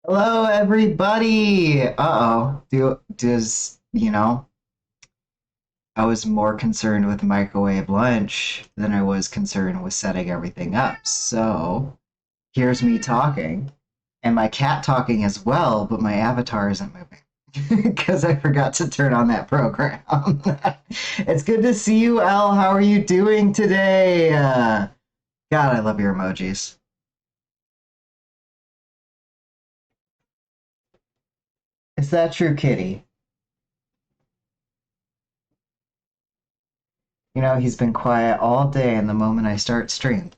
Hello, everybody. Uh-oh. Does, I was more concerned with microwave lunch than I was concerned with setting everything up. So, here's me talking, and my cat talking as well, but my avatar isn't moving because I forgot to turn on that program. It's good to see you, Elle. How are you doing today? God, I love your emojis. Is that true, Kitty? He's been quiet all day, and the moment I start stream,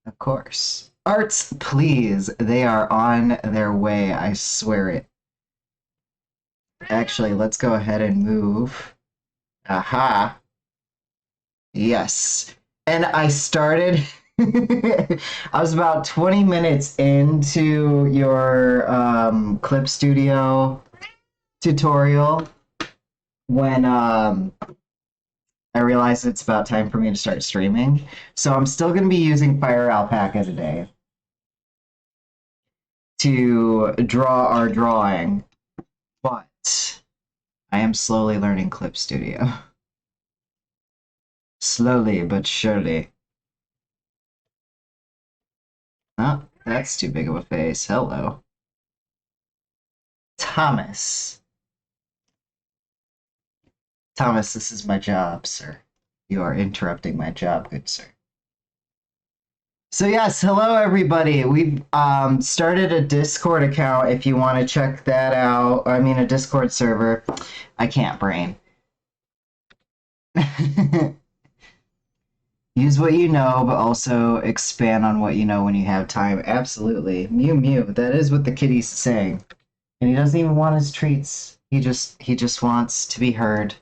of course. Arts, please. They are on their way. I swear it. Actually, let's go ahead and move. Aha. Yes. And I started. I was about 20 minutes into your Clip Studio tutorial when I realized it's about time for me to start streaming. So I'm still going to be using FireAlpaca today to draw our drawing, but I am slowly learning Clip Studio. Slowly but surely. Oh, that's too big of a face. Hello. Thomas. Thomas, this is my job, sir. You are interrupting my job, good sir. So yes, hello everybody. We've started a Discord account if you want to check that out. I mean a Discord server. I can't brain. Use what you know, but also expand on what you know when you have time. Absolutely. Mew mew. That is what the kitty's saying. And he doesn't even want his treats. He just wants to be heard.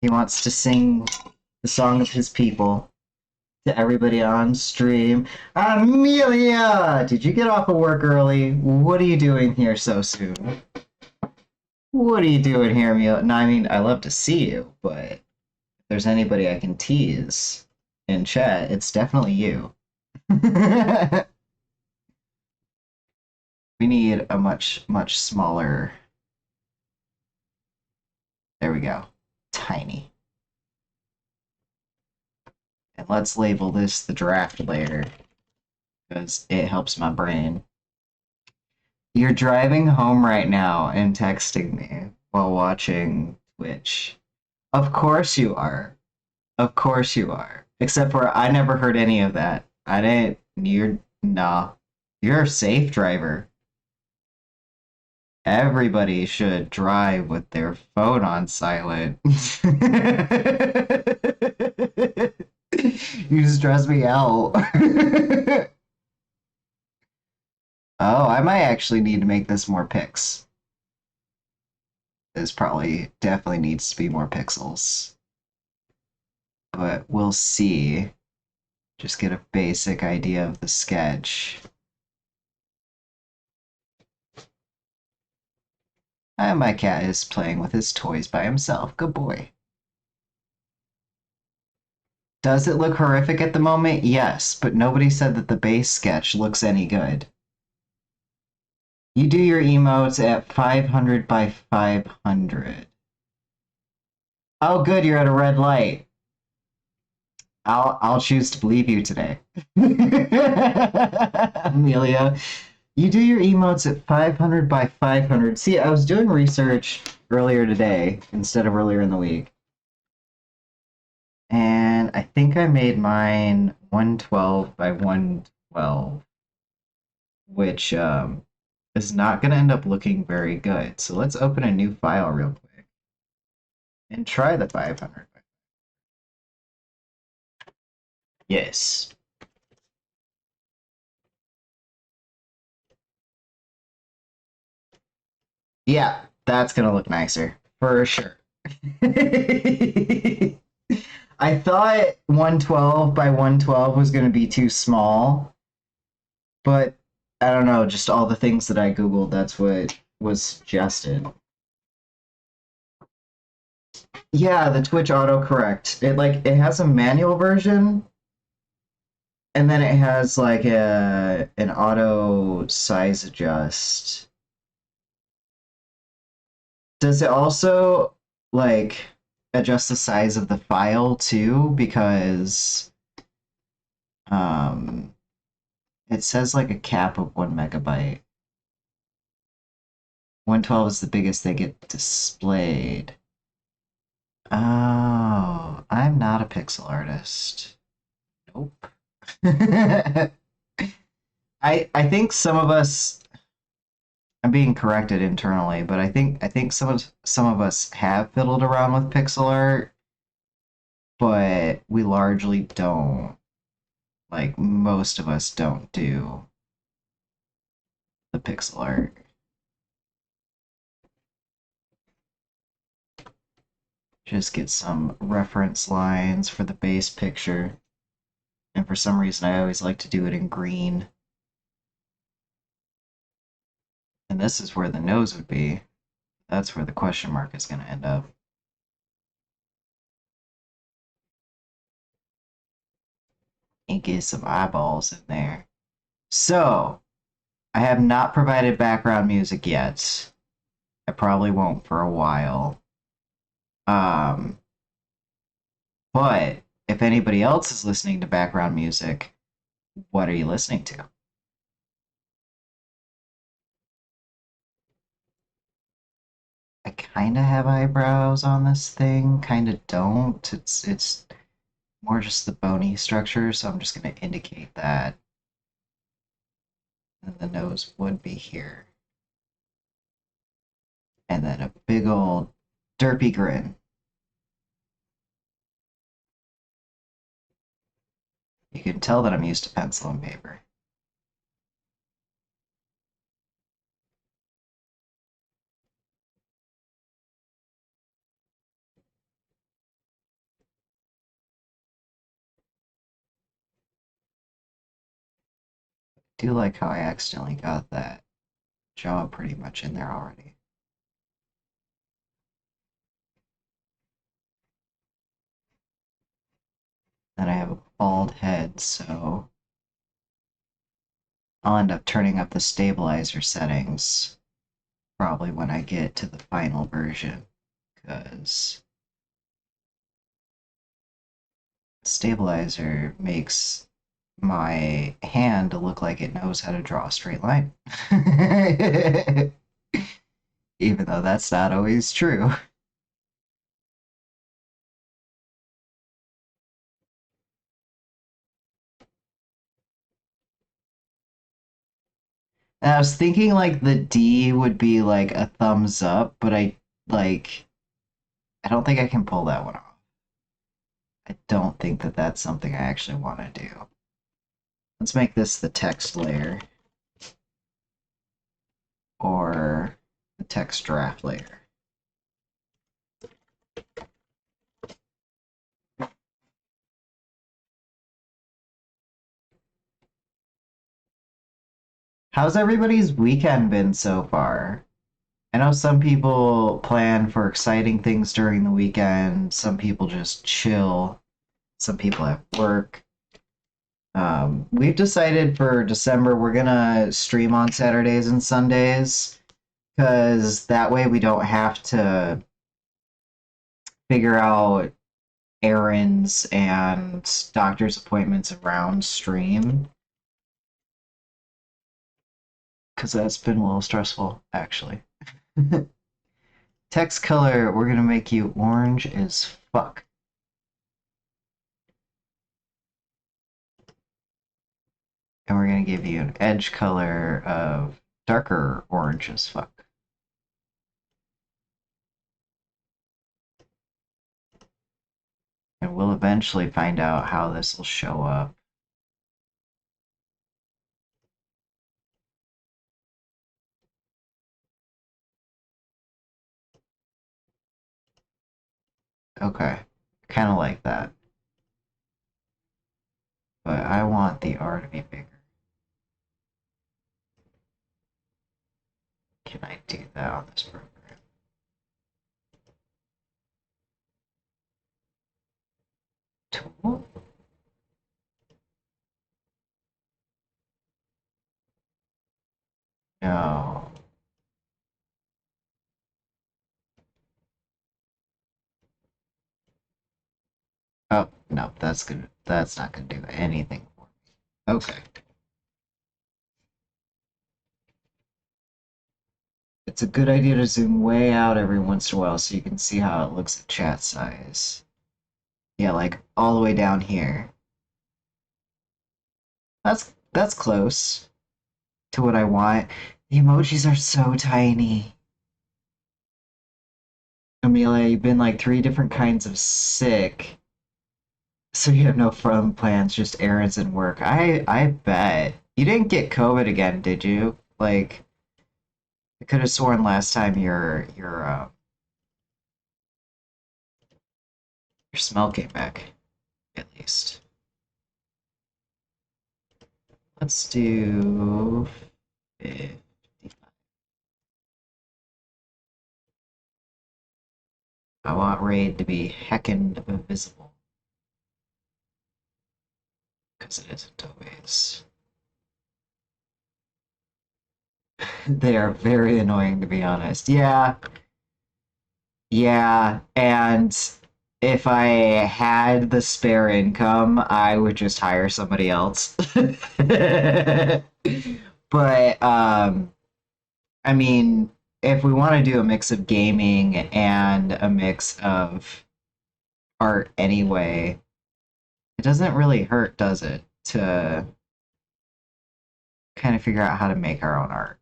He wants to sing the song of his people to everybody on stream. Amelia! Did you get off of work early? What are you doing here so soon? What are you doing here, Amelia? No, I mean, I love to see you, but if there's anybody I can tease in chat, it's definitely you. We need a much smaller. There we go. Tiny. And let's label this the draft layer because it helps my brain. You're driving home right now and texting me while watching Twitch. Of course you are. Of course you are. Except for I never heard any of that. I didn't. Nah. You're a safe driver. Everybody should drive with their phone on silent. You stress me out. Oh, I might actually need to make this more pics. This probably definitely needs to be more pixels. But we'll see. Just get a basic idea of the sketch. And my cat is playing with his toys by himself. Good boy. Does it look horrific at the moment? Yes, but nobody said that the base sketch looks any good. You do your emotes at 500 by 500. Oh, good, you're at a red light. I'll choose to believe you today. Amelia, you do your emotes at 500 by 500. See, I was doing research earlier today instead of earlier in the week. And I think I made mine 112 by 112, which is not going to end up looking very good. So let's open a new file real quick and try the 500. Yes. Yeah, that's going to look nicer for sure. I thought 112 by 112 was going to be too small, but I don't know, just all the things that I Googled, that's what was suggested. Yeah, the Twitch autocorrect. It has a manual version and then it has like an auto size adjust. Does it also like adjust the size of the file too? Because um, it says like a cap of 1 MB. 112 is the biggest they get displayed. Oh, I'm not a pixel artist. Nope. I think some of us, I'm being corrected internally, but I think some of us have fiddled around with pixel art, but we largely don't. Like most of us don't do the pixel art. Just get some reference lines for the base picture. And for some reason I always like to do it in green. And this is where the nose would be. That's where the question mark is going to end up. And get some eyeballs in there. So, I have not provided background music yet. I probably won't for a while. Um, but if anybody else is listening to background music, what are you listening to? I kind of have eyebrows on this thing, kind of don't. It's more just the bony structure, so I'm just going to indicate that. And the nose would be here. And then a big old derpy grin. You can tell that I'm used to pencil and paper. I do like how I accidentally got that jaw pretty much in there already. Then I have a bald head, so I'll end up turning up the stabilizer settings probably when I get to the final version, because stabilizer makes my hand look like it knows how to draw a straight line. Even though that's not always true. And I was thinking like the D would be like a thumbs up, but like I don't think I can pull that one off. I don't think that that's something I actually want to do. Let's make this the text layer or the text draft layer. How's everybody's weekend been so far? I know some people plan for exciting things during the weekend, some people just chill, some people have work. We've decided for December we're gonna stream on Saturdays and Sundays because that way we don't have to figure out errands and doctor's appointments around stream because that's been a little stressful actually. Text color, we're gonna make you orange as fuck. And we're gonna give you an edge color of darker orange as fuck. And we'll eventually find out how this will show up. Okay, kind of like that. But I want the R to be bigger. Can I do that on this program? Tool? No. No, that's not gonna do anything for me. Okay. It's a good idea to zoom way out every once in a while so you can see how it looks at chat size. Yeah, like all the way down here. That's close to what I want. The emojis are so tiny. Amelia, you've been like 3 different kinds of sick. So you have no fun plans, just errands and work. I bet. You didn't get COVID again, did you? Like I could have sworn last time your smell came back, at least. Let's do 50. I want Raid to be heckin' visible. Because it isn't always. They are very annoying, to be honest. Yeah, yeah, and if I had the spare income, I would just hire somebody else. But I mean, if we want to do a mix of gaming and a mix of art anyway, it doesn't really hurt, does it, to kind of figure out how to make our own art.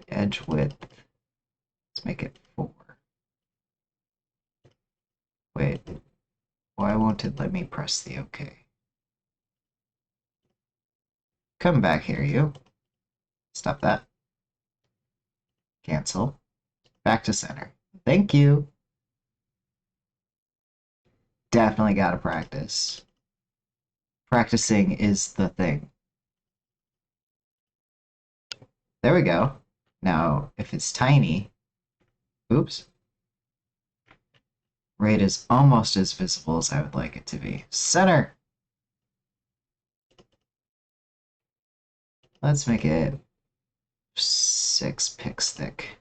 Edge width, let's make it 4. Wait, why won't it let me press the OK? Come back here, you. Stop that. Cancel. Back to center. Thank you. Definitely gotta practice. Practicing is the thing. There we go. Now, if it's tiny, oops, Raid is almost as visible as I would like it to be. Center! Let's make it 6 pixels thick.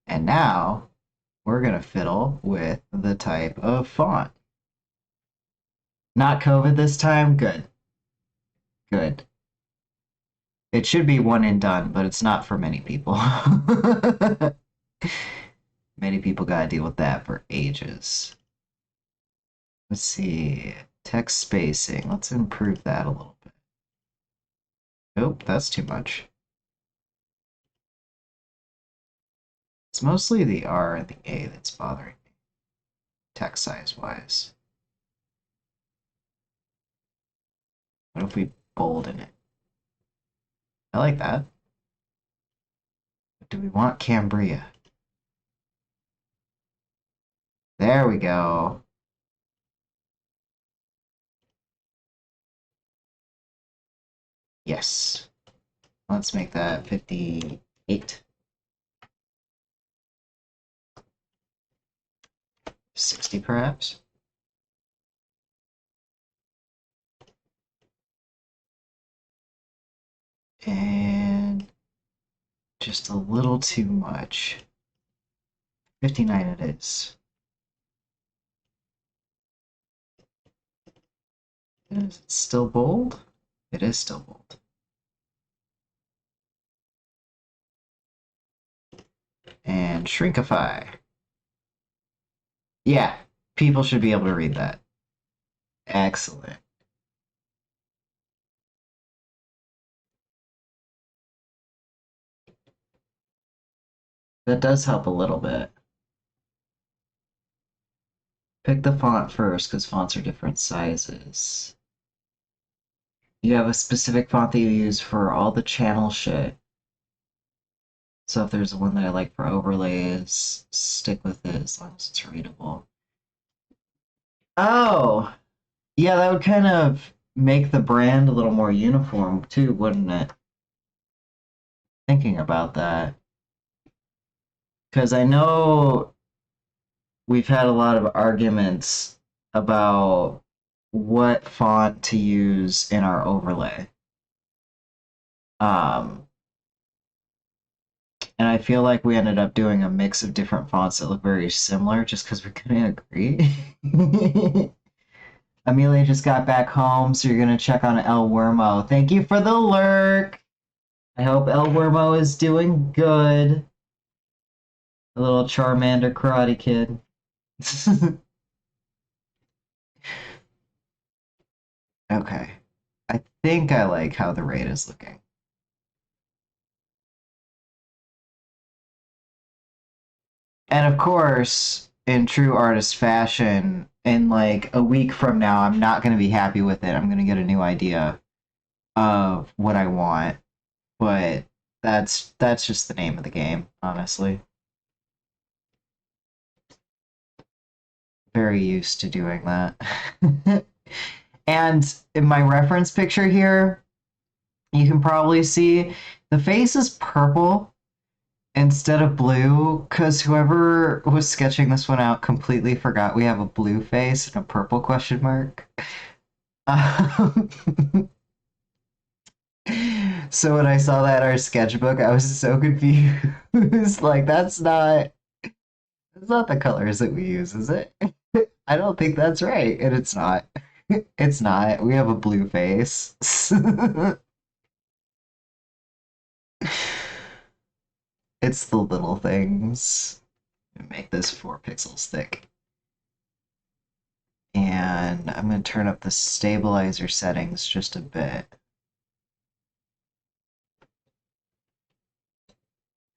And now, we're gonna fiddle with the type of font. Not COVID this time? Good. Good. It should be one and done, but it's not for many people. Many people gotta deal with that for ages. Let's see. Text spacing. Let's improve that a little bit. Nope, that's too much. It's mostly the R and the A that's bothering me, text size wise. What if we bolden it? I like that. But do we want Cambria? There we go. Yes. Let's make that 58. 60 perhaps? And just a little too much. 59 it is. Is it still bold? It is still bold. And shrinkify. Yeah, people should be able to read that. Excellent. That does help a little bit. Pick the font first, because fonts are different sizes. You have a specific font that you use for all the channel shit. So if there's one that I like for overlays, stick with it as long as it's readable. Oh! Yeah, that would kind of make the brand a little more uniform too, wouldn't it? Thinking about that. Because I know we've had a lot of arguments about what font to use in our overlay. Um, I feel like we ended up doing a mix of different fonts that look very similar just because we couldn't agree. Amelia just got back home, so you're gonna check on El Wormo. Thank you for the lurk. I hope El Wormo is doing good. A little Charmander Karate Kid. Okay. I think I like how the raid is looking. And of course, in true artist fashion, in like a week from now, I'm not going to be happy with it. I'm going to get a new idea of what I want. But that's just the name of the game, honestly. Very used to doing that. And in my reference picture here, you can probably see the face is purple instead of blue because whoever was sketching this one out completely forgot we have a blue face and a purple question mark. Um, so when I saw that in our sketchbook, I was so confused. Like that's not the colors that we use, is it? I don't think that's right, and it's not. It's not. We have a blue face. It's the little things. Make this 4 pixels thick. And I'm going to turn up the stabilizer settings just a bit.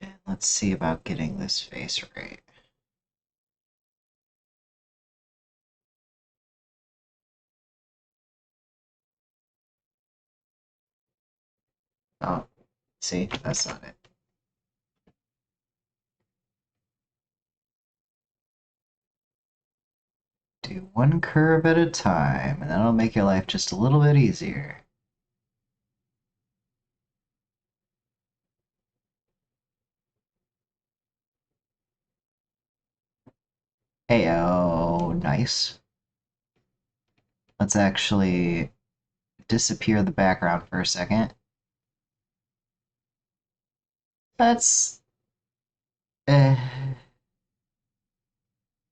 And let's see about getting this face right. Oh, see, that's not it. Do one curve at a time, and that'll make your life just a little bit easier. Heyo, nice. Let's actually disappear the background for a second. That's eh,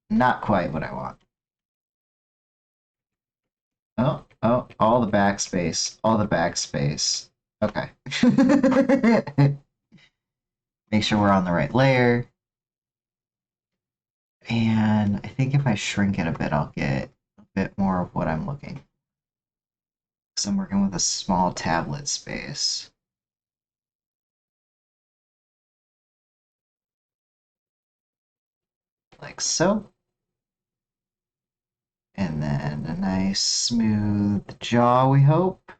not quite what I want. Oh, all the backspace, all the backspace. Okay. Make sure we're on the right layer. And I think if I shrink it a bit, I'll get a bit more of what I'm looking. Because I'm working with a small tablet space. Like so. And then a nice smooth jaw, we hope.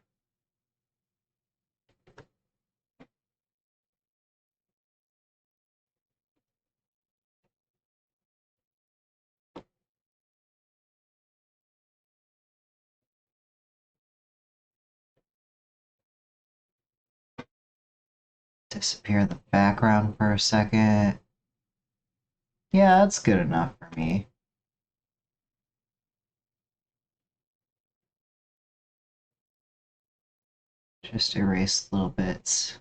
Disappear the background for a second. Yeah, that's good enough for me. Just erase little bits.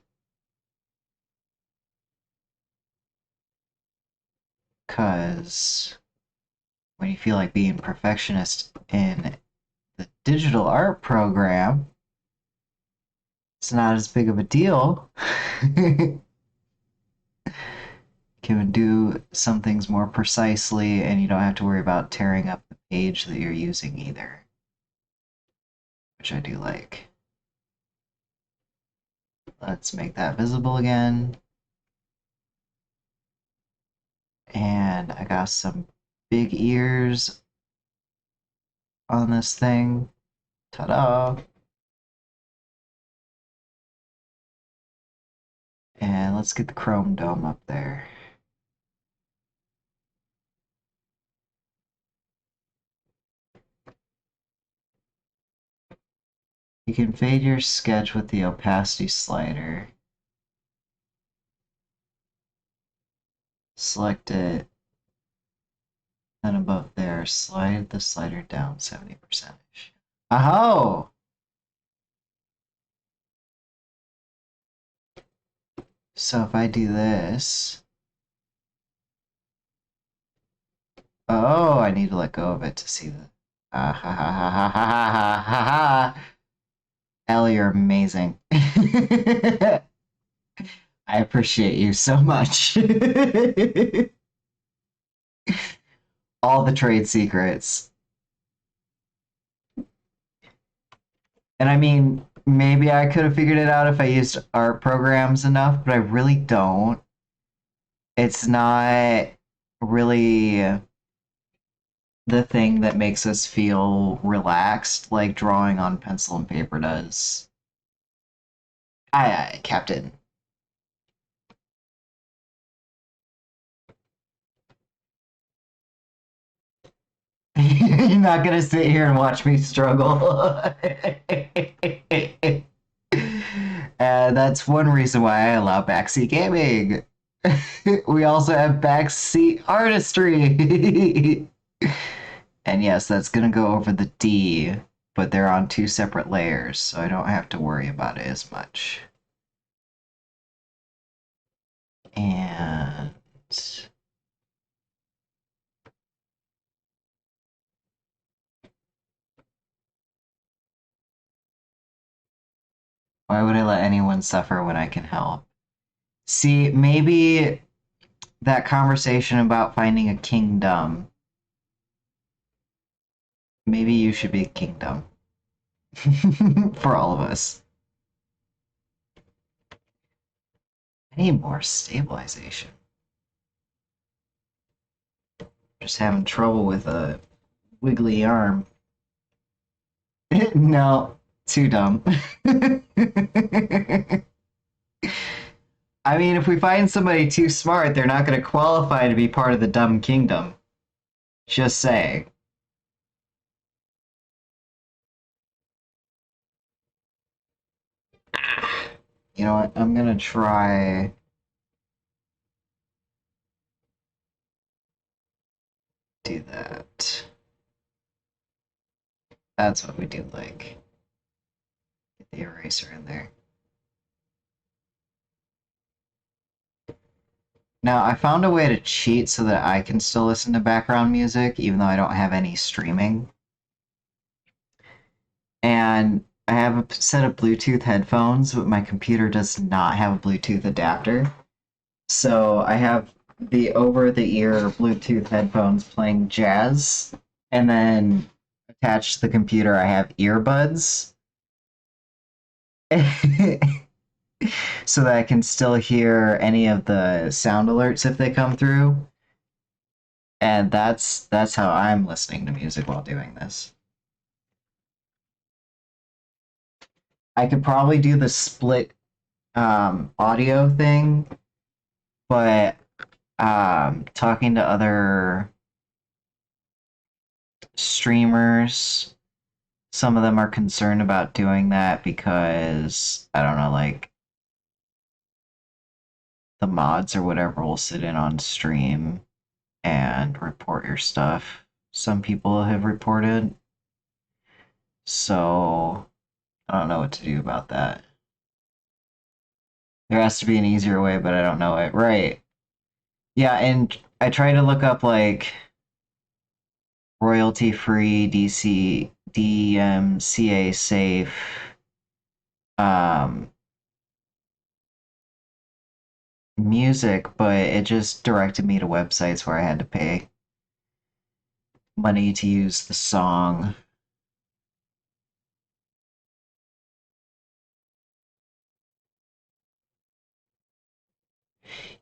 Because when you feel like being perfectionist in the digital art program, it's not as big of a deal. Can do some things more precisely, and you don't have to worry about tearing up the page that you're using either, which I do like. Let's make that visible again. And I got some big ears on this thing. Ta-da! And let's get the chrome dome up there. You can fade your sketch with the opacity slider. Select it, and above there, slide the slider down 70%. Aho! So if I do this, oh, I need to let go of it to see the. Ah, ha ha ha ha ha ha ha ha. Ellie, you're amazing. I appreciate you so much. All the trade secrets. And I mean, maybe I could have figured it out if I used art programs enough, but I really don't. It's not really the thing that makes us feel relaxed like drawing on pencil and paper does. Aye, Captain. You're not gonna sit here and watch me struggle. That's one reason why I allow backseat gaming. We also have backseat artistry. And yes, that's gonna go over the D, but they're on two separate layers, so I don't have to worry about it as much. And why would I let anyone suffer when I can help? See, maybe that conversation about finding a kingdom, maybe you should be a kingdom. For all of us. I need more stabilization. Just having trouble with a wiggly arm. No, too dumb. I mean, if we find somebody too smart, they're not going to qualify to be part of the dumb kingdom. Just saying. You know what? I'm going to try do that. That's what we do like. Get the eraser in there. Now, I found a way to cheat so that I can still listen to background music, even though I don't have any streaming. And I have a set of Bluetooth headphones, but my computer does not have a Bluetooth adapter. So I have the over-the-ear Bluetooth headphones playing jazz, and then attached to the computer, I have earbuds. So that I can still hear any of the sound alerts if they come through. And that's how I'm listening to music while doing this. I could probably do the split audio thing, but talking to other streamers, some of them are concerned about doing that because I don't know, like the mods or whatever will sit in on stream and report your stuff. Some people have reported. So I don't know what to do about that. There has to be an easier way, but I don't know it. Right. Yeah, and I tried to look up like royalty free DC DMCA safe um music, but it just directed me to websites where I had to pay money to use the song.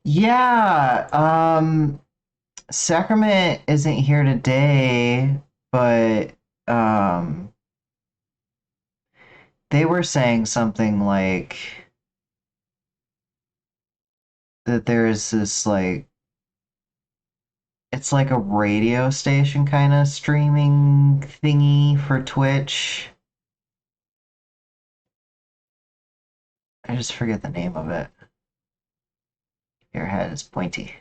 Yeah, Sacrament isn't here today, but um they were saying something like that there's this like it's like a radio station kind of streaming thingy for Twitch. I just forget the name of it. Your head is pointy.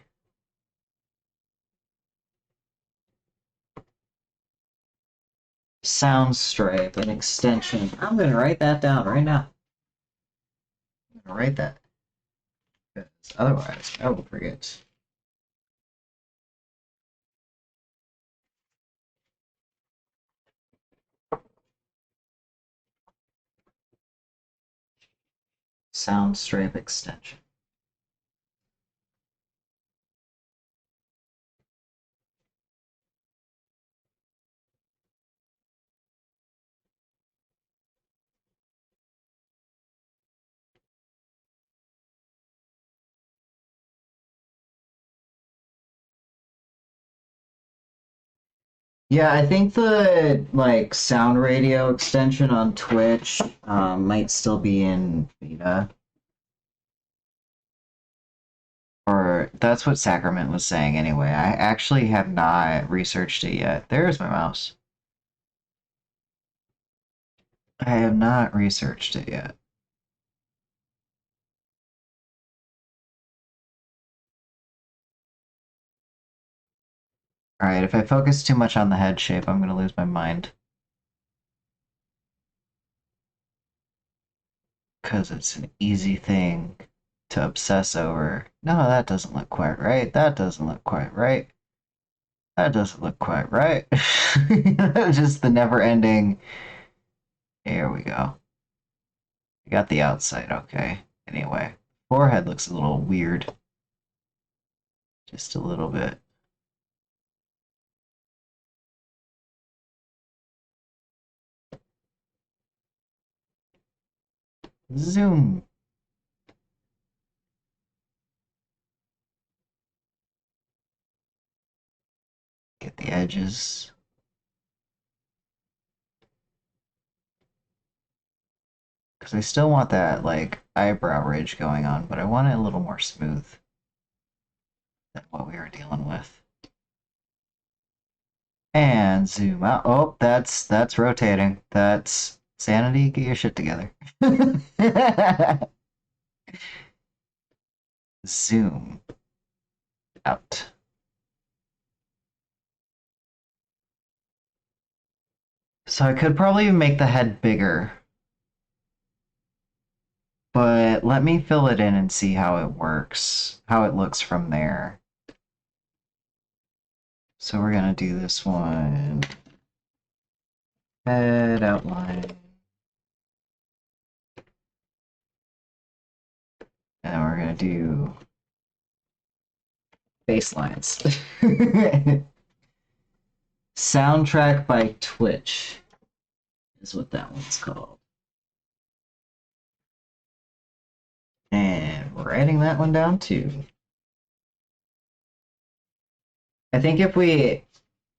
Soundstripe, an extension. I'm gonna write that down right now. I'm gonna write that. because otherwise I will forget. Sound stripe extension. Yeah, I think the like sound radio extension on Twitch might still be in beta. Or that's what Sacrament was saying anyway. I actually have not researched it yet. There's my mouse. I have not researched it yet. Alright, if I focus too much on the head shape, I'm gonna lose my mind. Because it's an easy thing to obsess over. No, that doesn't look quite right. That doesn't look quite right. That doesn't look quite right. Just the never ending. Here we go. We got the outside, okay. Anyway, forehead looks a little weird. Just a little bit. Zoom. Get the edges. Because I still want that, like, eyebrow ridge going on, but I want it a little more smooth than what we were dealing with. And zoom out. Oh, that's rotating. That's Sanity, get your shit together. Zoom out. So I could probably make the head bigger, but let me fill it in and see how it works, how it looks from there. So we're gonna do this one. Head outline. And we're gonna do baselines. Soundtrack by Twitch is what that one's called. And we're writing that one down too. I think if we,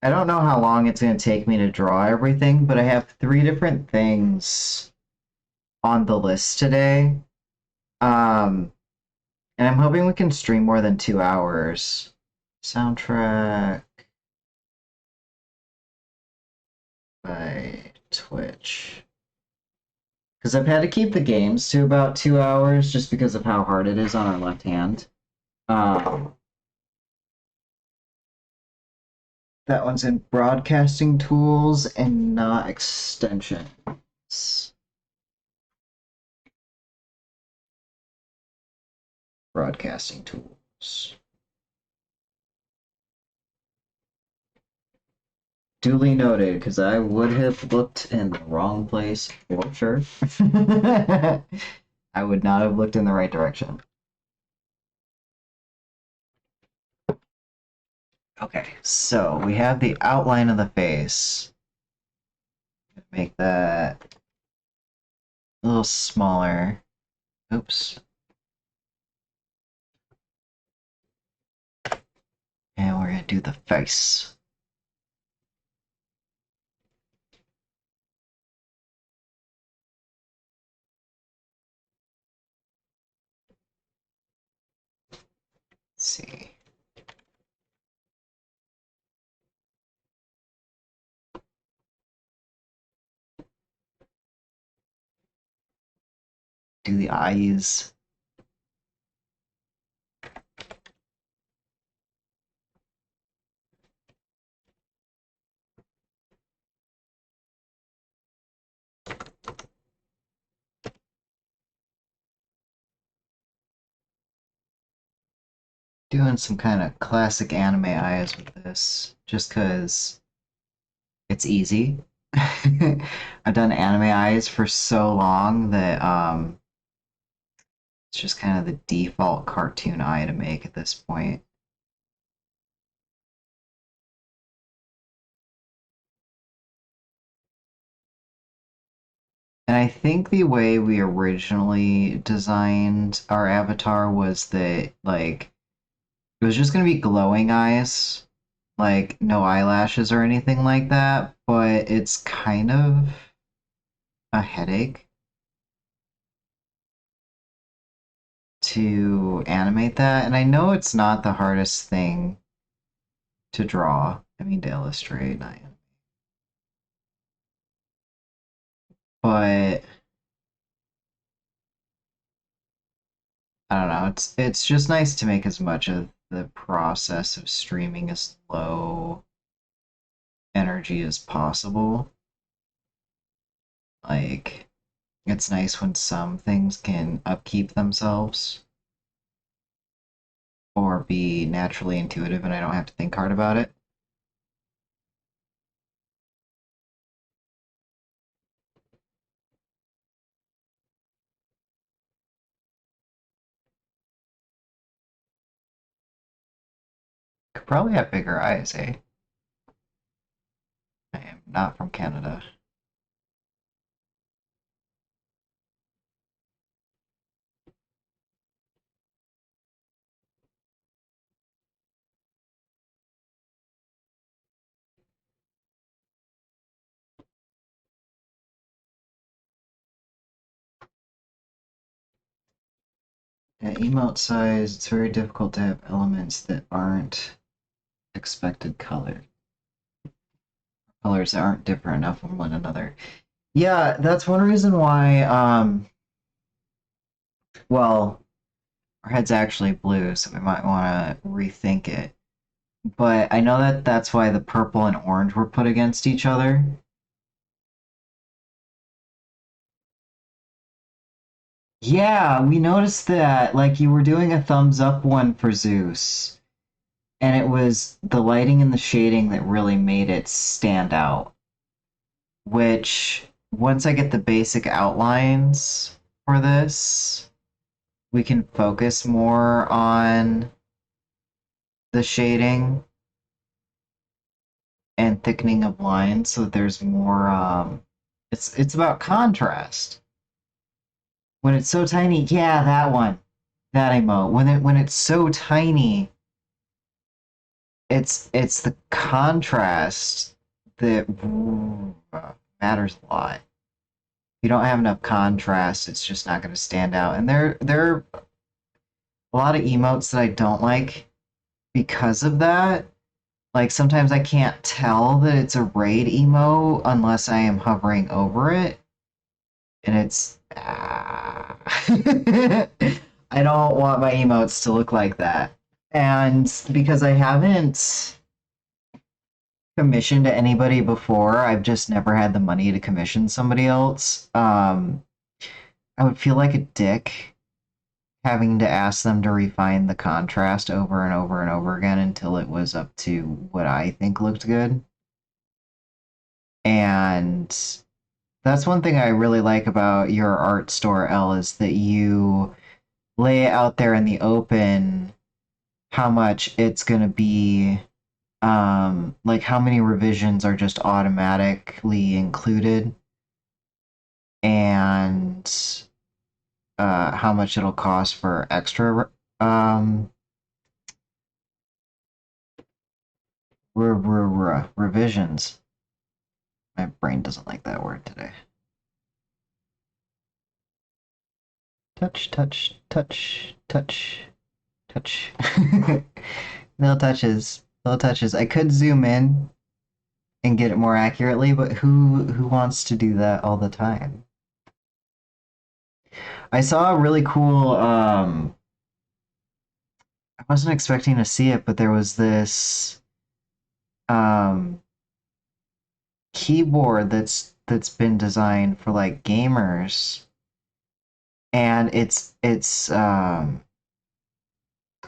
I don't know how long it's going to take me to draw everything, but I have 3 different things on the list today. And I'm hoping we can stream more than 2 hours. Soundtrack by Twitch. Because I've had to keep the games to about 2 hours just because of how hard it is on our left hand. That one's in broadcasting tools and not extensions. Broadcasting tools. Duly noted, because I would have looked in the wrong place for sure. I would not have looked in the right direction. Okay, so we have the outline of the face. Make that a little smaller. Oops. And we're going to do the face. Let's see. Do the eyes. Doing some kind of classic anime eyes with this, just because it's easy. I've done anime eyes for so long that it's just kind of the default cartoon eye to make at this point. And I think the way we originally designed our avatar was that like it was just gonna be glowing eyes, like no eyelashes or anything like that, but it's kind of a headache to animate that. And I know it's not the hardest thing to draw. I mean, to illustrate, not animate. But I don't know. It's just nice to make as much of the process of streaming as low energy as possible. Like, it's nice when some things can upkeep themselves or be naturally intuitive and I don't have to think hard about it. Could probably have bigger eyes, eh? I am not from Canada. At emote size, it's very difficult to have elements that aren't expected colors that aren't different enough from one another. Yeah, that's one reason why, well, our head's actually blue, so we might want to rethink it. But I know that that's why the purple and orange were put against each other. Yeah, we noticed that, like, you were doing a thumbs up one for Zeus, and it was the lighting and the shading that really made it stand out. Which, once I get the basic outlines for this, we can focus more on the shading and thickening of lines so that there's more it's about contrast. When it's so tiny, yeah, that one. That emote. When it's so tiny, it's the contrast that matters a lot. If you don't have enough contrast, it's just not going to stand out. And there are a lot of emotes that I don't like because of that. Like sometimes I can't tell that it's a raid emote unless I am hovering over it, and it's I don't want my emotes to look like that. And because I haven't commissioned anybody before, I've just never had the money to commission somebody else. I would feel like a dick having to ask them to refine the contrast over and over and over again until it was up to what I think looked good. And that's one thing I really like about your art store, L, is that you lay it out there in the open how much it's going to be, like how many revisions are just automatically included, and how much it'll cost for extra revisions. My brain doesn't like that word today. Touch, touch, touch, touch, touch. Little touches, little touches. I could zoom in and get it more accurately, but who wants to do that all the time? I saw a really cool. I wasn't expecting to see it, but there was this um, keyboard that's been designed for like gamers, and it's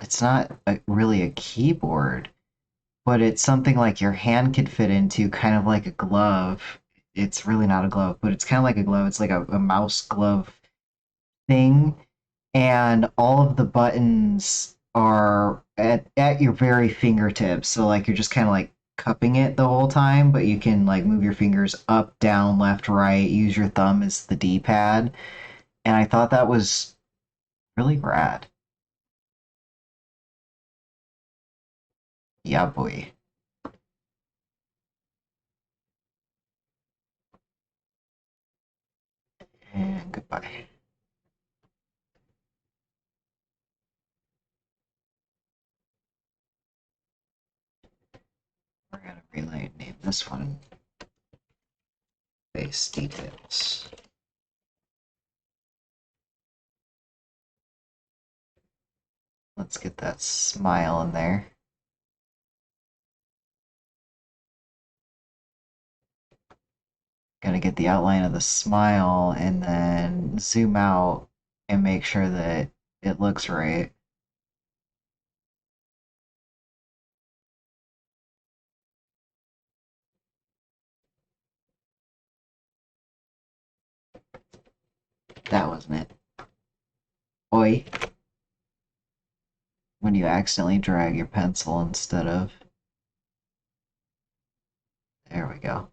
it's not really a keyboard, but it's something like your hand could fit into, kind of like a glove. It's really not a glove, but it's kind of like a glove. It's like a mouse glove thing, and all of the buttons are at your very fingertips. So like you're just kind of like cupping it the whole time, but you can like move your fingers up, down, left, right, use your thumb as the D-pad. And I thought that was really rad. Yeah, boy. And goodbye. We're gonna relay name this one base details. Let's get that smile in there. Gotta get the outline of the smile and then zoom out and make sure that it looks right. That wasn't it. Oi. When you accidentally drag your pencil instead of... There we go.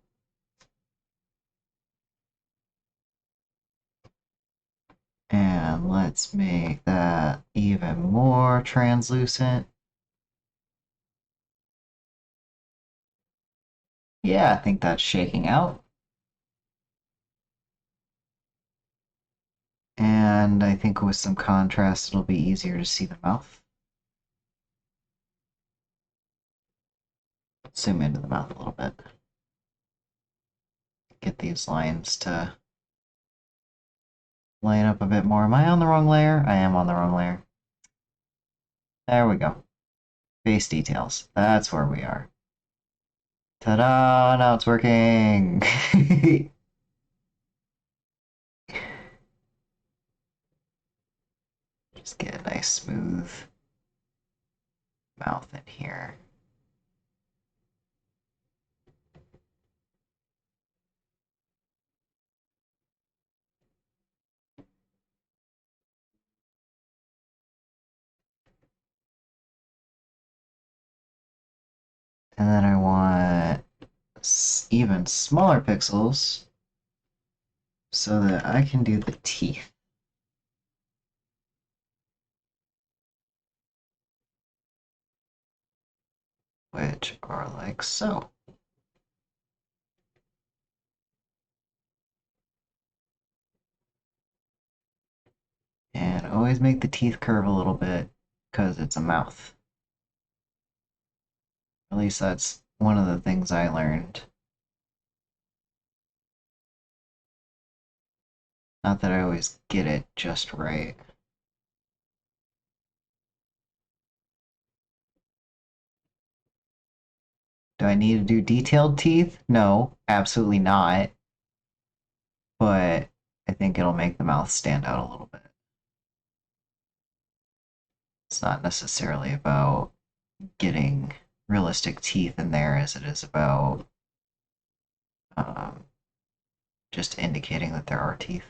And let's make that even more translucent. Yeah, I think that's shaking out. And I think with some contrast, it'll be easier to see the mouth. Zoom into the mouth a little bit. Get these lines to line up a bit more. Am I on the wrong layer? I am on the wrong layer. There we go. Face details. That's where we are. Ta-da! Now it's working! Just get a nice smooth mouth in here. And then I want even smaller pixels so that I can do the teeth, which are like so. And always make the teeth curve a little bit because it's a mouth. At least that's one of the things I learned. Not that I always get it just right. Do I need to do detailed teeth? No, absolutely not. But I think it'll make the mouth stand out a little bit. It's not necessarily about getting realistic teeth in there as it is about um, just indicating that there are teeth.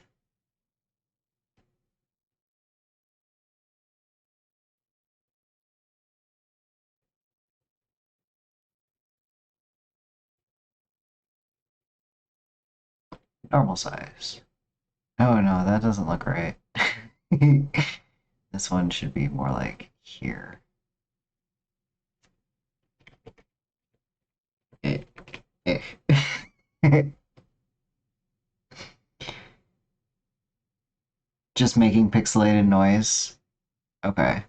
Normal size. Oh no, that doesn't look right. This one should be more like here. Eh, eh. Just making pixelated noise. Okay.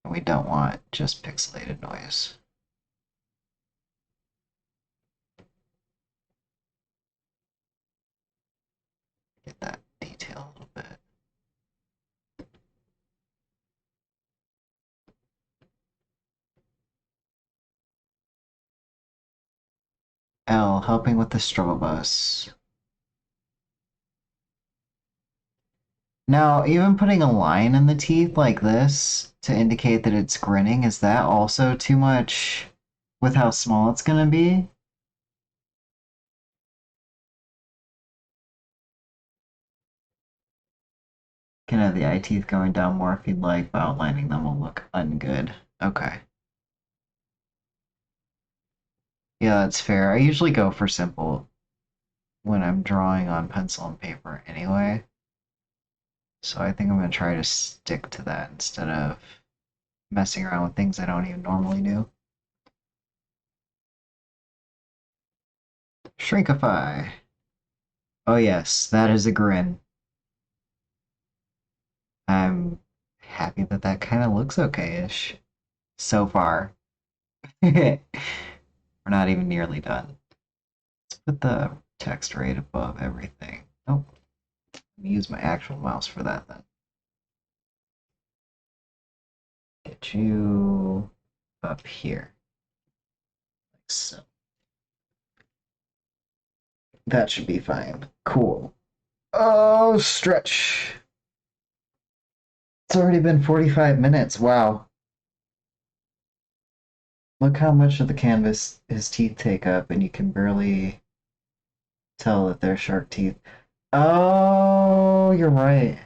We don't want just pixelated noise. Get that detail a little bit. L, helping with the struggle bus. Now, even putting a line in the teeth like this to indicate that it's grinning, is that also too much with how small it's gonna be? Can have the eye teeth going down more if you'd like, but outlining them will look ungood. Okay. Yeah, that's fair. I usually go for simple when I'm drawing on pencil and paper anyway. So I think I'm going to try to stick to that instead of messing around with things I don't even normally do. Shrinkify. Oh yes, that is a grin. I'm happy that that kind of looks okay-ish so far. We're not even nearly done. Let's put the text right above everything. Oh, let me use my actual mouse for that then. Get you up here, like so. That should be fine. Cool. Oh, stretch. It's already been 45 minutes. Wow. Look how much of the canvas his teeth take up, and you can barely tell that they're shark teeth. Oh, you're right.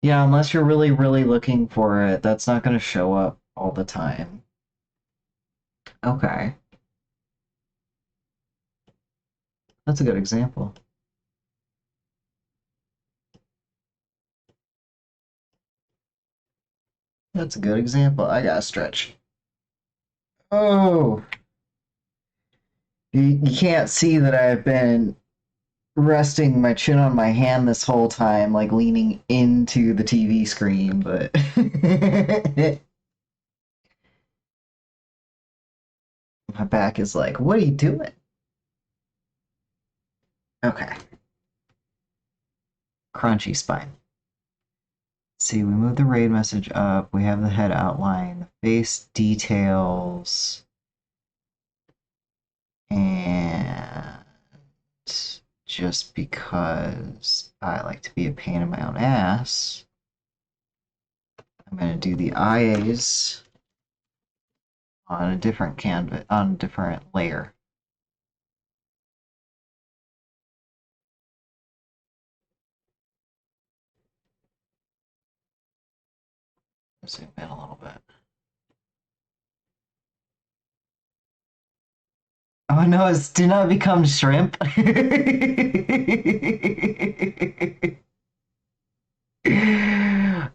Yeah, unless you're really, really looking for it, that's not going to show up all the time. Okay. That's a good example. That's a good example. I gotta stretch. Oh, you can't see that I've been resting my chin on my hand this whole time, like leaning into the TV screen, but my back is like, what are you doing? Okay. Crunchy spine. See, we move the raid message up. We have the head outline, the face details, and just because I like to be a pain in my own ass, I'm going to do the eyes on a different canvas, on a different layer. Zoom in a little bit. Oh no, it's do not become shrimp.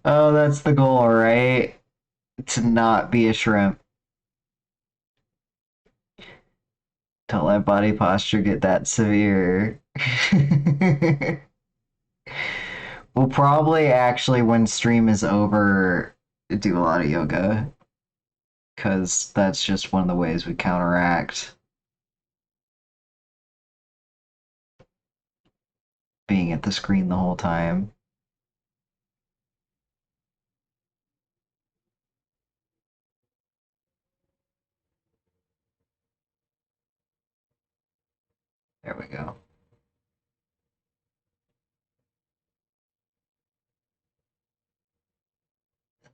Oh, that's the goal, right? To not be a shrimp. Don't let body posture get that severe. We'll probably actually, when stream is over, do a lot of yoga. Because that's just one of the ways we counteract being at the screen the whole time. There we go.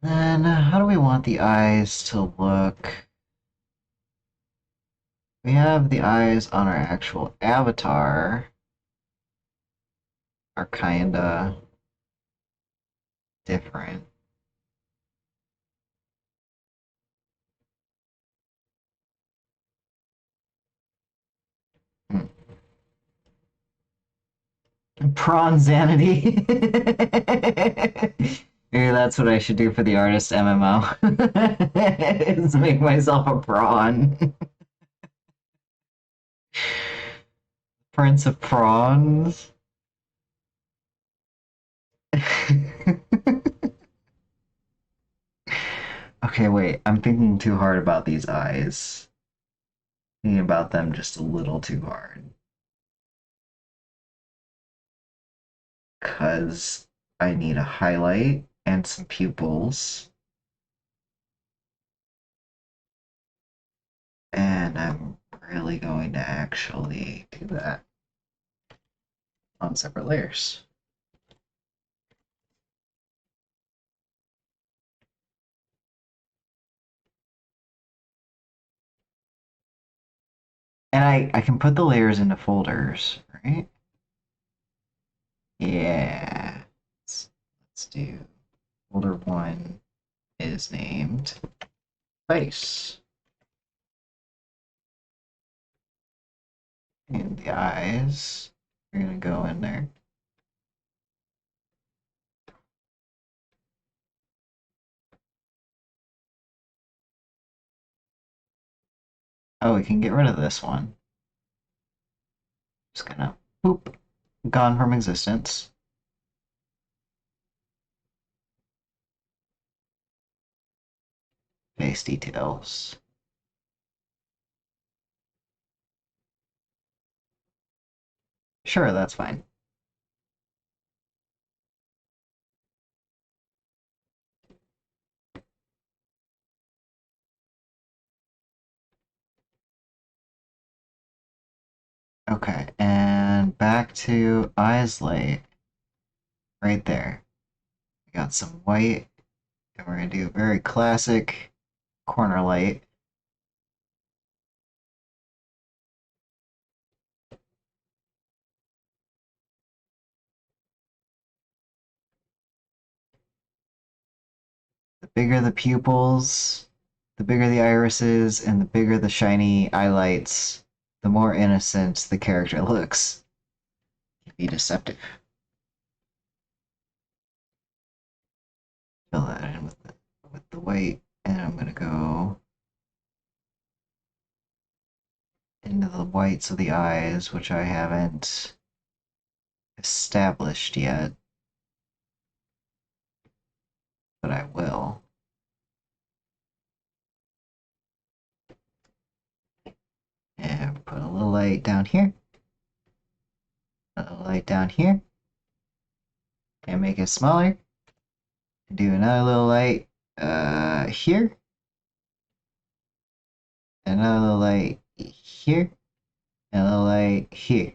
Then, how do we want the eyes to look? We have the eyes on our actual avatar are kinda different. Hmm. Prawn Zanity. Maybe that's what I should do for the artist MMO. Is make myself a prawn. Prince of Prawns. Okay, wait. I'm thinking too hard about these eyes. Thinking about them just a little too hard. Because I need a highlight and some pupils. And I'm really going to actually do that. on separate layers. And I can put the layers into folders, right? Yeah. Let's do folder 1 is named face. And the eyes are going to go in there. Oh, we can get rid of this one. Just gonna boop, gone from existence. Face details. Sure, that's fine. Okay, and back to eyes light. Right there. We got some white, and we're gonna do a very classic corner light. The bigger the pupils, the bigger the irises, and the bigger the shiny eyelights, the more innocent the character looks. Be deceptive. Fill that in with the white, and I'm gonna go into the whites of the eyes, which I haven't established yet, but I will. And put a little light down here, a little light down here, and make it smaller. Do another little light here, another little light here, and a little light here.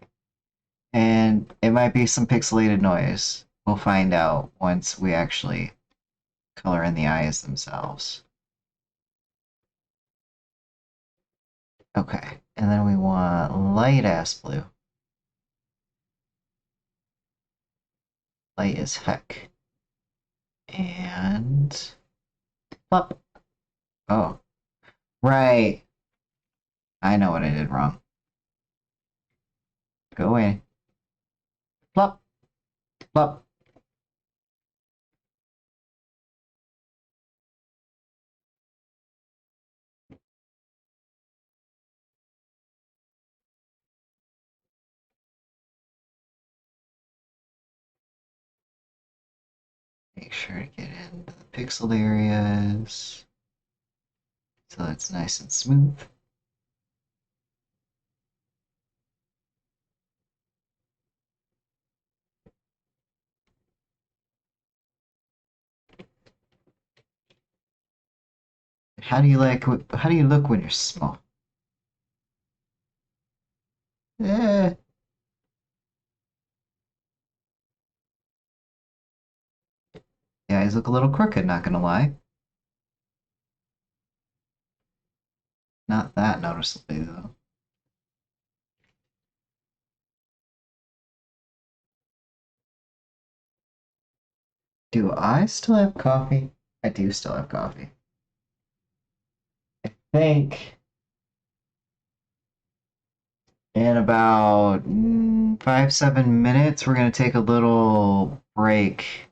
And it might be some pixelated noise. We'll find out once we actually color in the eyes themselves. Okay, and then we want light ass blue. Light as heck. And plop. Oh, right. I know what I did wrong. Go away. Plop. Plop. Make sure to get into the pixeled areas so it's nice and smooth. How do you look when you're small? Eh. The eyes look a little crooked, not gonna lie. Not that noticeably, though. Do I still have coffee? I do still have coffee. I think in about 5-7 minutes, we're going to take a little break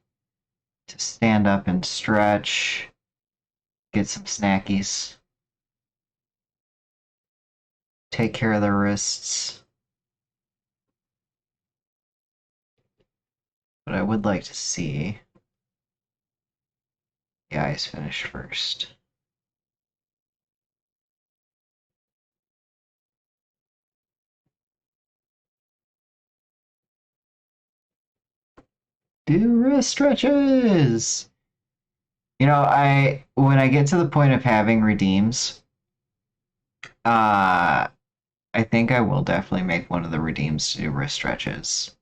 to stand up and stretch, get some snackies, take care of the wrists. But I would like to see the eyes finish first. Do wrist stretches! You know, when I get to the point of having redeems, I think I will definitely make one of the redeems to do wrist stretches.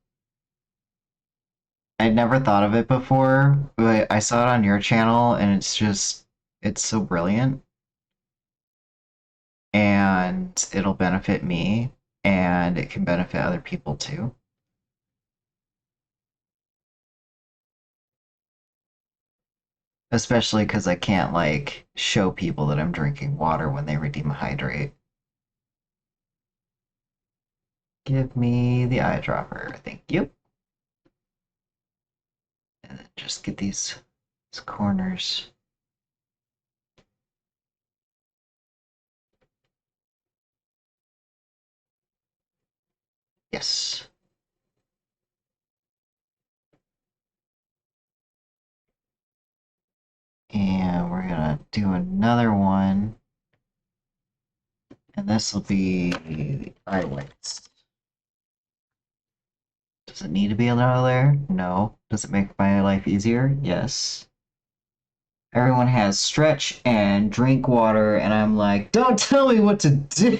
I'd never thought of it before, but I saw it on your channel and it's so brilliant and it'll benefit me and it can benefit other people too. Especially because I can't like show people that I'm drinking water when they redeem a hydrate. Give me the eyedropper, thank you. And then just get these corners. Yes. And we're gonna do another one. And this will be the eye whites. Does it need to be another layer? No. Does it make my life easier? Yes. Everyone has stretch and drink water, and I'm like, don't tell me what to do.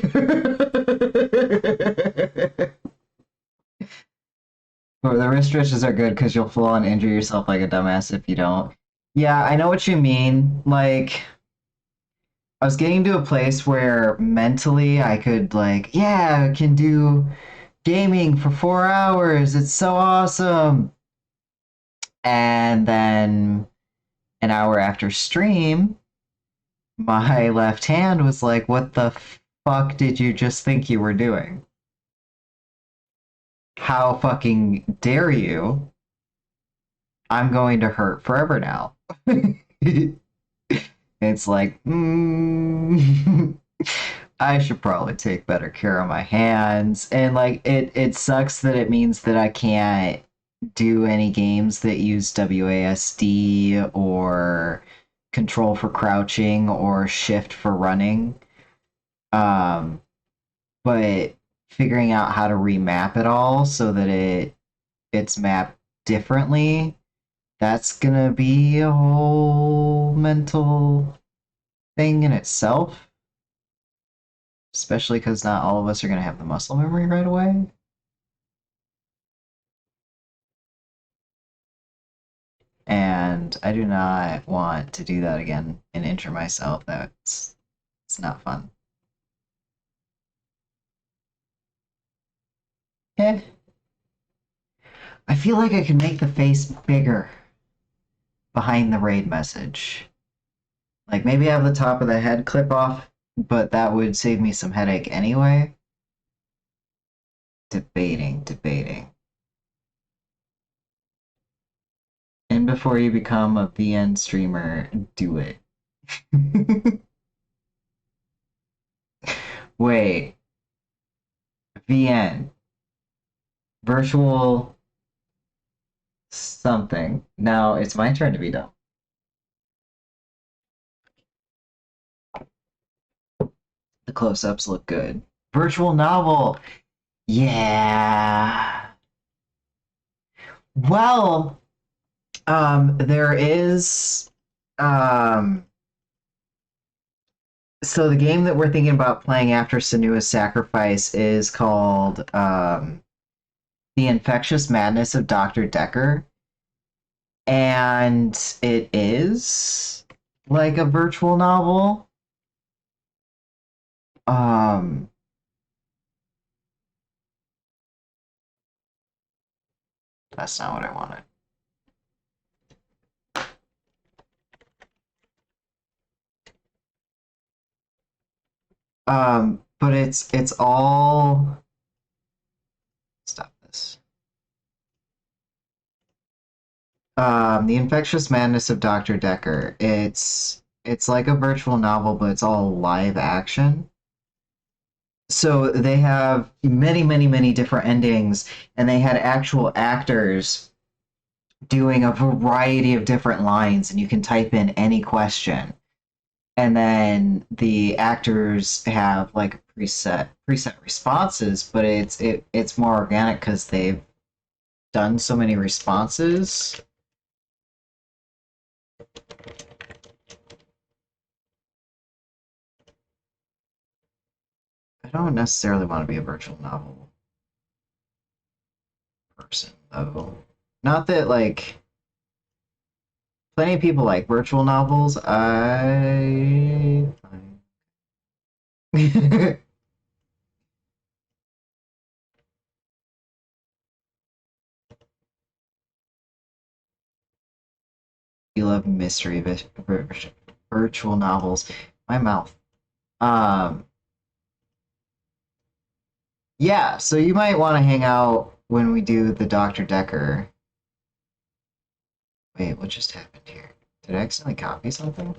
But the wrist stretches are good because you'll full on injure yourself like a dumbass if you don't. Yeah, I know what you mean. Like, I was getting to a place where mentally I could, like, yeah, I can do gaming for 4 hours. It's so awesome. And then an hour after stream, my left hand was like, what the fuck did you just think you were doing? How fucking dare you? I'm going to hurt forever now. It's like, I should probably take better care of my hands. And like it sucks that it means that I can't do any games that use WASD or control for crouching or shift for running. Um, but figuring out how to remap it all so that it's mapped differently, that's gonna be a whole mental thing in itself. Especially because not all of us are gonna have the muscle memory right away. And I do not want to do that again and injure myself. It's not fun. Eh. I feel like I could make the face bigger behind the raid message. Like maybe have the top of the head clip off, but that would save me some headache anyway. Debating, debating. And before you become a VN streamer, do it. Wait, VN. Virtual something. Now it's my turn to be dumb. The close-ups look good. Virtual novel. Yeah. Well, there is so the game that we're thinking about playing after Senua's Sacrifice is called The Infectious Madness of Dr. Decker. And it is like a virtual novel. Um that's not what I wanted. But it's all stop this. The Infectious Madness of Dr. Decker. It's like a virtual novel, but it's all live action. So they have many, many, many different endings, and they had actual actors doing a variety of different lines, and you can type in any question. And then the actors have like preset responses, but it's more organic because they've done so many responses. I don't necessarily want to be a virtual novel person, though. Not that, like, plenty of people like virtual novels. You love mystery virtual novels. My mouth. Um, yeah, so you might want to hang out when we do the Dr. Decker. Wait, what just happened here? Did I accidentally copy something?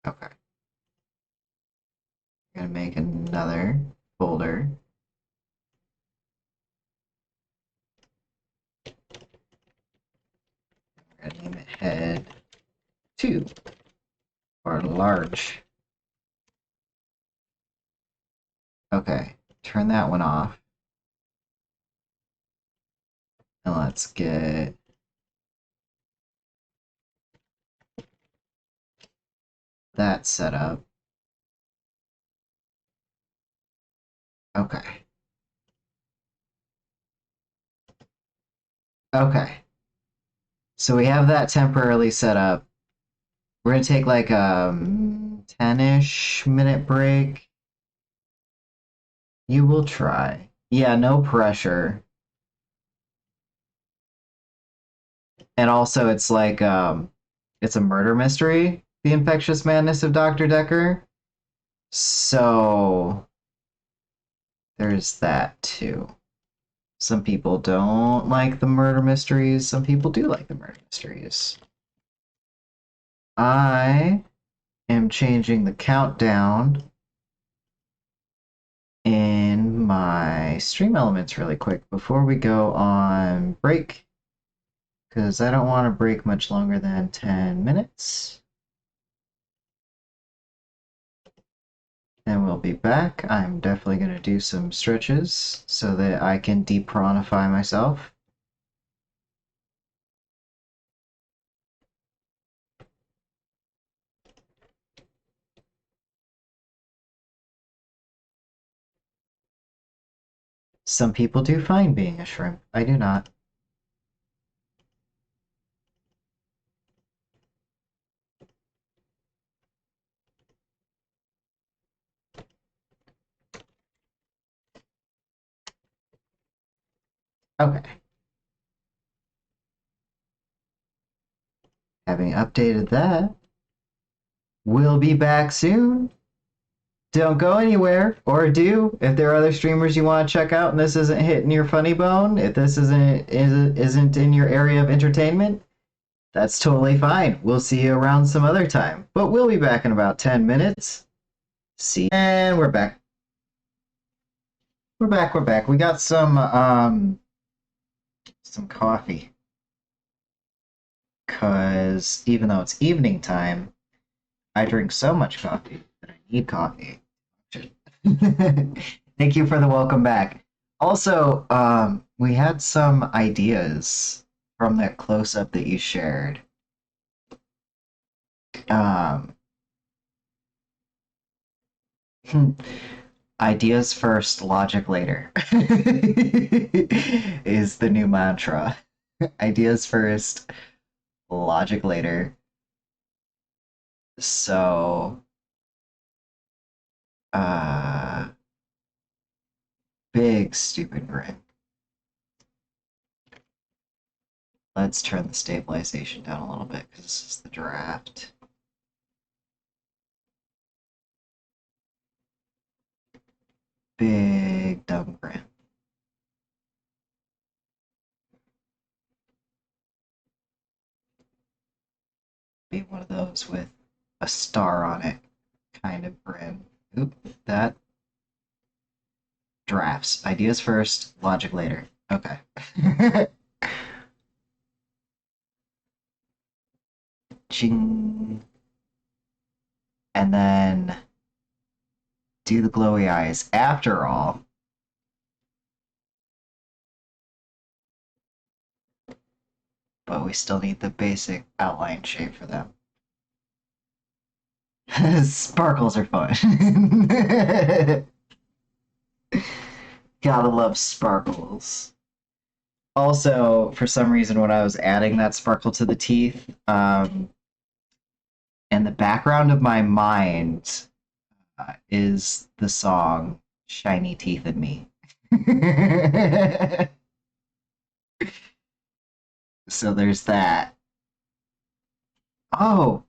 Okay. I'm gonna make another folder. I'm gonna name it head 2 or large. Okay, turn that one off. And let's get that set up. Okay. Okay. So we have that temporarily set up. We're gonna take like a 10-ish minute break. You will try. Yeah, no pressure. And also it's like it's a murder mystery, The Infectious Madness of Dr. Decker. So there's that too. Some people don't like the murder mysteries, some people do like the murder mysteries. I am changing the countdown in my stream elements really quick before we go on break, because I don't want to break much longer than 10 minutes. And we'll be back. I'm definitely going to do some stretches so that I can depronify myself. Some people do find being a shrimp. I do not. Okay. Having updated that, we'll be back soon. Don't go anywhere, or do. If there are other streamers you want to check out and this isn't hitting your funny bone, if this isn't in your area of entertainment, that's totally fine. We'll see you around some other time. But we'll be back in about 10 minutes. See, and we're back. We're back. We're back. We got some coffee. Cause even though it's evening time, I drink so much coffee that I need coffee. Thank you for the welcome back. Also, we had some ideas from that close up that you shared. Um, ideas first, logic later is the new mantra. Ideas first, logic later. So, big stupid brain. Let's turn the stabilization down a little bit because this is the draft. Big dumb brain. Be one of those with a star on it kind of brain. Oop, that. Drafts. Ideas first, logic later. Okay. Ching. And then do the glowy eyes after all. But we still need the basic outline shape for them. Sparkles are fun. God, Gotta love sparkles. Also, for some reason, when I was adding that sparkle to the teeth, in the background of my mind is the song "Shiny Teeth in Me." So there's that. Oh,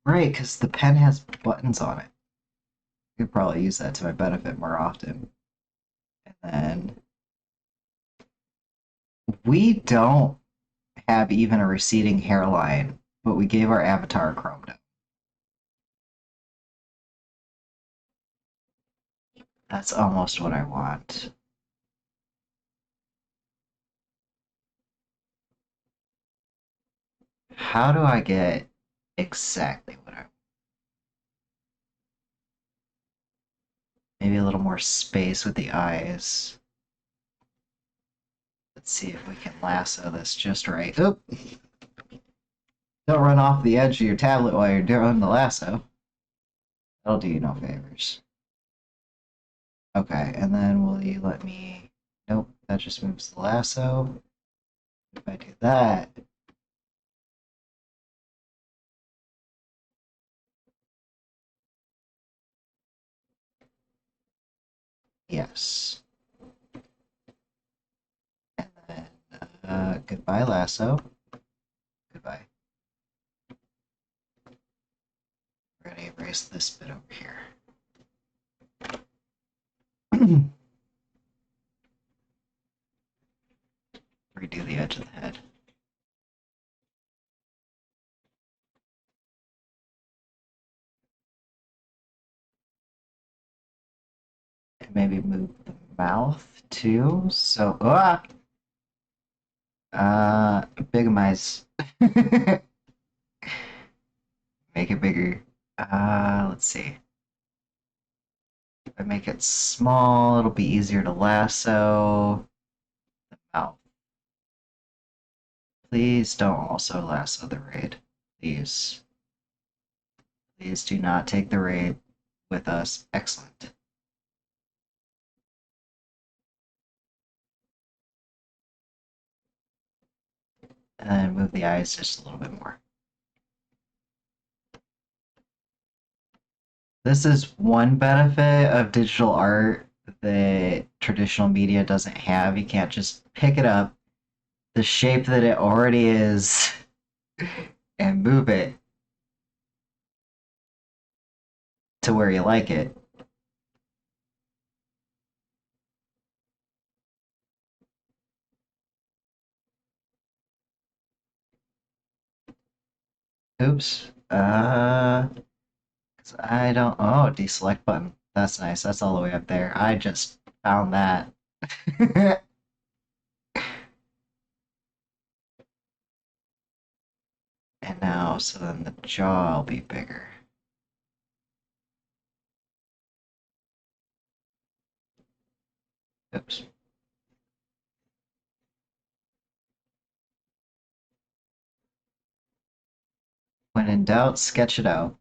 right, because the pen has buttons on it. I could probably use that to my benefit more often. And then we don't have even a receding hairline, but we gave our avatar a chrome dome. That's almost what I want. How do I get exactly what I want? Maybe a little more space with the eyes. Let's see if we can lasso this just right. Oop! Don't run off the edge of your tablet while you're doing the lasso. That'll do you no favors. Okay, and then will you let me... Nope, that just moves the lasso. If I do that... Yes. And then, goodbye lasso. Goodbye. We're gonna erase this bit over here. Redo the edge of the head. And maybe move the mouth too. So, bigamize. Make it bigger. Let's see. If I make it small, it'll be easier to lasso. The mouth. Please don't also lasso the raid. Please. Please do not take the raid with us. Excellent. And then move the eyes just a little bit more. This is one benefit of digital art that traditional media doesn't have. You can't just pick it up, the shape that it already is, and move it to where you like it. Oops. 'Cause I don't. Oh, deselect button. That's nice. That's all the way up there. I just found that. And now, so then the jaw will be bigger. Oops. When in doubt, sketch it out.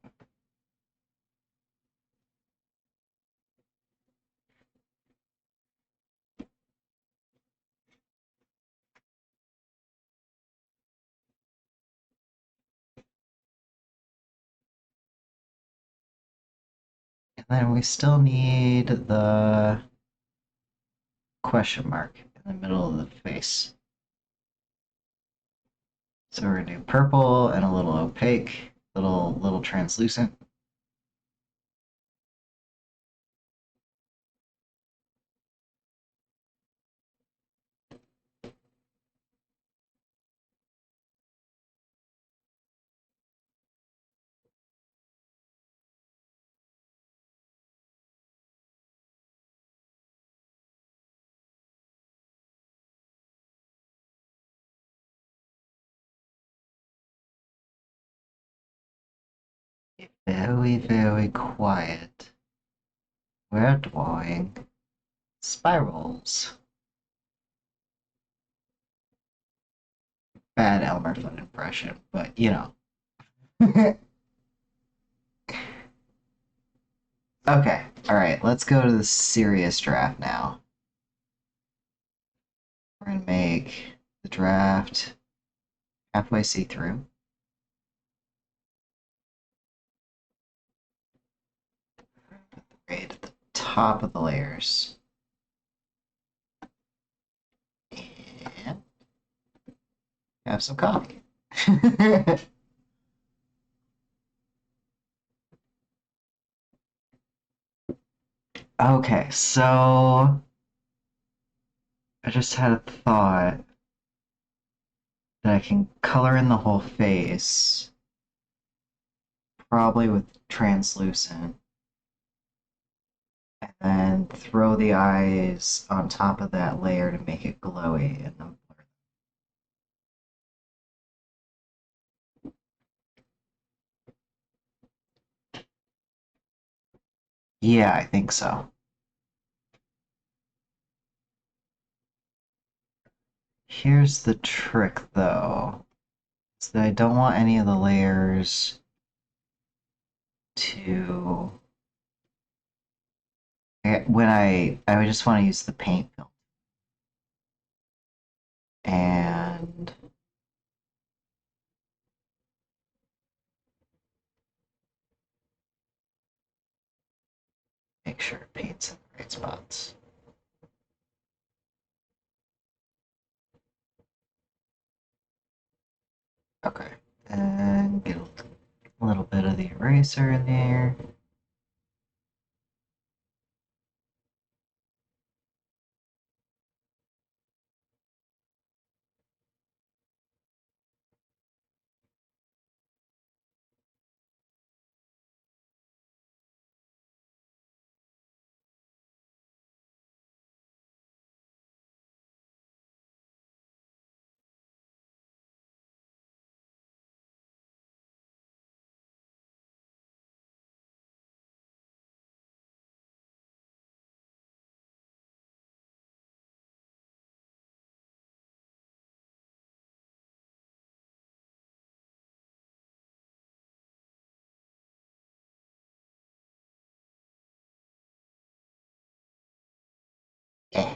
And then we still need the question mark in the middle of the face. So we're gonna do purple and a little opaque, little translucent. Very, very quiet. We're drawing spirals. Bad Elmer Fudd impression, but you know. Okay, alright, let's go to the serious draft now. We're gonna make the draft halfway see-through. Right at the top of the layers. And have some coffee. Okay, so I just had a thought that I can color in the whole face, probably with translucent, and then throw the eyes on top of that layer to make it glowy, and then blur. Yeah, I think so. Here's the trick, though, is that I don't want any of the layers to when I just want to use the paint film and make sure it paints in the right spots. Okay, and get a little bit of the eraser in there. Yeah,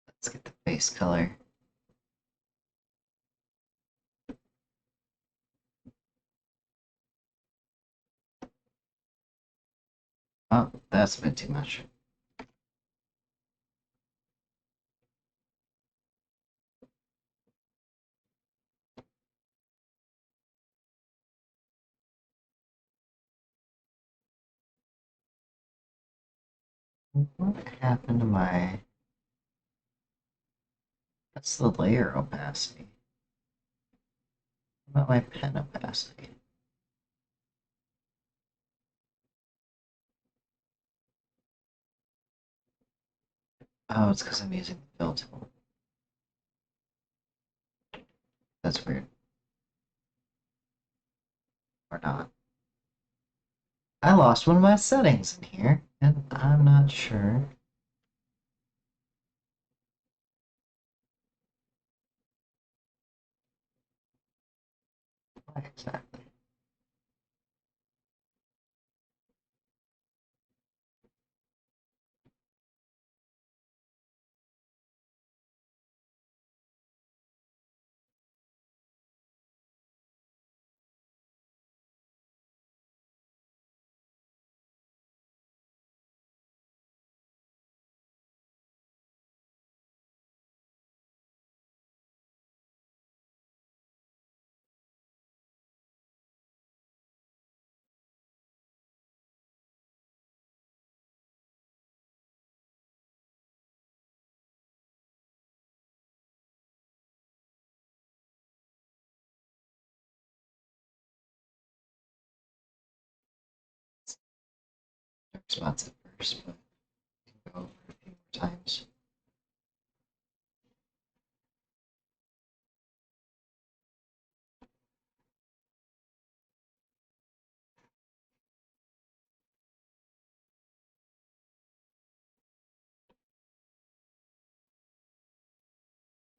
let's get the face color. Oh, that's a bit too much. What happened to my... That's the layer opacity. What about my pen opacity? Oh, it's because I'm using the fill tool. That's weird. Or not. I lost one of my settings in here, and I'm not sure why exactly. Dark spots at first, but go over a few more times.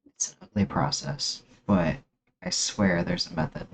It's an ugly process, but I swear there's a method.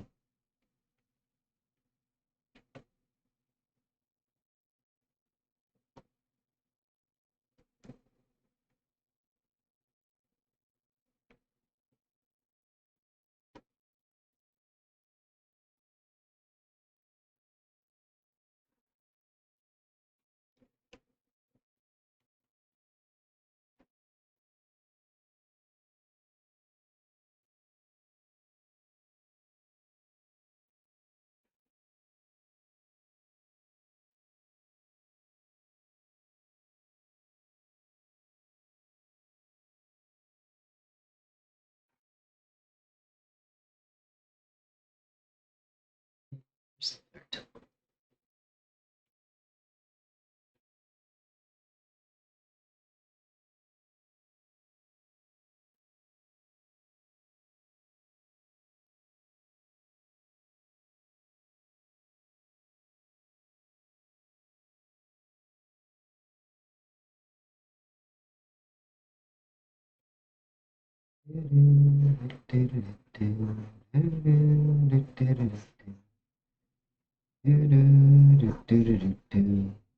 There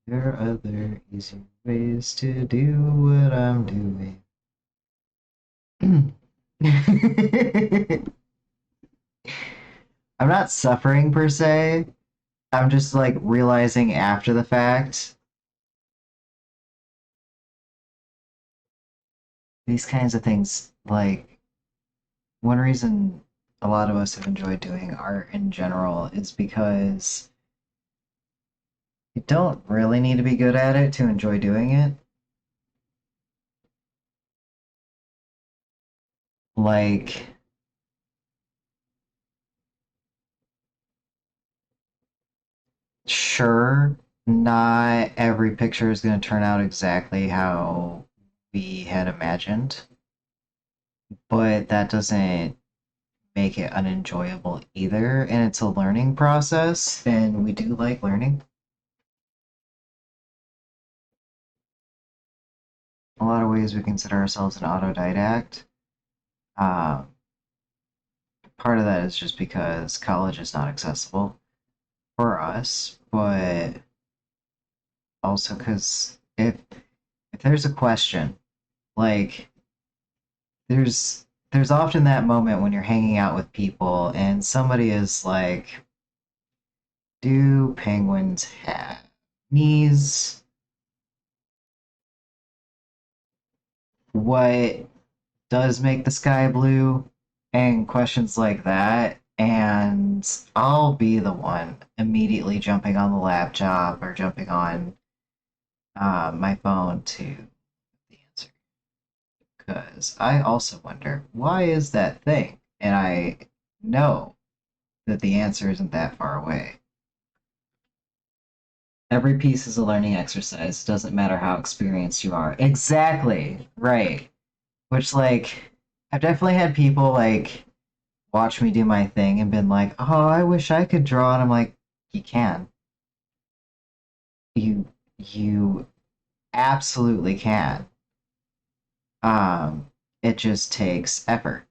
are other easier ways to do what I'm doing. I'm not suffering per se. I'm just like realizing after the fact these kinds of things. Like, one reason a lot of us have enjoyed doing art in general is because you don't really need to be good at it to enjoy doing it. Like, sure, not every picture is going to turn out exactly how we had imagined, but that doesn't make it unenjoyable either. And it's a learning process, and we do like learning. A lot of ways we consider ourselves an autodidact. Um, Part of that is just because college is not accessible for us, but also because if there's a question, like there's often that moment when you're hanging out with people and somebody is like, "Do penguins have knees? What does make the sky blue?" And questions like that. And I'll be the one immediately jumping on the laptop or jumping on my phone to the answer. Because I also wonder, why is that thing? And I know that the answer isn't that far away. Every piece is a learning exercise. Doesn't matter how experienced you are. Exactly. Right. Which, like, I've definitely had people, like, watch me do my thing and been like, oh, I wish I could draw. And I'm like, you can. You absolutely can. Um, it just takes effort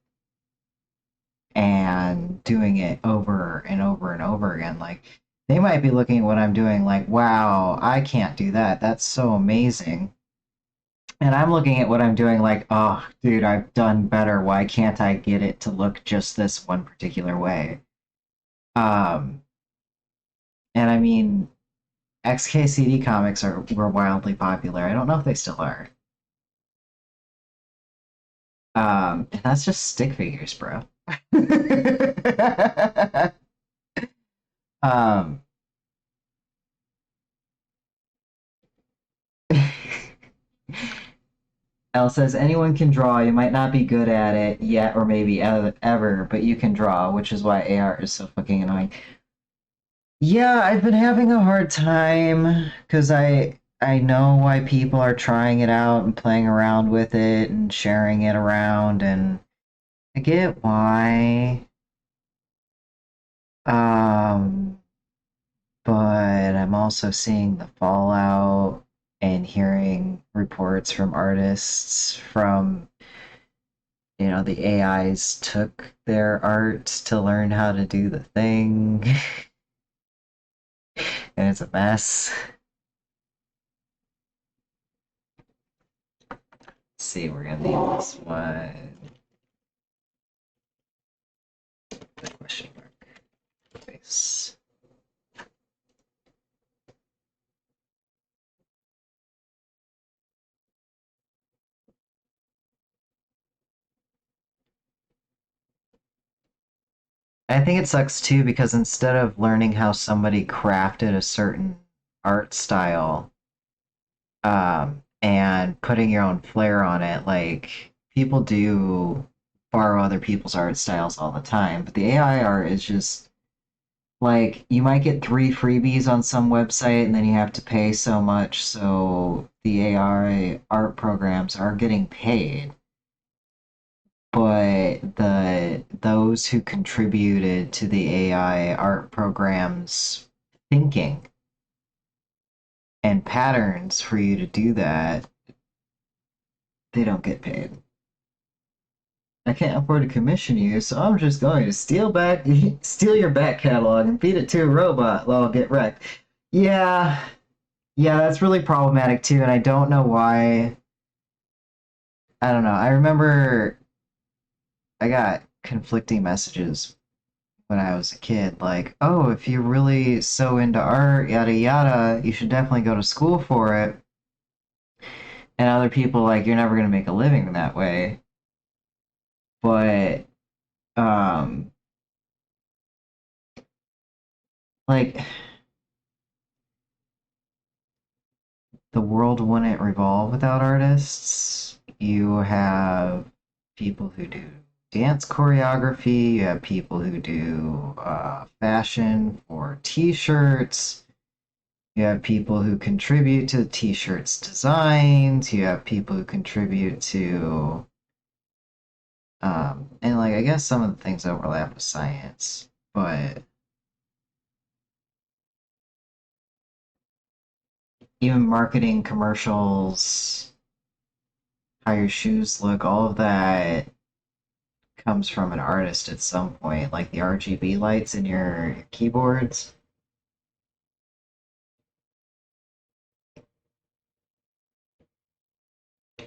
and doing it over and over and over again. Like, they might be looking at what I'm doing like, wow, I can't do that. That's so amazing. And I'm looking at what I'm doing like, oh, dude, I've done better. Why can't I get it to look just this one particular way? Um, and I mean, XKCD comics were wildly popular. I don't know if they still are. And that's just stick figures, bro. um, Elle says anyone can draw. You might not be good at it yet, or maybe ever, but you can draw, which is why AR is so fucking annoying. Yeah, I've been having a hard time because I know why people are trying it out and playing around with it and sharing it around, and I get why. Um, but I'm also seeing the fallout and hearing reports from artists from, the AIs took their art to learn how to do the thing, and it's a mess. Let's see, we're gonna name this one the question mark face. I think it sucks too because instead of learning how somebody crafted a certain art style, and putting your own flair on it, like people do borrow other people's art styles all the time, but the AI art is just like you might get three freebies on some website and then you have to pay so much, so the AI art programs are getting paid, but the those who contributed to the AI art programs thinking and patterns for you to do that, they don't get paid. I can't afford to commission you, so I'm just going to steal your back catalog and feed it to a robot. Well, I'll get wrecked. Yeah, yeah, that's really problematic too, and I don't know why. I don't know. I remember I got conflicting messages when I was a kid, like, "Oh, if you're really so into art, yada yada, you should definitely go to school for it." And other people like, "You're never gonna make a living that way." But um, like the world wouldn't revolve without artists. You have people who do dance choreography, you have people who do fashion for t shirts, you have people who contribute to the t shirts designs, you have people who contribute to, and like, I guess some of the things overlap with science, but even marketing, commercials, how your shoes look, all of that comes from an artist at some point, like the RGB lights in your keyboards,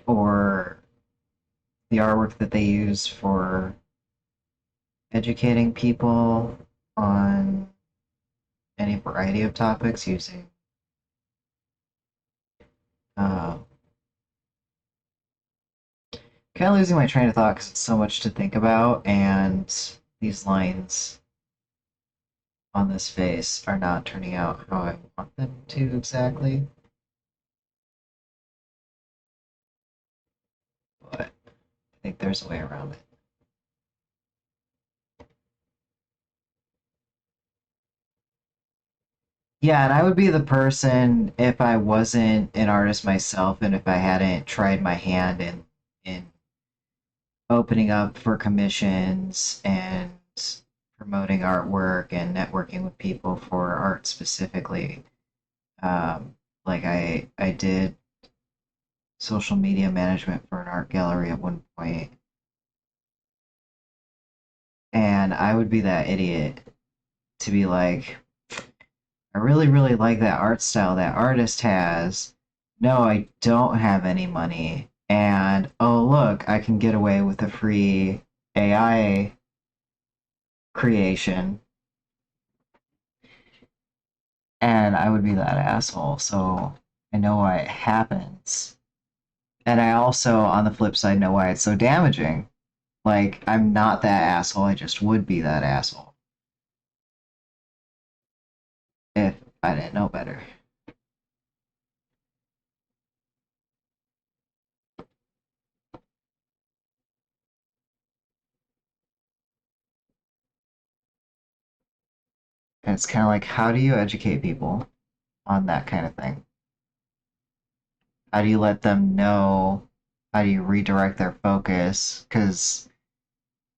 or the artwork that they use for educating people on any variety of topics using. Uh, Kind of losing my train of thought because it's so much to think about, and these lines on this face are not turning out how I want them to exactly. But I think there's a way around it. Yeah, and I would be the person if I wasn't an artist myself and if I hadn't tried my hand in opening up for commissions and promoting artwork and networking with people for art specifically. Like I did social media management for an art gallery at one point, and I would be that idiot to be like, I really, really like that art style that artist has. No, I don't have any money. And oh, look, I can get away with a free AI creation. And I would be that asshole. So I know why it happens. And I also, on the flip side, know why it's so damaging. Like, I'm not that asshole. I just would be that asshole if I didn't know better. And it's kind of like, how do you educate people on that kind of thing? How do you let them know? How do you redirect their focus? Because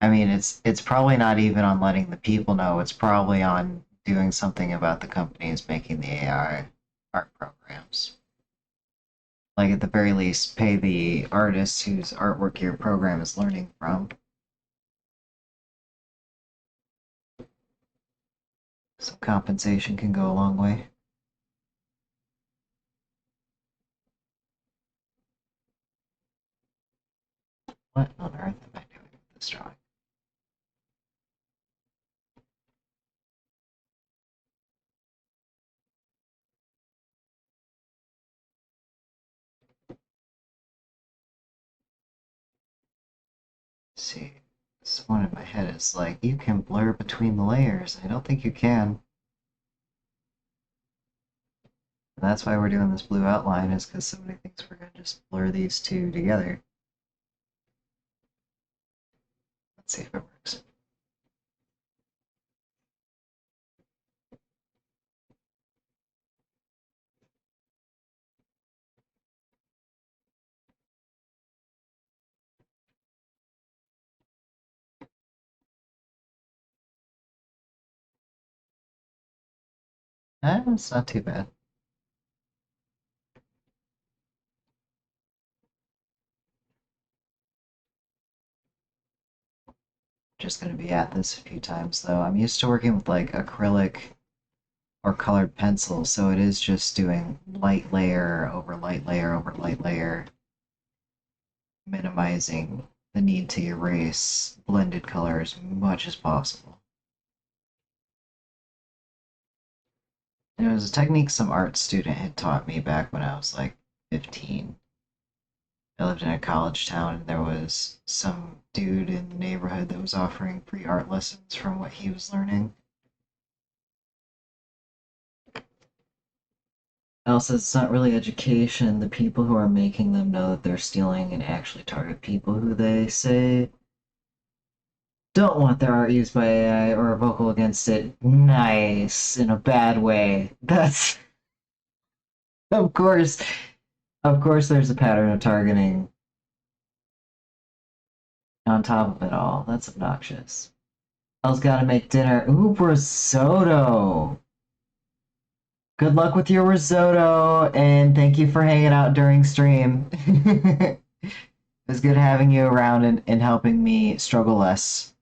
I mean, it's probably not even on letting the people know. It's probably on doing something about the companies making the AI art programs. Like at the very least, pay the artist whose artwork your program is learning from. Some compensation can go a long way. What on earth am I doing with this drawing? See, this one in my head is like, you can blur between the layers. I don't think you can. And that's why we're doing this blue outline, is because somebody thinks we're going to just blur these two together. Let's see if it works. It's not too bad. Just gonna be at this a few times though. I'm used to working with like acrylic or colored pencils, so it is just doing light layer over light layer over light layer, minimizing the need to erase blended color as much as possible. It was a technique some art student had taught me back when I was like 15. I lived in a college town and there was some dude in the neighborhood that was offering free art lessons from what he was learning. Also, it's not really education. The people who are making them know that they're stealing and actually target people who they say don't want their art used by AI or are vocal against it. Nice in a bad way. That's of course, of course. There's a pattern of targeting on top of it all. That's obnoxious. Elle's got to make dinner. Ooh, risotto. Good luck with your risotto, and thank you for hanging out during stream. It was good having you around and helping me struggle less.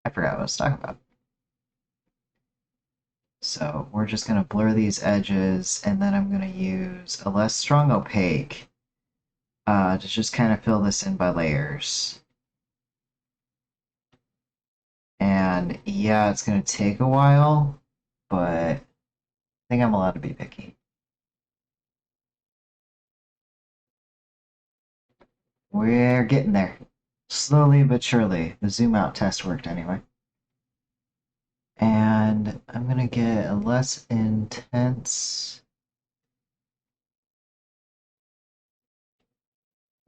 I forgot what I was talking about. So we're just going to blur these edges, and then I'm going to use a less strong opaque to just kind of fill this in by layers. And yeah, it's going to take a while, but I think I'm allowed to be picky. We're getting there. Slowly but surely. The zoom out test worked anyway. And I'm going to get a less intense.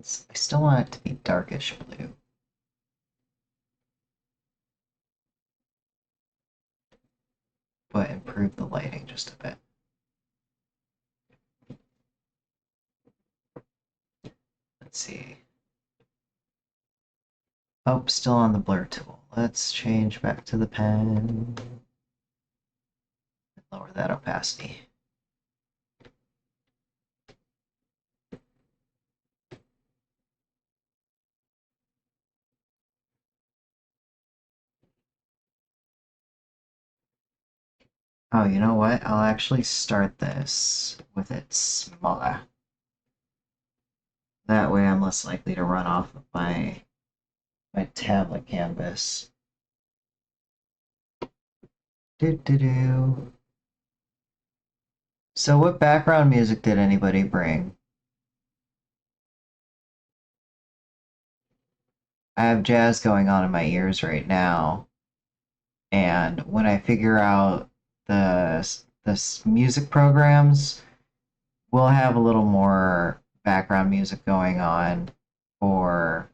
I still want it to be darkish blue. But improve the lighting just a bit. Let's see. Oh, still on the blur tool. Let's change back to the pen. Lower that opacity. Oh, you know what? I'll actually start this with it smaller. That way I'm less likely to run off of my tablet canvas. Do. So what background music did anybody bring? I have jazz going on in my ears right now, and when I figure out the music programs, we'll have a little more background music going on for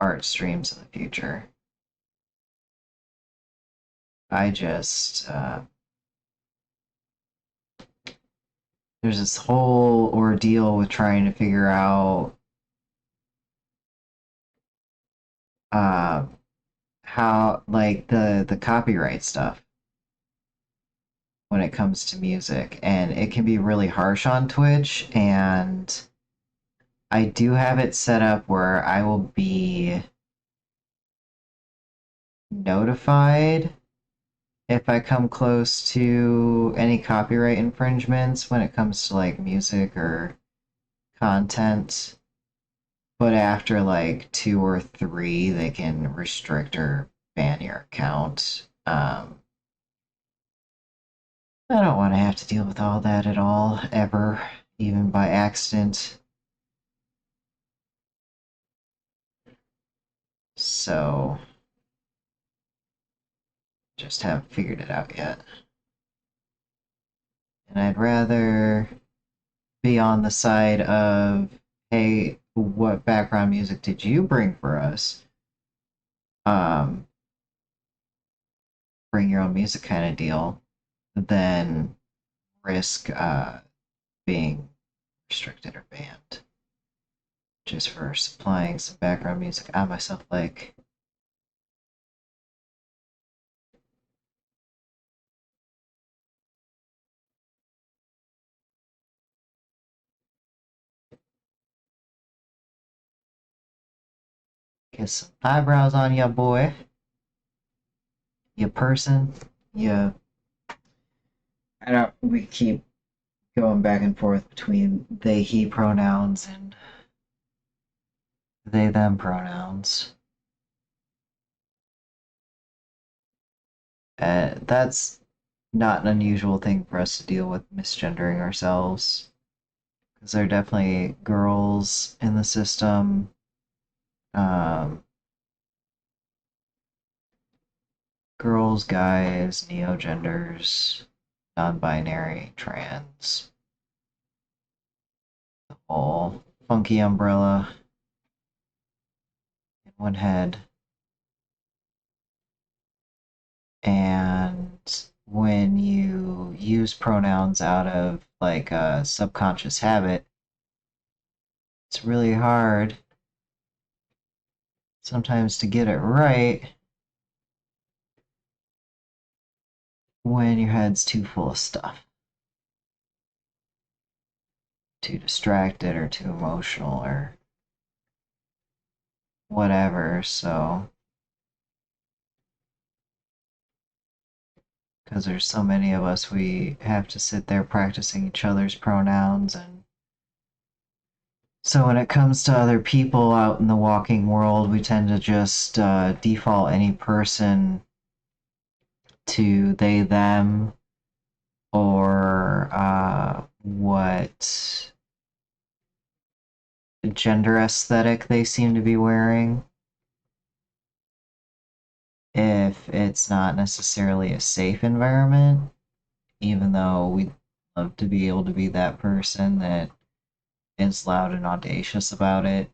art streams in the future. I just there's this whole ordeal with trying to figure out uh, how like the copyright stuff when it comes to music, and it can be really harsh on Twitch. And I do have it set up where I will be notified if I come close to any copyright infringements when it comes to like music or content. But after like two or three, they can restrict or ban your account. I don't want to have to deal with all that at all, ever, even by accident. So, just haven't figured it out yet. And I'd rather be on the side of, hey, what background music did you bring for us? Um, bring your own music kind of deal, than risk being restricted or banned just for supplying some background music I myself like. Get some eyebrows on ya, boy. You person. You. I don't. We keep going back and forth between they, he pronouns and they, them pronouns. That's not an unusual thing for us to deal with misgendering ourselves. Because there are definitely girls in the system. Um, Girls, guys, neogenders, non-binary, trans, the whole funky umbrella in one head. And when you use pronouns out of like a subconscious habit, it's really hard sometimes to get it right when your head's too full of stuff, too distracted or too emotional or whatever. So, because there's so many of us, we have to sit there practicing each other's pronouns. And so when it comes to other people out in the walking world, we tend to just default any person to they, them, or what gender aesthetic they seem to be wearing. If it's not necessarily a safe environment, even though we'd love to be able to be that person that is loud and audacious about it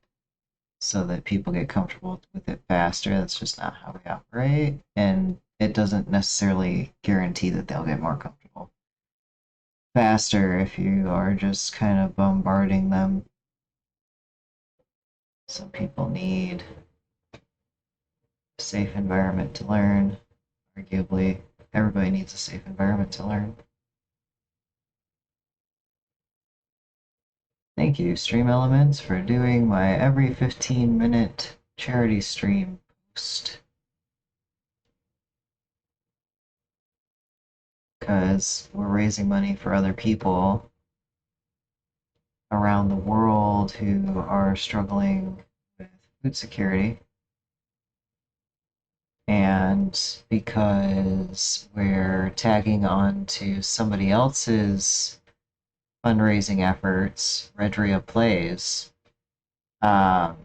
so that people get comfortable with it faster. That's just not how we operate. And it doesn't necessarily guarantee that they'll get more comfortable faster if you are just kind of bombarding them. Some people need a safe environment to learn. Arguably, everybody needs a safe environment to learn. Thank you, Stream Elements, for doing my every 15-minute charity stream post. Because we're raising money for other people around the world who are struggling with food security. And because we're tagging on to somebody else's fundraising efforts, Redria Plays, um,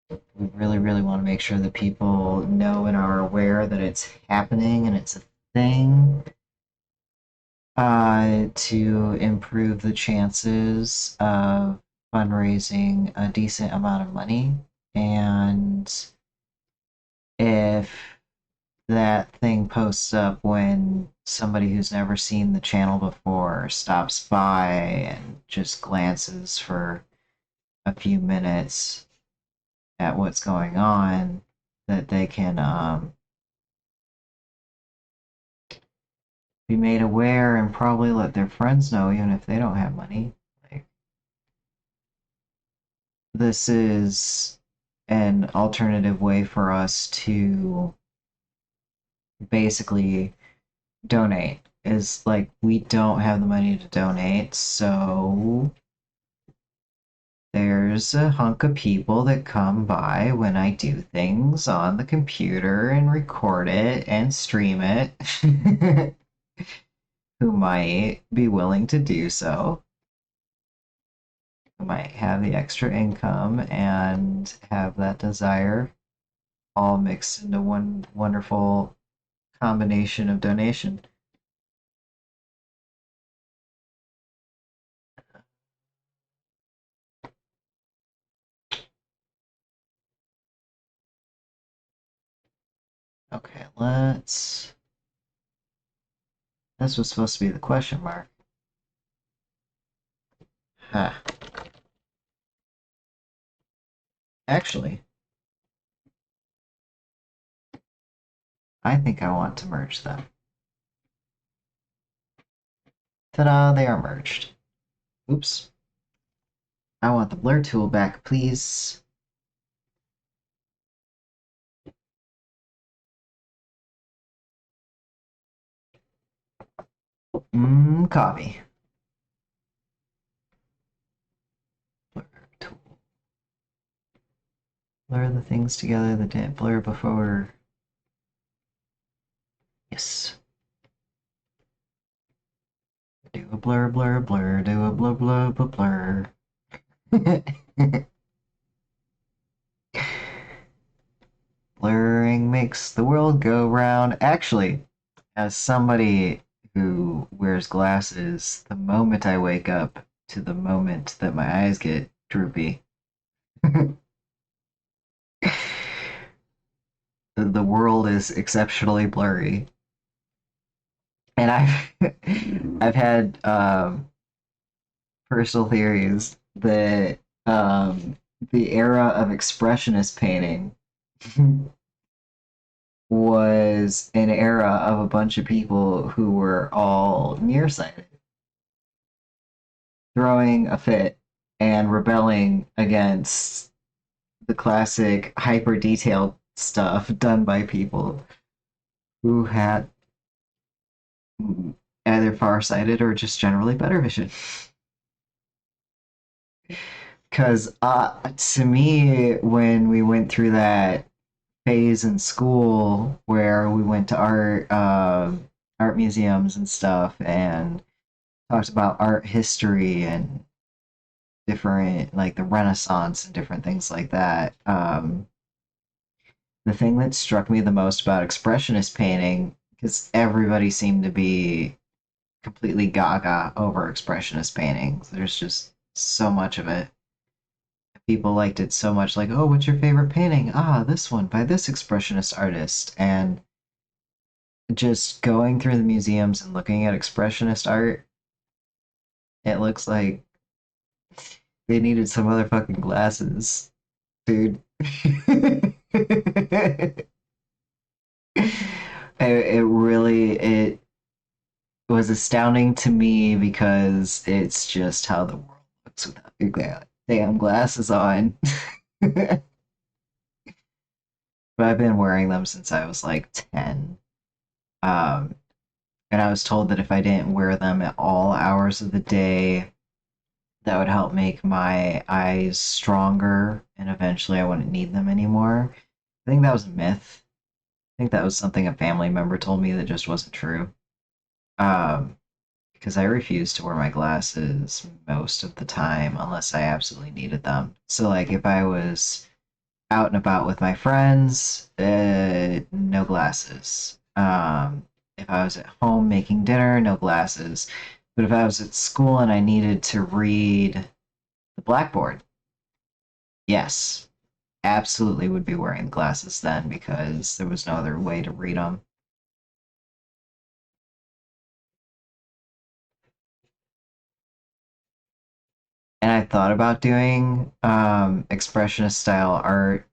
we really, really want to make sure that people know and are aware that it's happening and it's a thing, to improve the chances of fundraising a decent amount of money. And if that thing posts up when somebody who's never seen the channel before stops by and just glances for a few minutes at what's going on, that they can be made aware and probably let their friends know, even if they don't have money. Like, this is an alternative way for us to basically donate. Is like we don't have the money to donate, so there's a hunk of people that come by when I do things on the computer and record it and stream it who might be willing to do so, who might have the extra income and have that desire all mixed into one wonderful combination of donation. Okay, let's. This was supposed to be the question mark. Huh. Actually, I think I want to merge them. Ta-da, they are merged. Oops. I want the blur tool back, please. Copy. Blur tool. Blur the things together that didn't blur before. Yes. Do a blur, blur, blur. Do a blur, blur, blur, blur. Blurring makes the world go round. Actually, as somebody who wears glasses, the moment I wake up to the moment that my eyes get droopy, the world is exceptionally blurry. And I've had personal theories that the era of expressionist painting was an era of a bunch of people who were all nearsighted, throwing a fit and rebelling against the classic hyper detailed stuff done by people who had either farsighted or just generally better vision. Because to me, when we went through that phase in school where we went to art museums and stuff and talked about art history and different like the Renaissance and different things like that. The thing that struck me the most about expressionist painting, because everybody seemed to be completely gaga over expressionist paintings. There's just so much of it. People liked it so much, like, oh, what's your favorite painting? Ah, this one by this expressionist artist. And just going through the museums and looking at expressionist art, it looks like they needed some motherfucking glasses, dude. it really it was astounding to me because it's just how the world looks without your damn glasses on. But I've been wearing them since I was like 10. Um, and I was told that if I didn't wear them at all hours of the day, that would help make my eyes stronger and eventually I wouldn't need them anymore. I think that was a myth. I think that was something a family member told me that just wasn't true. Um, because I refuse to wear my glasses most of the time unless I absolutely needed them. So, like, if I was out and about with my friends, no glasses. If I was at home making dinner, no glasses. But if I was at school and I needed to read the blackboard, yes, absolutely would be wearing glasses then because there was no other way to read them. And I thought about doing expressionist style art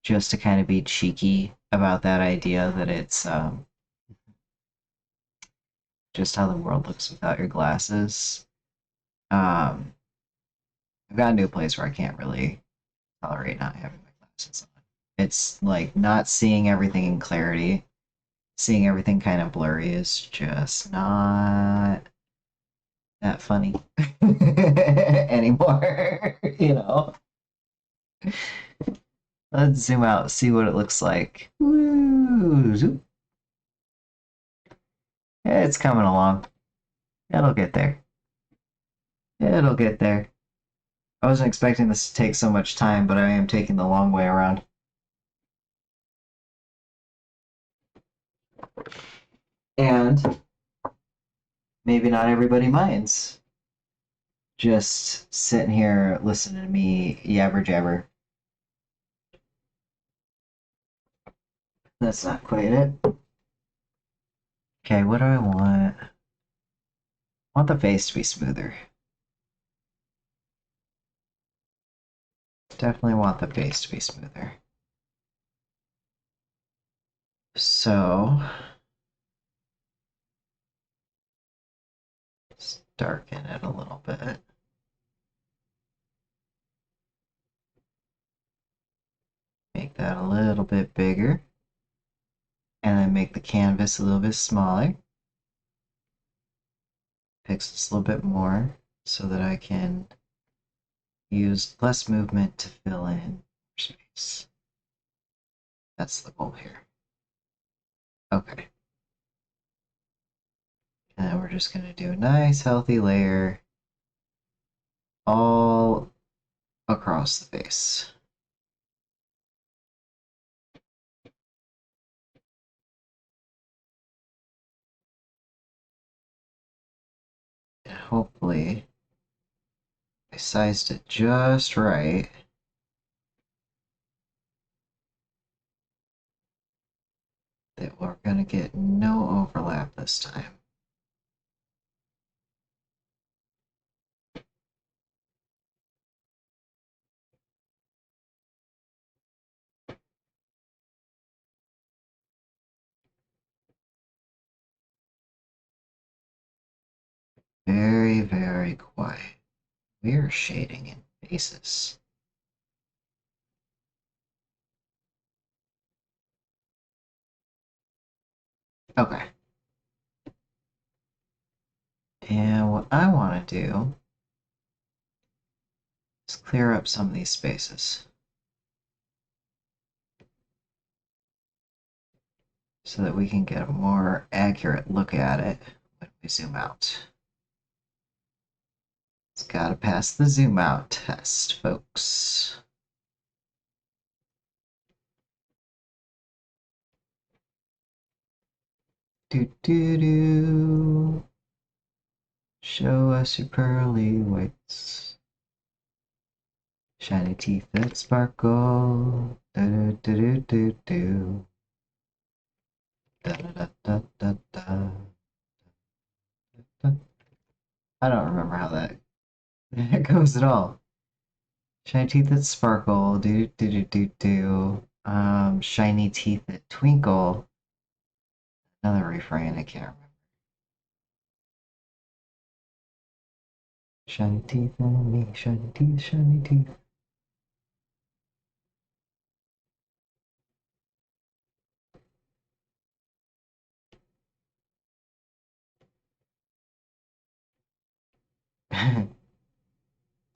just to kind of be cheeky about that idea that it's just how the world looks without your glasses. Um, I've gotten to a place where I can't really tolerate not having my glasses on. It's like not seeing everything in clarity, seeing everything kind of blurry is just not that funny anymore. You know, let's zoom out, see what it looks like. Woo, zoom. Yeah, it's coming along. It'll get there. It'll get there. I wasn't expecting this to take so much time, but I am taking the long way around. And maybe not everybody minds just sitting here listening to me yabber jabber. That's not quite it. Okay, what do I want? I want the face to be smoother. Definitely want the face to be smoother. So, let's darken it a little bit. Make that a little bit bigger. And then make the canvas a little bit smaller. pixels a little bit more so that I can use less movement to fill in space. That's the goal here. Okay. And then we're just going to do a nice healthy layer all across the face. And hopefully I sized it just right. That we're going to get no overlap this time. Very, very quiet. We're shading in faces. Okay. And what I want to do is clear up some of these spaces so that we can get a more accurate look at it when we zoom out. It's got to pass the zoom out test, folks. Do do do. Show us your pearly whites. Shiny teeth that sparkle. Do do do do do. Da da da da da da. I don't remember how that goes at all. Shiny teeth that sparkle. Do do do do do. Shiny teeth that twinkle. Another refrain I can't remember. Shiny teeth on me. Shiny teeth. Shiny teeth.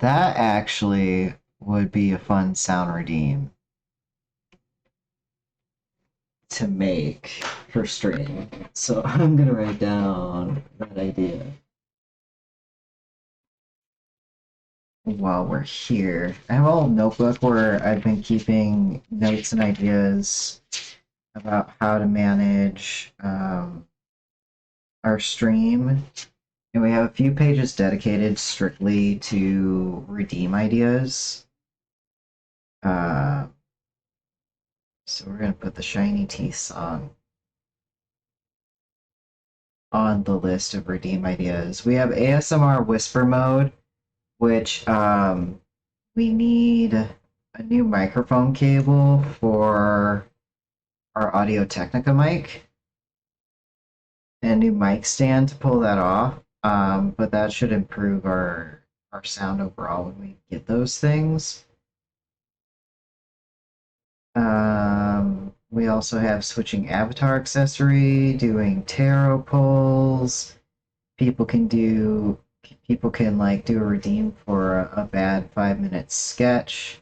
That actually would be a fun sound redeem to make for stream. So I'm gonna write down that idea while we're here. I have a little notebook where I've been keeping notes and ideas about how to manage our stream. And we have a few pages dedicated strictly to redeem ideas. So we're gonna put the shiny teeth on the list of redeem ideas. We have ASMR whisper mode, which we need a new microphone cable for our Audio Technica mic and a new mic stand to pull that off. But that should improve our sound overall when we get those things. We also have switching avatar accessory, doing tarot pulls. People can like do a redeem for a bad 5 minute sketch.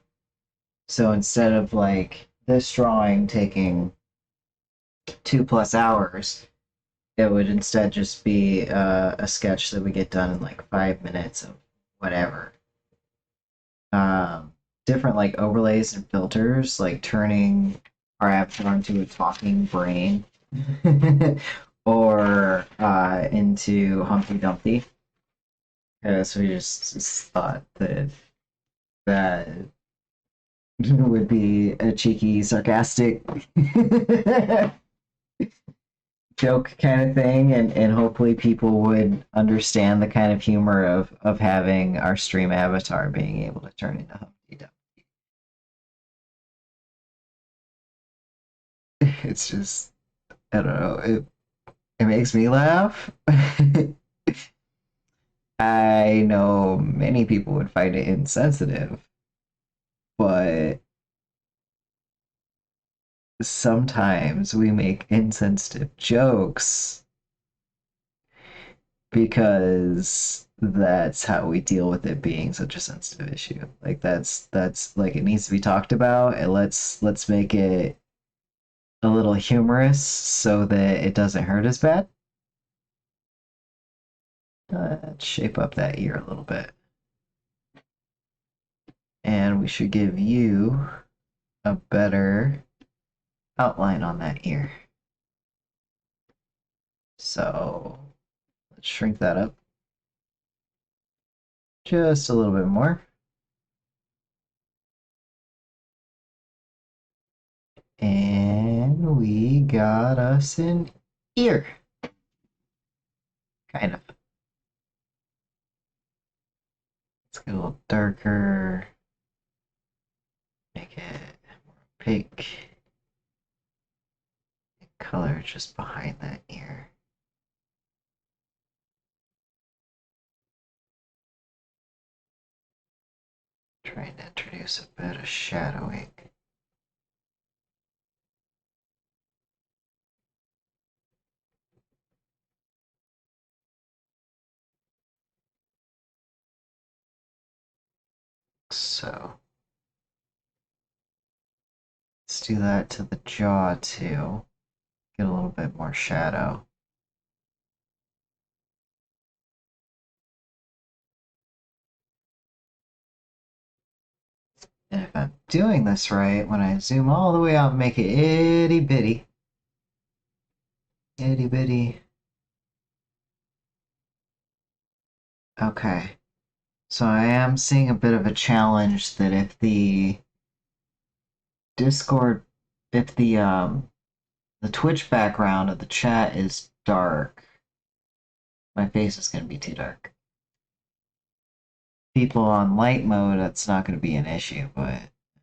So instead of like this drawing taking 2+ hours, it would instead just be a sketch that we get done in like 5 minutes of whatever. Different like overlays and filters, like turning our avatar into a talking brain or into Humpty Dumpty. So we just thought that would be a cheeky, sarcastic joke kind of thing, and hopefully people would understand the kind of humor of having our stream avatar being able to turn into Humpty Dumpty. It's just, I don't know, it makes me laugh. I know many people would find it insensitive, but sometimes we make insensitive jokes because that's how we deal with it being such a sensitive issue. Like that's like it needs to be talked about, and let's make it a little humorous so that it doesn't hurt as bad. Let's shape up that ear a little bit. And we should give you a better outline on that ear. So let's shrink that up just a little bit more. And we got us an ear. Kind of. Let's get a little darker. Make it more opaque. Color just behind that ear. Trying to introduce a bit of shadowing. So let's do that to the jaw too. Get a little bit more shadow. And if I'm doing this right, when I zoom all the way out and make it itty bitty, itty bitty. Okay. So I am seeing a bit of a challenge that if the Discord, if the Twitch background of the chat is dark, my face is going to be too dark. People on light mode, that's not going to be an issue, but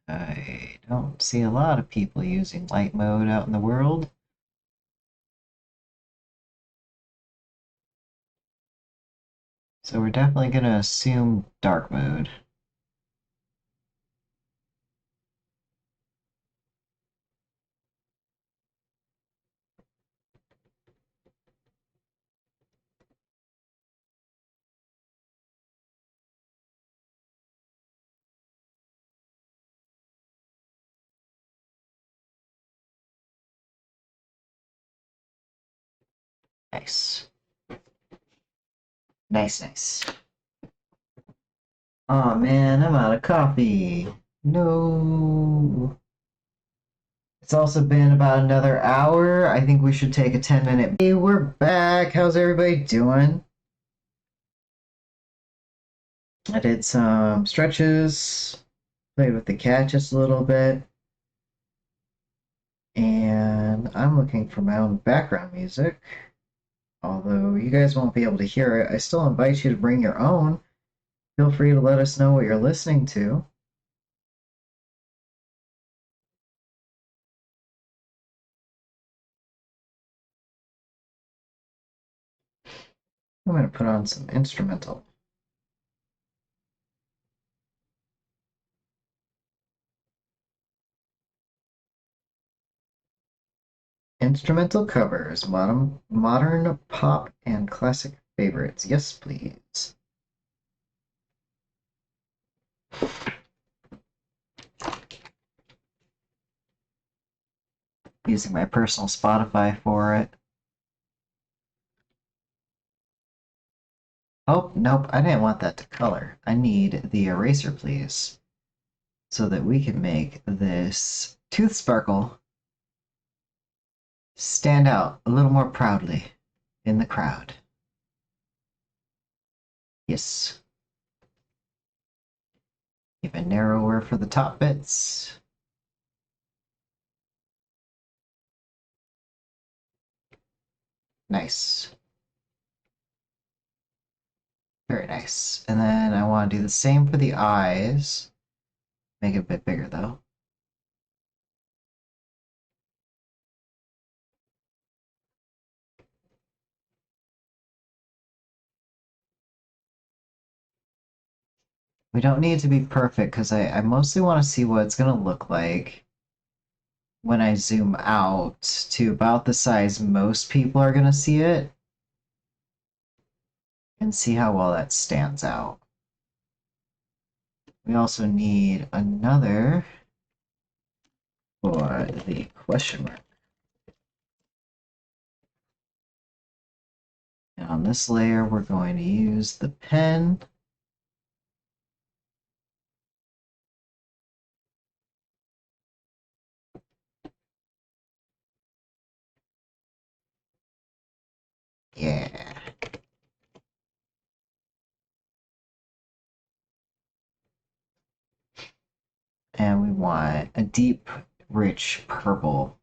I don't see a lot of people using light mode out in the world. So we're definitely going to assume dark mode. Nice. Nice, nice. Oh man, I'm out of coffee. No. It's also been about another hour. I think we should take a 10-minute. Hey, we're back. How's everybody doing? I did some stretches, played with the cat just a little bit, and I'm looking for my own background music. Although you guys won't be able to hear it, I still invite you to bring your own. Feel free to let us know what you're listening to. I'm going to put on some instrumental. Instrumental covers, modern pop and classic favorites. Yes, please. Using my personal Spotify for it. Oh, nope, I didn't want that to color. I need the eraser, please, so that we can make this tooth sparkle stand out a little more proudly in the crowd. Yes. Even narrower for the top bits. Nice. Very nice. And then I want to do the same for the eyes. Make it a bit bigger though. We don't need to be perfect because I mostly want to see what it's going to look like when I zoom out to about the size most people are going to see it. and see how well that stands out. We also need another for the question mark. And on this layer, we're going to use the pen. Yeah. And we want a deep, rich purple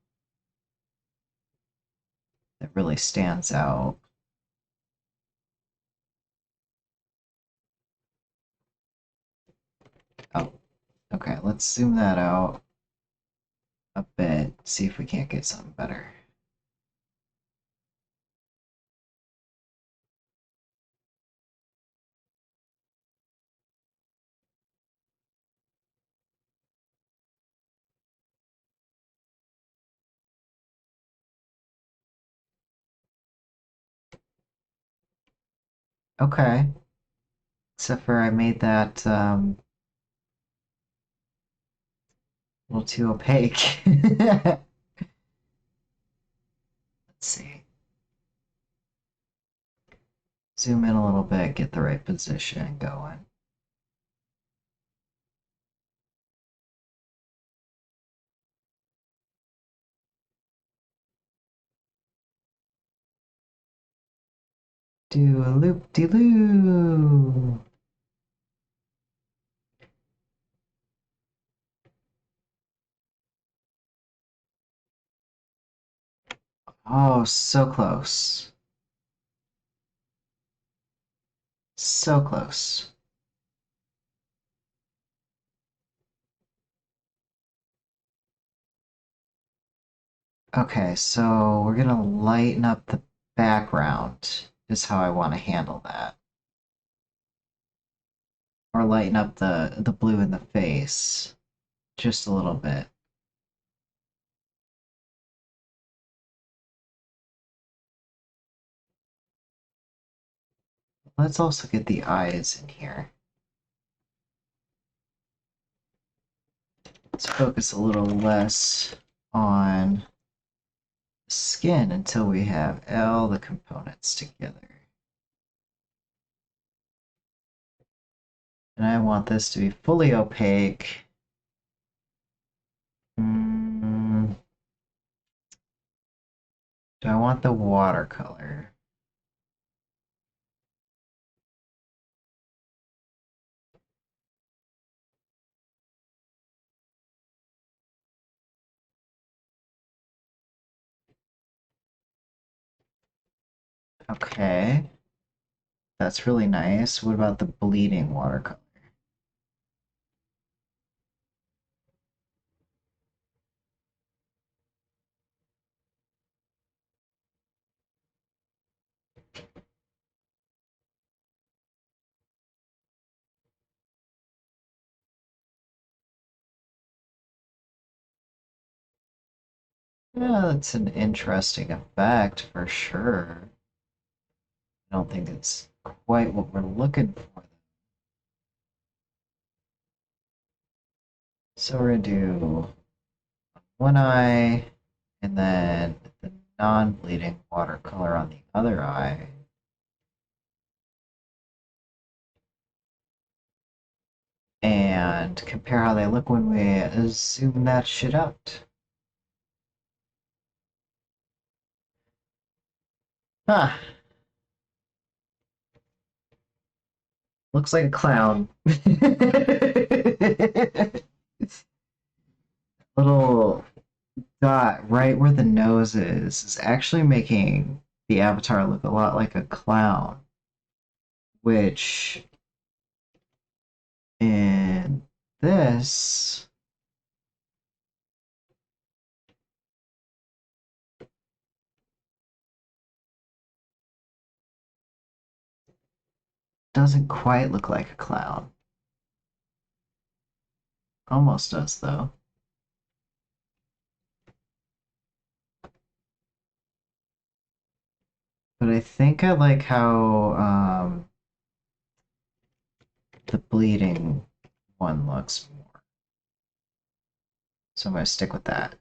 that really stands out. Oh, okay, let's zoom that out a bit, see if we can't get something better. Okay, except for I made that a little too opaque. Let's see. Zoom in a little bit, get the right position going. Do a loop-de-loo. Oh, so close. So close. Okay, so we're gonna lighten up the background, is how I want to handle that. Or lighten up the blue in the face just a little bit. Let's also get the eyes in here. Let's focus a little less on the skin until we have all the components together. And I want this to be fully opaque. Do I want the watercolor? Okay, that's really nice. What about the bleeding watercolor? Yeah, that's an interesting effect for sure. I don't think it's quite what we're looking for. So we're gonna do one eye and then the non-bleeding watercolor on the other eye. And compare how they look when we zoom that shit out. Huh. Looks like a clown. Little dot right where the nose is actually making the avatar look a lot like a clown, which in this doesn't quite look like a clown. Almost does, though. But I think I like how the bleeding one looks more. So I'm going to stick with that.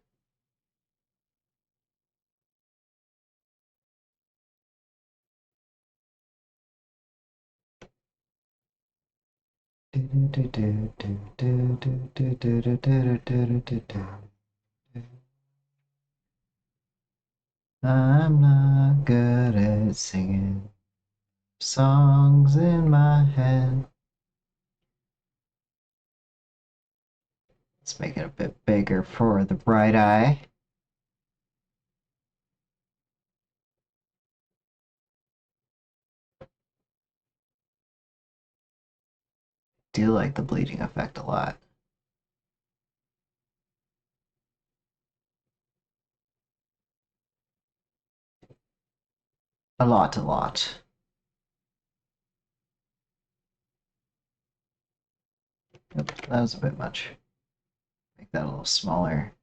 I'm not good at singing songs in my head. Let's make it a bit bigger for the bright eye. Do like the bleeding effect a lot. A lot, a lot. Nope, that was a bit much. Make that a little smaller.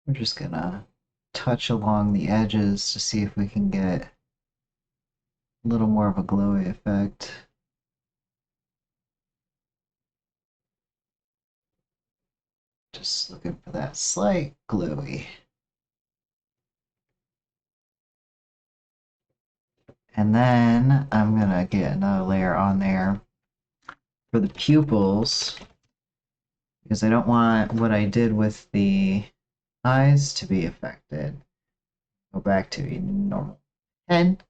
We're just gonna touch along the edges to see if we can get a little more of a glowy effect. Just looking for that slight glowy. And then I'm gonna get another layer on there for the pupils because I don't want what I did with the eyes to be affected. Go back to a normal head.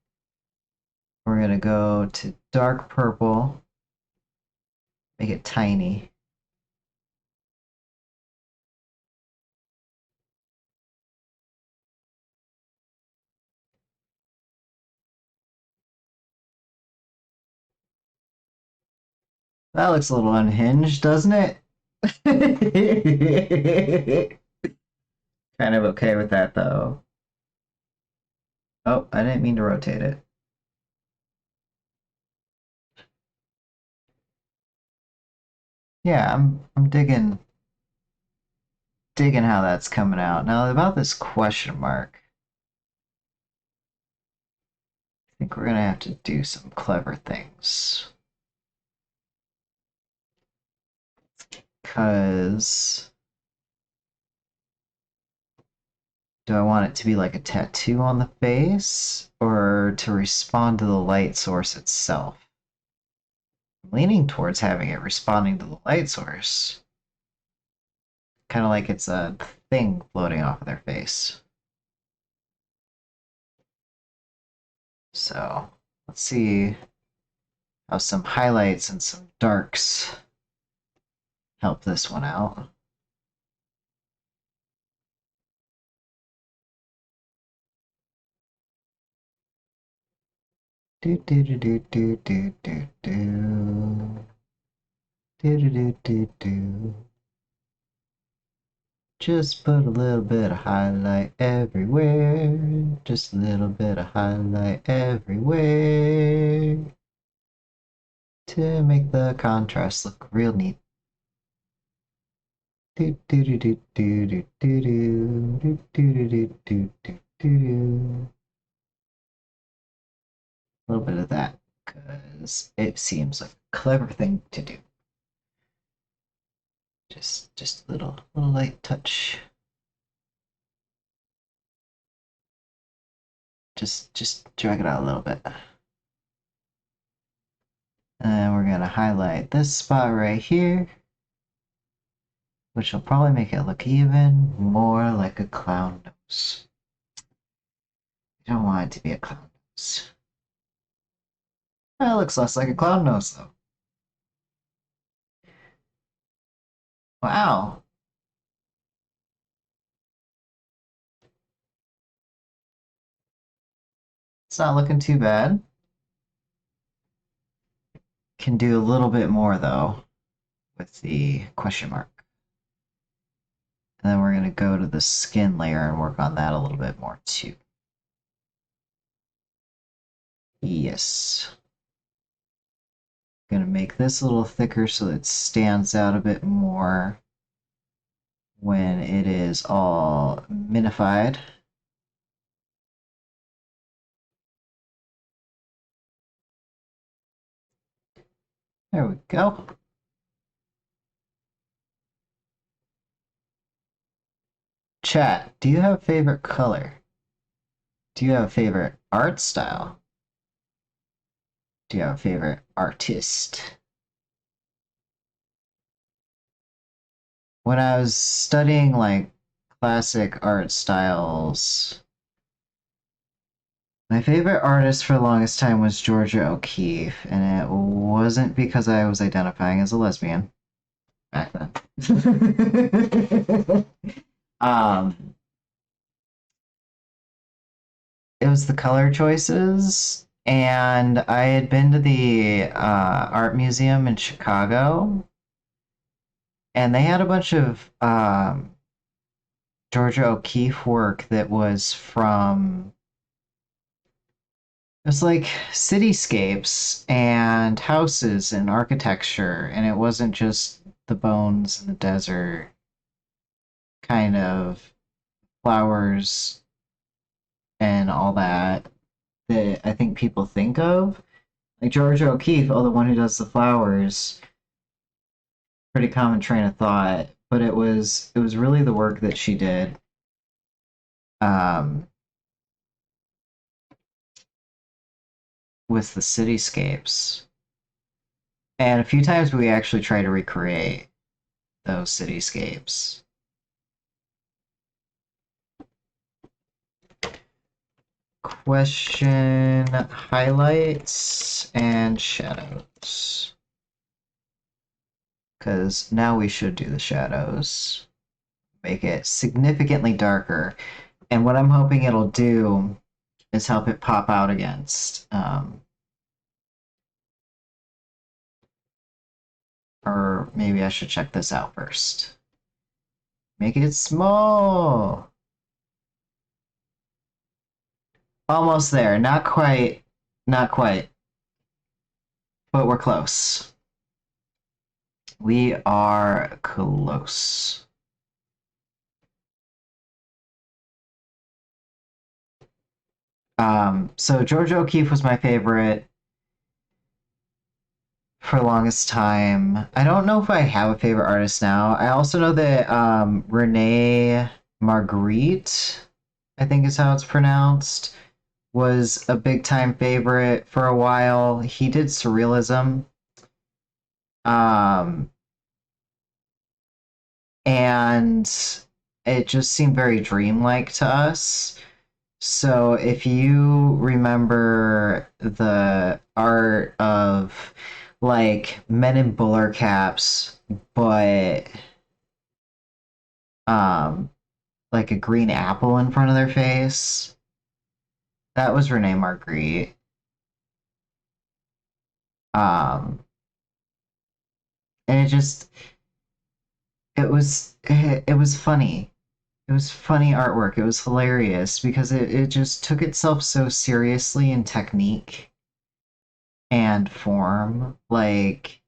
We're gonna go to dark purple, make it tiny. That looks a little unhinged, doesn't it? Kind of okay with that though. Oh, I didn't mean to rotate it. Yeah, I'm digging how that's coming out. Now about this question mark. I think we're gonna have to do some clever things. Cause do I want it to be like a tattoo on the face or to respond to the light source itself? I'm leaning towards having it responding to the light source. Kind of like it's a thing floating off of their face. So let's see how some highlights and some darks help this one out. Do do do do do do do do do do do do. Just put a little bit of highlight everywhere. Just a little bit of highlight everywhere to make the contrast look real neat. Do do do do do do do do do do do do do do. A little bit of that because it seems like a clever thing to do. Just a little light touch. Just drag it out a little bit. And we're gonna highlight this spot right here, which will probably make it look even more like a clown nose. You don't want it to be a clown nose. Well, it looks less like a clown nose though. Wow. It's not looking too bad. Can do a little bit more though with the question mark. And then we're going to go to the skin layer and work on that a little bit more too. Yes. gonna make this a little thicker so it stands out a bit more when it is all minified. There we go. Chat, do you have a favorite color? Do you have a favorite art style? Do you have a favorite artist? When I was studying like classic art styles, my favorite artist for the longest time was Georgia O'Keeffe, and it wasn't because I was identifying as a lesbian back then. um, it was the color choices, and I had been to the art museum in Chicago, and they had a bunch of Georgia O'Keeffe work that was from it was like cityscapes and houses and architecture, and it wasn't just the bones in the desert kind of flowers and all that that I think people think of. Like Georgia O'Keeffe, oh, the one who does the flowers, pretty common train of thought, but it was really the work that she did. Um, with the cityscapes. And a few times we actually try to recreate those cityscapes. Question highlights and shadows. Because now we should do the shadows. Make it significantly darker. And what I'm hoping it'll do is help it pop out against. Or maybe I should check this out first. Make it small. Almost there. Not quite. Not quite. But we're close. We are close. So Georgia O'Keeffe was my favorite for the longest time. I don't know if I have a favorite artist now. I also know that Rene Magritte, I think is how it's pronounced, was a big time favorite for a while. He did surrealism. Um, and it just seemed very dreamlike to us. So if you remember the art of like men in bowler caps, but um like a green apple in front of their face, that was Rene Magritte. Um and it was funny. It was funny artwork. It was hilarious because it just took itself so seriously in technique and form. Like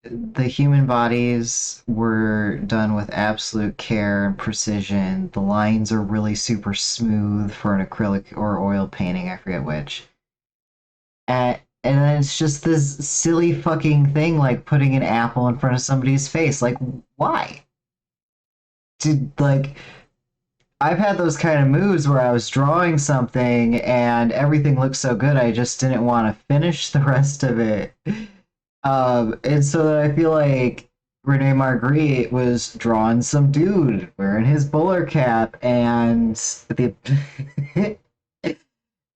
the human bodies were done with absolute care and precision. The lines are really super smooth for an acrylic or oil painting, I forget which. And then it's just this silly fucking thing like putting an apple in front of somebody's face. Like, why? Did like I've had those kind of moves where I was drawing something and everything looked so good I just didn't want to finish the rest of it. And so I feel like Rene Magritte was drawing some dude wearing his bowler cap, and the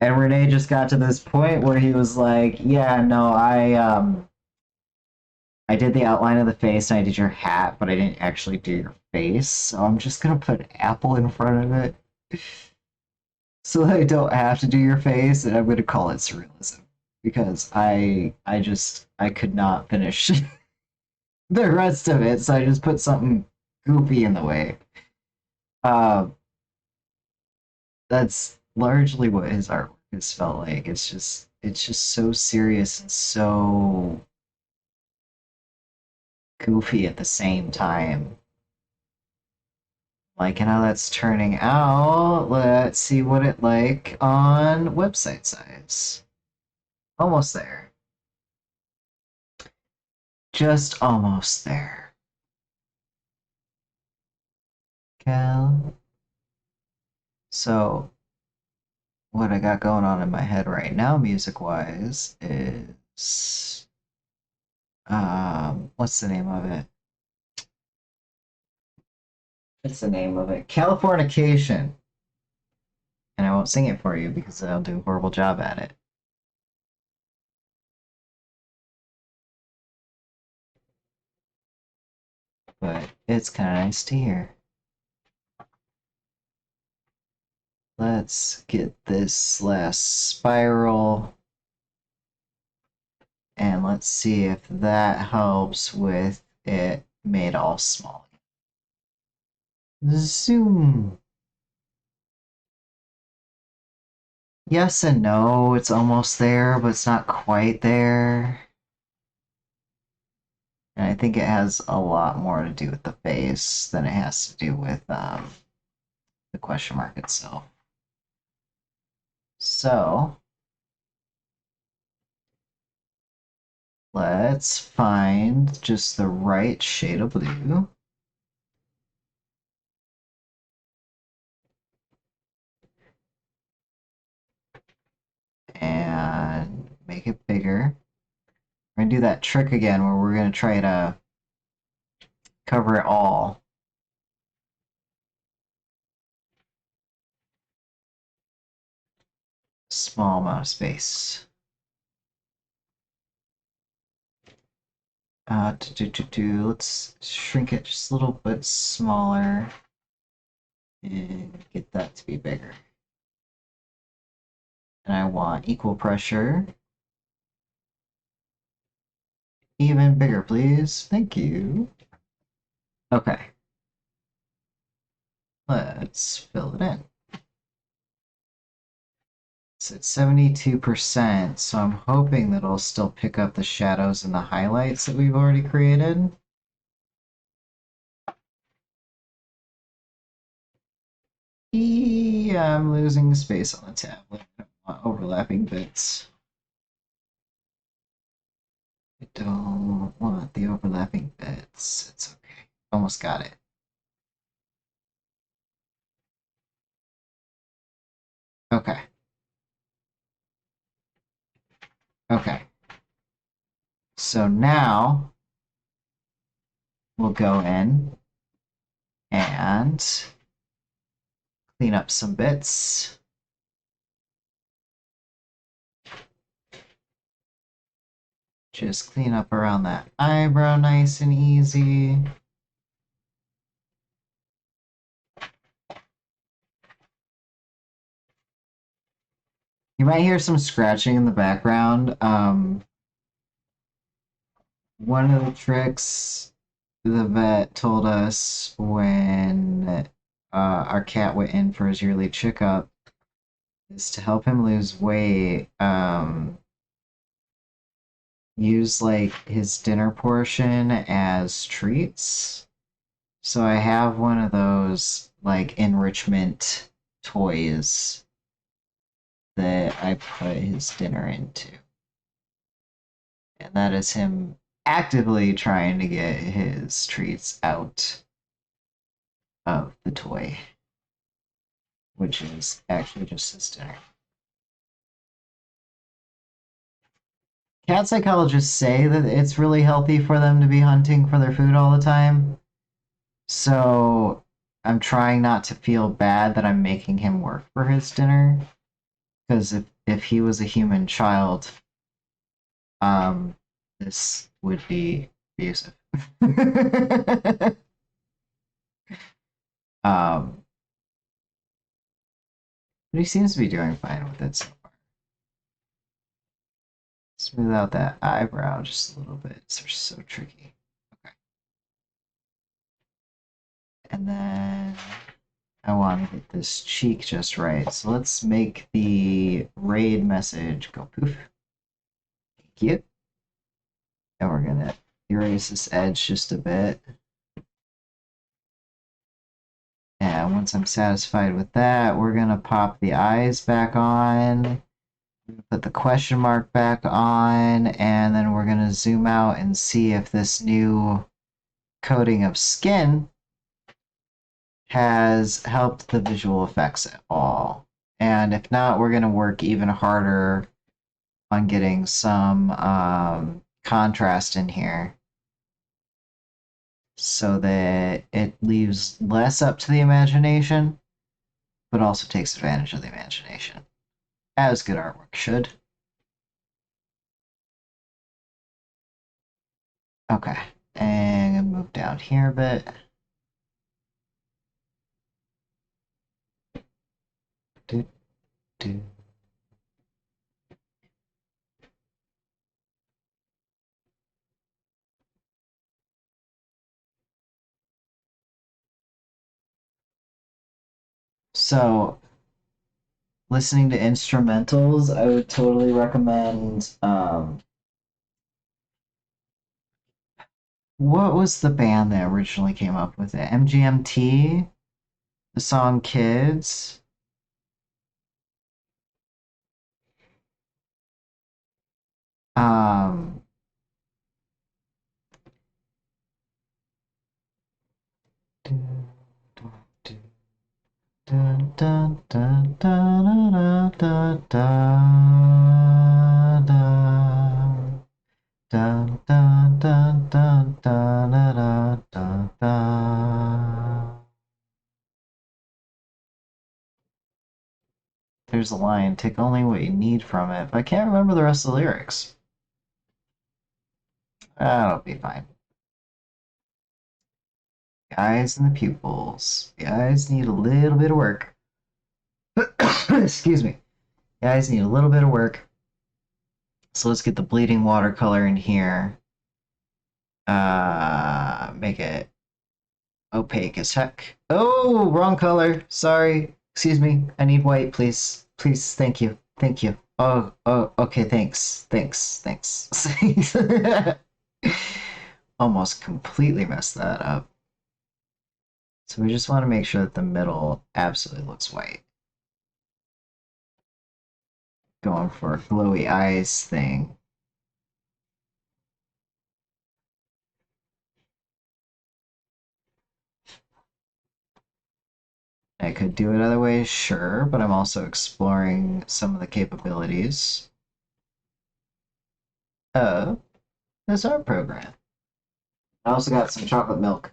and Rene just got to this point where he was like, "Yeah, no, I did the outline of the face and I did your hat, but I didn't actually do your face, so I'm just gonna put an apple in front of it so that I don't have to do your face, and I'm gonna call it surrealism because I could not finish the rest of it, so I just put something goofy in the way. Uh, that's largely what his artwork has felt like. It's just it's just so serious and so goofy at the same time. Like how that's turning out. Let's see what it like on website size. Almost there. Just almost there. Cal. So what I got going on in my head right now, music wise, is what's the name of it? What's the name of it? Californication. And I won't sing it for you because I'll do a horrible job at it. But it's kind of nice to hear. Let's get this last spiral and let's see if that helps with it made all small. Zoom. Yes and no, it's almost there, but it's not quite there. And I think it has a lot more to do with the face than it has to do with the question mark itself. So let's find just the right shade of blue. And make it bigger. We're gonna do that trick again where we're gonna try to cover it all. Small amount of space. Let's shrink it just a little bit smaller and get that to be bigger. And I want equal pressure. Even bigger, please. Thank you. Okay. Let's fill it in. It's at 72%, so I'm hoping that it'll still pick up the shadows and the highlights that we've already created. I'm losing space on the tablet. I don't want overlapping bits. I don't want the overlapping bits. It's okay. Almost got it. Okay. Okay. So now we'll go in and clean up some bits. Just clean up around that eyebrow nice and easy. You might hear some scratching in the background. One of the tricks the vet told us when our cat went in for his yearly checkup is to help him lose weight. Use like his dinner portion as treats. So I have one of those like enrichment toys that I put his dinner into. And that is him actively trying to get his treats out of the toy, which is actually just his dinner. Cat psychologists say that it's really healthy for them to be hunting for their food all the time. So I'm trying not to feel bad that I'm making him work for his dinner. Because if he was a human child, this would be abusive. But he seems to be doing fine with it so far. Smooth out that eyebrow just a little bit. It's so tricky. Okay. And then I want to hit this cheek just right. So let's make the raid message go poof. Thank you. And we're gonna erase this edge just a bit. And once I'm satisfied with that, we're gonna pop the eyes back on, put the question mark back on, and then we're gonna zoom out and see if this new coating of skin has helped the visual effects at all. And if not, we're gonna work even harder on getting some contrast in here so that it leaves less up to the imagination, but also takes advantage of the imagination, as good artwork should. Okay, and move down here a bit. Do, do. So, listening to instrumentals, I would totally recommend. What was the band that originally came up with it? MGMT? The song Kids? Um, dun, dun, dun, dun, dun, dun, dun, dun. Dun, dun, dun, dun, dun, dun, dun, dun. There's a line, take only what you need from it, but I can't remember the rest of the lyrics. That'll be fine. The eyes and the pupils. The eyes need a little bit of work. Excuse me. The eyes need a little bit of work. So let's get the bleeding watercolor in here. Make it opaque as heck. Oh, wrong color. Sorry. Excuse me. I need white, please. Please. Thank you. Thank you. Oh, okay. Thanks. Thanks. Almost completely messed that up. So we just want to make sure that the middle absolutely looks white. Going for a glowy eyes thing. I could do it other ways, sure, but I'm also exploring some of the capabilities of this art program. I also got some chocolate milk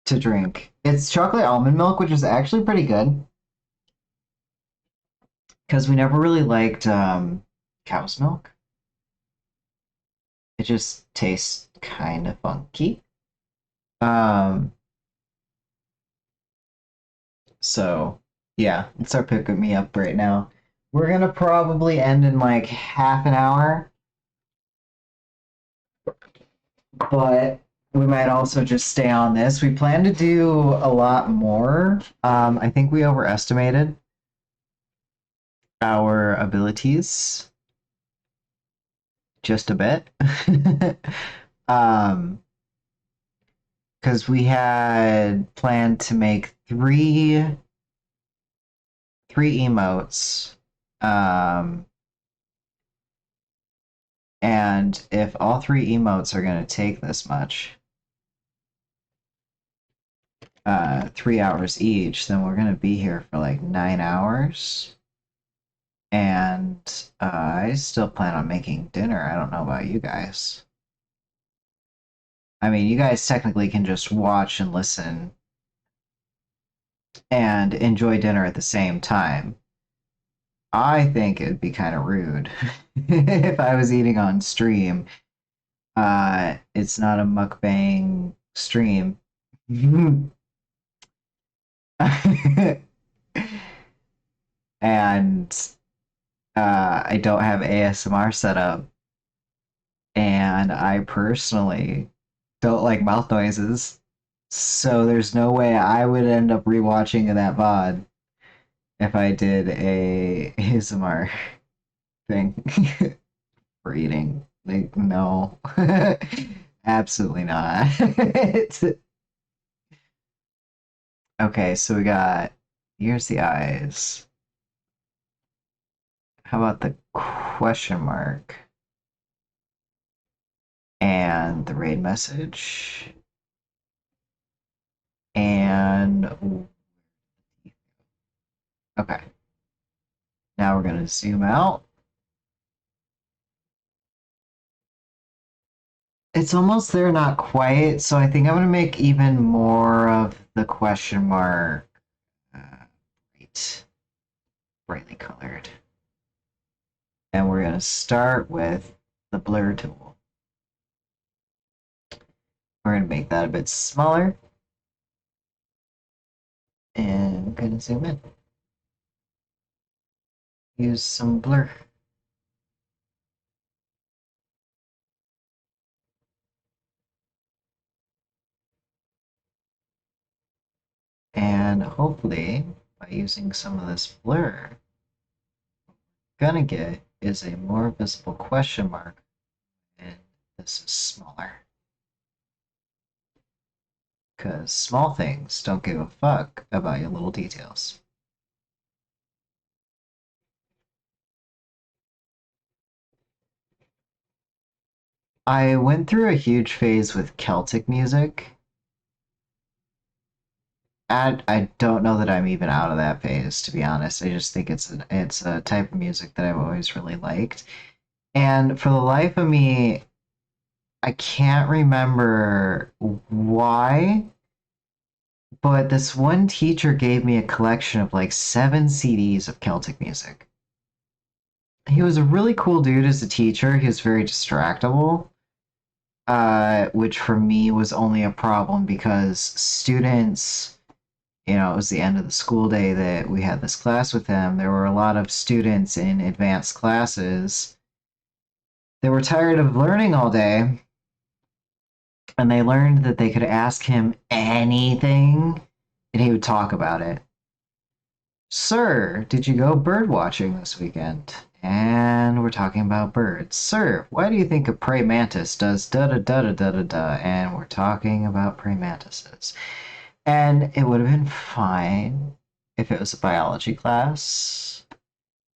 to drink. It's chocolate almond milk, which is actually pretty good because we never really liked cow's milk. It just tastes kind of funky. Um, so yeah, it's our pick me up right now. We're gonna probably end in like half an hour, but we might also just stay on this. We plan to do a lot more. I think we overestimated our abilities just a bit. Because we had planned to make three emotes. And if all three emotes are going to take this much, 3 hours each, then we're going to be here for like 9 hours. And I still plan on making dinner. I don't know about you guys. I mean, you guys technically can just watch and listen and enjoy dinner at the same time. I think it'd be kind of rude if I was eating on stream. It's not a mukbang stream. And I don't have ASMR set up. And I personally don't like mouth noises. So there's no way I would end up rewatching that VOD if I did a ASMR thing for eating. Like, no. Absolutely not. Okay, so we got here's the eyes. How about the question mark and the raid message? And okay, now we're gonna zoom out. It's almost there, not quite. So I think I'm gonna make even more of the question mark bright, brightly colored. And we're gonna start with the blur tool. We're gonna make that a bit smaller. And I'm gonna zoom in. Use some blur. And hopefully, by using some of this blur, gonna get is a more visible question mark, and this is smaller. Because small things don't give a fuck about your little details. I went through a huge phase with Celtic music. I don't know that I'm even out of that phase, to be honest. I just think it's a type of music that I've always really liked. And for the life of me, I can't remember why, but this one teacher gave me a collection of like 7 CDs of Celtic music. He was a really cool dude as a teacher. He was very distractible, which for me was only a problem because students, it was the end of the school day that we had this class with him. There were a lot of students in advanced classes. They were tired of learning all day, and they learned that they could ask him anything, and he would talk about it. Sir, did you go bird watching this weekend? And we're talking about birds. Sir, why do you think a praying mantis does da da da da da da da? And we're talking about praying mantises. And it would have been fine if it was a biology class.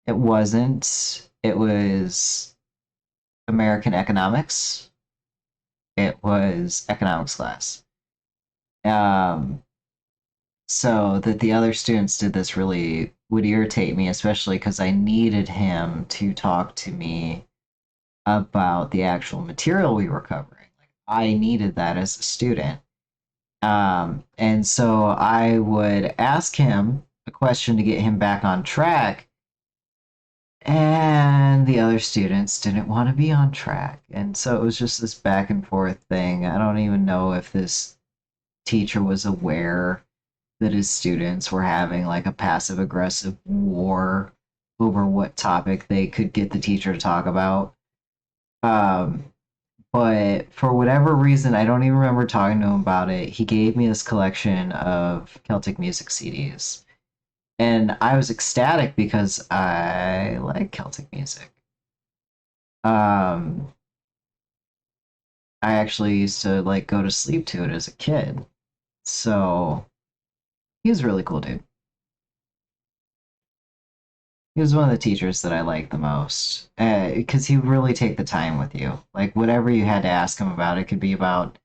It wasn't. It was American economics. It was economics class. Um, so that the other students did this really would irritate me, especially because I needed him to talk to me about the actual material we were covering. Like I needed that as a student. And so I would ask him a question to get him back on track, and the other students didn't want to be on track. And so it was just this back and forth thing. I don't even know if this teacher was aware that his students were having like a passive aggressive war over what topic they could get the teacher to talk about. Um, but for whatever reason, I don't even remember talking to him about it. He gave me this collection of Celtic music CDs. And I was ecstatic because I like Celtic music. Um, I actually used to like go to sleep to it as a kid. So he was a really cool dude. He was one of the teachers that I liked the most because he would really take the time with you. Like whatever you had to ask him about, it could be about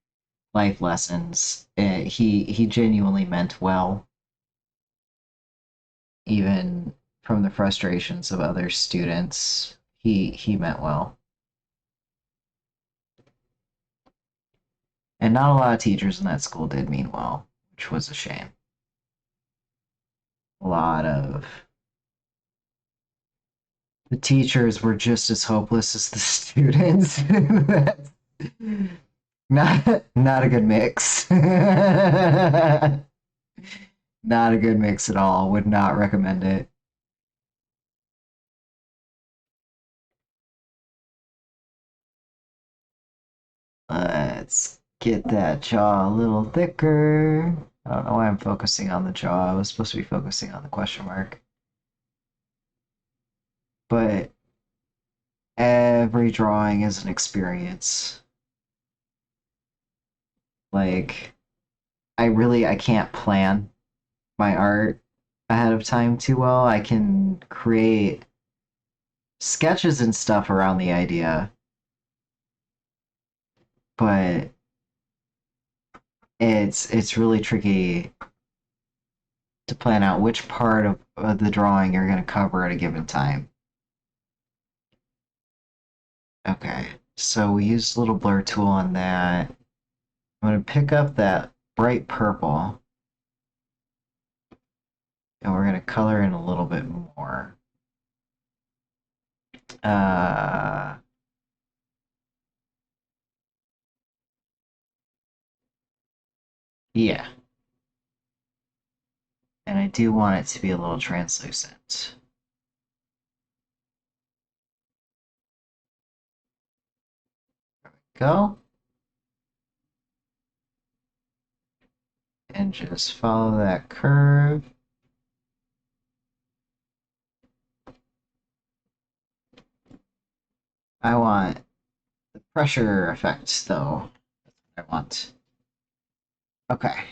life lessons. He genuinely meant well, even from the frustrations of other students. He meant well, and not a lot of teachers in that school did mean well, which was a shame. A lot of the teachers were just as hopeless as the students. Not a good mix. Not a good mix at all. Would not recommend it. Let's Get that jaw a little thicker. I don't know why I'm focusing on the jaw. I was supposed to be focusing on the question mark. But every drawing is an experience. Like, I can't plan my art ahead of time too well. I can create sketches and stuff around the idea, but it's really tricky to plan out which part of the drawing you're going to cover at a given time. Okay, so we used a little blur tool on that. I'm going to pick up that bright purple and we're going to color in a little bit more. Uh, yeah, and I do want it to be a little translucent. Go. And just follow that curve. I want the pressure effect, though. That's what I want. Okay.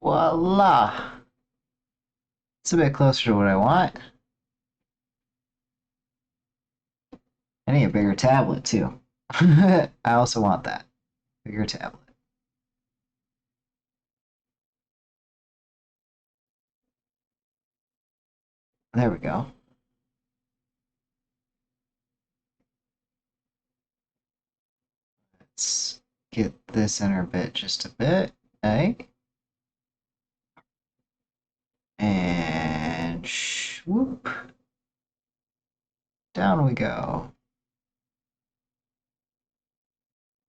Voila! It's a bit closer to what I want. I need a bigger tablet, too. I also want that. Bigger tablet. There we go. Let's get this inner bit just a bit. Okay. And whoop. Down we go.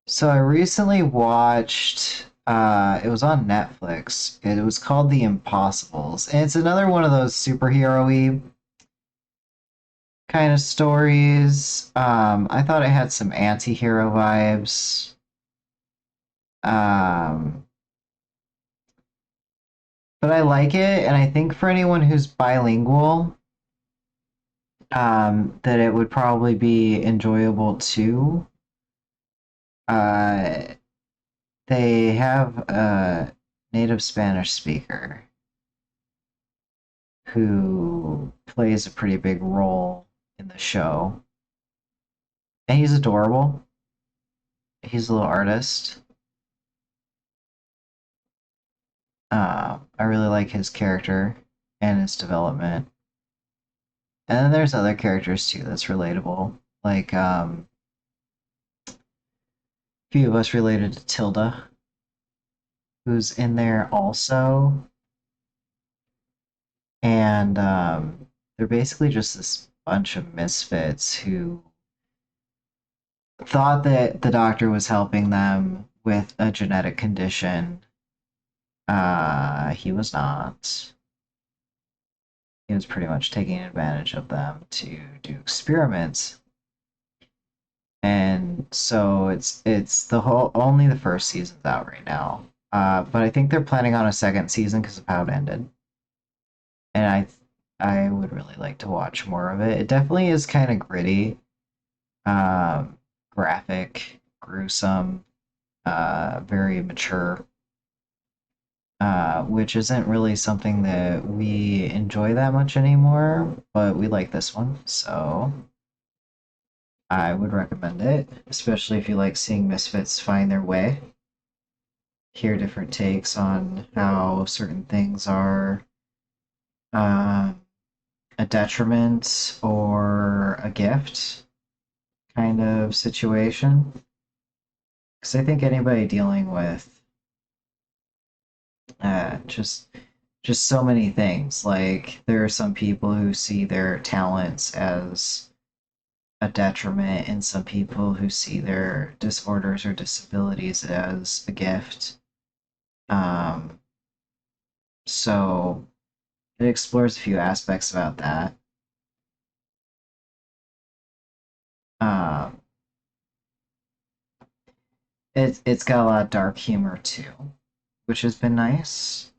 So I recently watched it was on Netflix. It was called The Impossibles. And it's another one of those superhero-y kind of stories. I thought it had some anti-hero vibes. Um, but I like it, and I think for anyone who's bilingual, that it would probably be enjoyable too. Uh, they have a native Spanish speaker who plays a pretty big role in the show. And he's adorable. He's a little artist. I really like his character and his development. And then there's other characters too that's relatable. Like a few of us related to Tilda, who's in there also. And they're basically just this bunch of misfits who thought that the doctor was helping them with a genetic condition. He was not. He was pretty much taking advantage of them to do experiments. And so it's the whole only the first season's out right now. But I think they're planning on a second season because of how it ended. And I would really like to watch more of it. It definitely is kind of gritty, graphic, gruesome, very mature, which isn't really something that we enjoy that much anymore, but we like this one, so I would recommend it, especially if you like seeing misfits find their way, hear different takes on how certain things are uh, a detriment or a gift kind of situation. Because I think anybody dealing with just so many things. Like there are some people who see their talents as a detriment, and some people who see their disorders or disabilities as a gift. Um, So it explores a few aspects about that. Um, it's got a lot of dark humor too, which has been nice.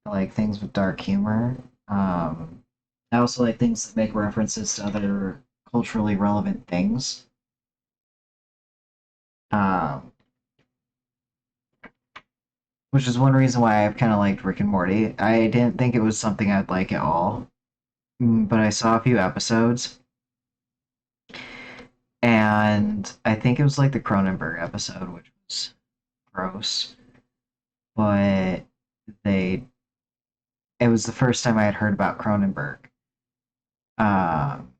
I like things with dark humor. Um, I also like things that make references to other culturally relevant things. Um, which is one reason why I've kind of liked Rick and Morty. I didn't think it was something I'd like at all, but I saw a few episodes, and I think it was like the Cronenberg episode, which was gross, but they it was the first time I had heard about Cronenberg. Um,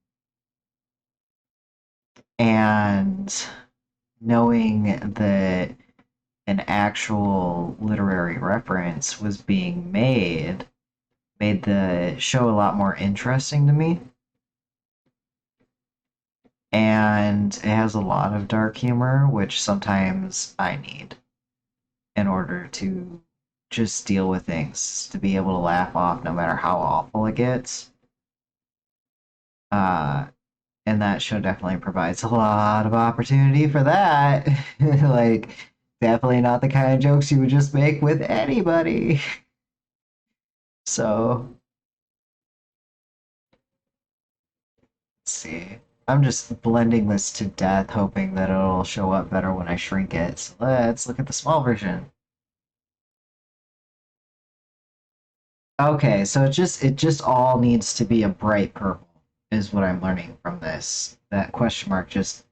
and knowing that an actual literary reference was being made the show a lot more interesting to me. And it has a lot of dark humor, which sometimes I need in order to just deal with things, to be able to laugh off no matter how awful it gets. Uh, and that show definitely provides a lot of opportunity for that. Like, definitely not the kind of jokes you would just make with anybody. So, let's see. I'm just blending this to death, hoping that it'll show up better when I shrink it. So let's look at the small version. Okay, so it just all needs to be a bright purple, is what I'm learning from this. That question mark just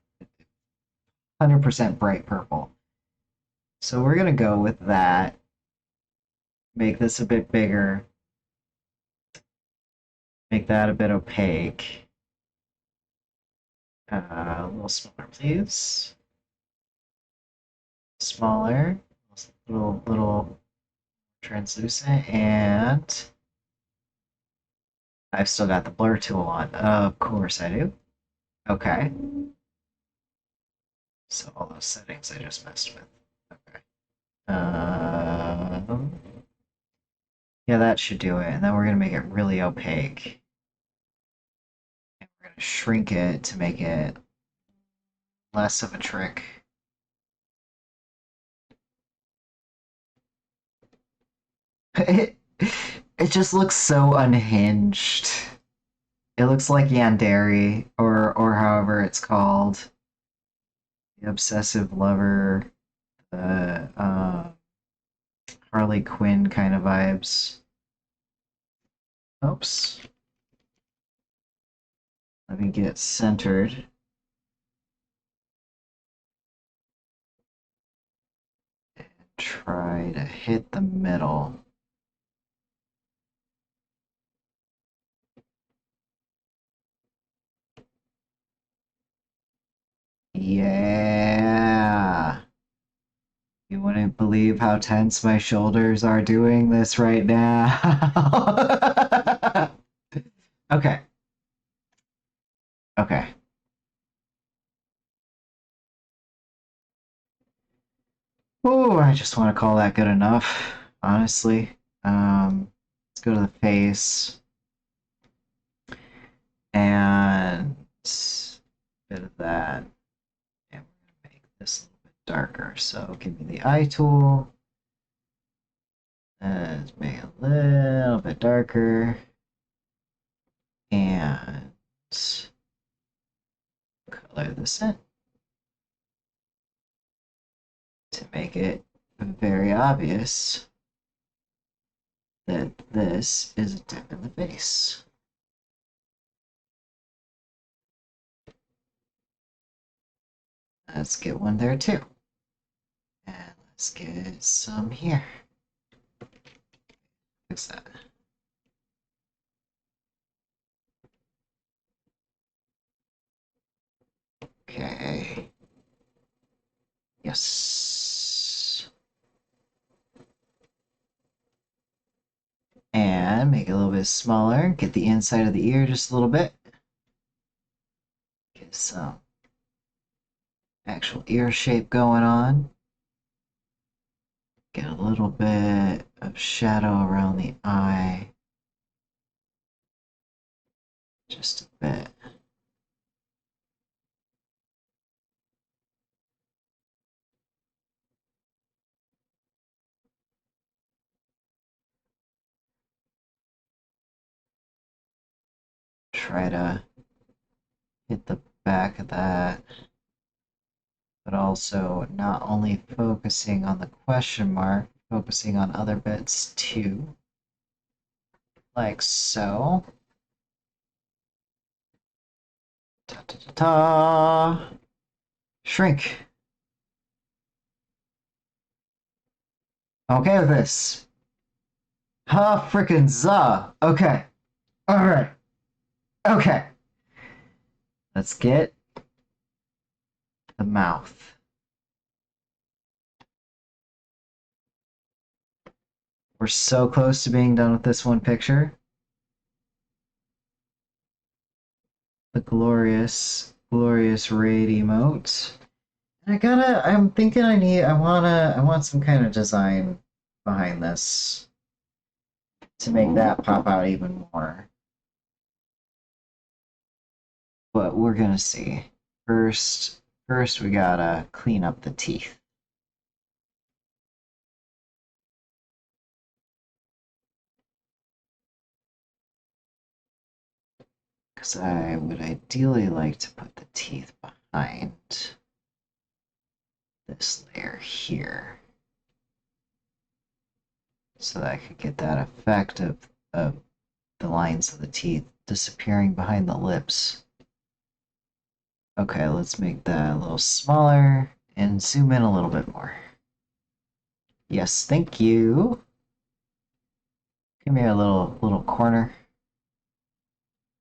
100% bright purple. So we're gonna go with that. Make this a bit bigger. Make that a bit opaque. A little smaller, please. Smaller. Little translucent, and I've still got the blur tool on. Of course I do. Okay. So all those settings I just messed with. Okay. Yeah, that should do it. And then we're gonna make it really opaque. And we're gonna shrink it to make it less of a trick. it, it just looks so unhinged. It looks like Yandere, or however it's called, the obsessive lover, the Harley Quinn kind of vibes. Oops. Let me get centered. Try to hit the middle. Yeah. You wouldn't believe how tense my shoulders are doing this right now. Okay. Okay. Oh, I just want to call that good enough, honestly. Let's go to the face and a bit of that. And we're going to make this a little bit darker. So give me the eye tool. Let's make it a little bit darker. And color this in to make it very obvious that this is a dip in the face. Let's get one there too. And let's get some here. Fix that. Okay. Yes. And make it a little bit smaller. Get the inside of the ear just a little bit. Get some actual ear shape going on. Get a little bit of of shadow around the eye. Just a bit. Try to hit the back of that, but also not only focusing on the question mark, focusing on other bits too, like so. Ta ta ta ta. Shrink. Okay with this. Ha frickin' za. Okay. Alright. Okay. Let's get the mouth. We're so close to being done with this one picture. The glorious, glorious raid emote. I'm thinking I want some kind of design behind this to make that pop out even more. But we're gonna see. First we gotta clean up the teeth. Because I would ideally like to put the teeth behind this layer here. So that I could get that effect of the lines of the teeth disappearing behind the lips. Okay, let's make that a little smaller and zoom in a little bit more. Yes, thank you. Give me a little corner.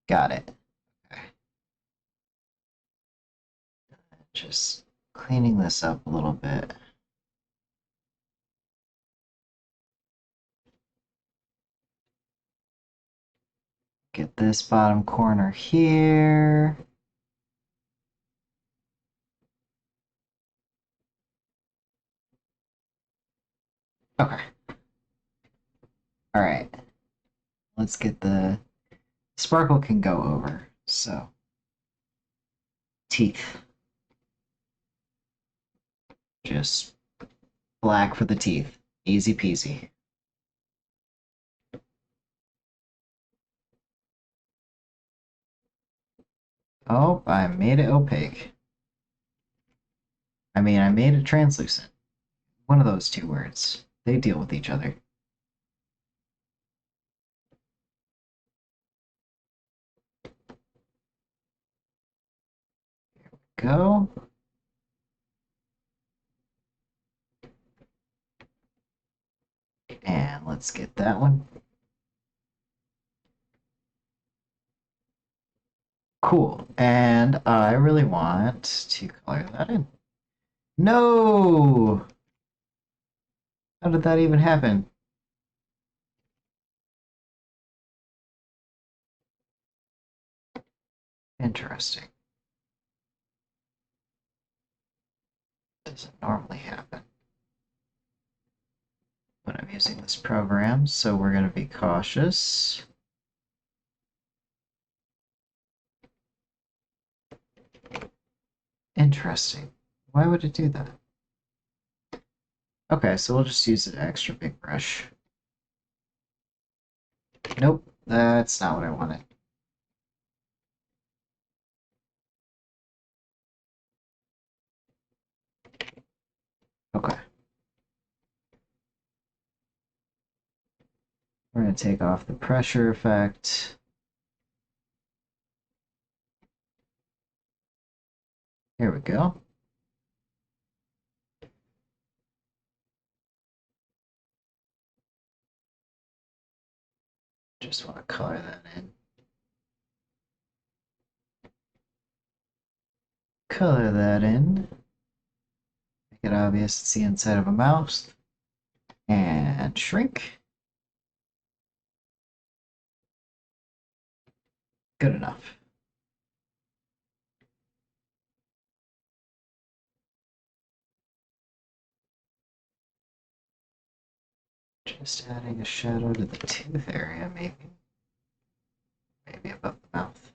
Got it. Okay. Just cleaning this up a little bit. Get this bottom corner here. Okay. All right. Let's get the sparkle can go over. So, teeth. Just black for the teeth. Easy peasy. Oh, I made it opaque. I mean, I made it translucent. One of those two words. They deal with each other. Go. And let's get that one. Cool. And I really want to color that in. No! How did that even happen? Interesting. Doesn't normally happen when I'm using this program, so we're going to be cautious. Interesting. Why would it do that? Okay, so we'll just use an extra big brush. Nope, that's not what I wanted. Okay. We're going to take off the pressure effect. Here we go. Just want to color that in. Color that in. Make it obvious it's the inside of a mouse. And shrink. Good enough. Just adding a shadow to the tooth area, maybe. Maybe above the mouth.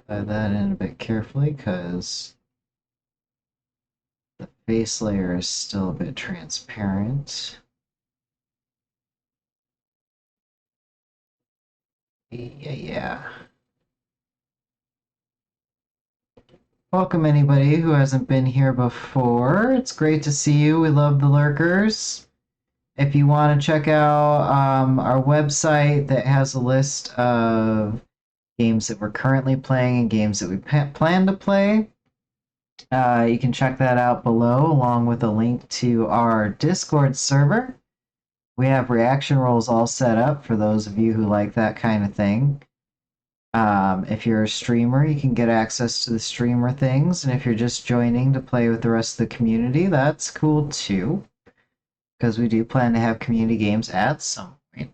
Add that in a bit carefully because the face layer is still a bit transparent. Yeah. Welcome anybody who hasn't been here before. It's great to see you. We love the lurkers. If you want to check out our website that has a list of games that we're currently playing and games that we plan to play, you can check that out below, along with a link to our Discord server. We have reaction roles all set up for those of you who like that kind of thing. If you're a streamer, you can get access to the streamer things, and if you're just joining to play with the rest of the community, that's cool too, because we do plan to have community games at some point.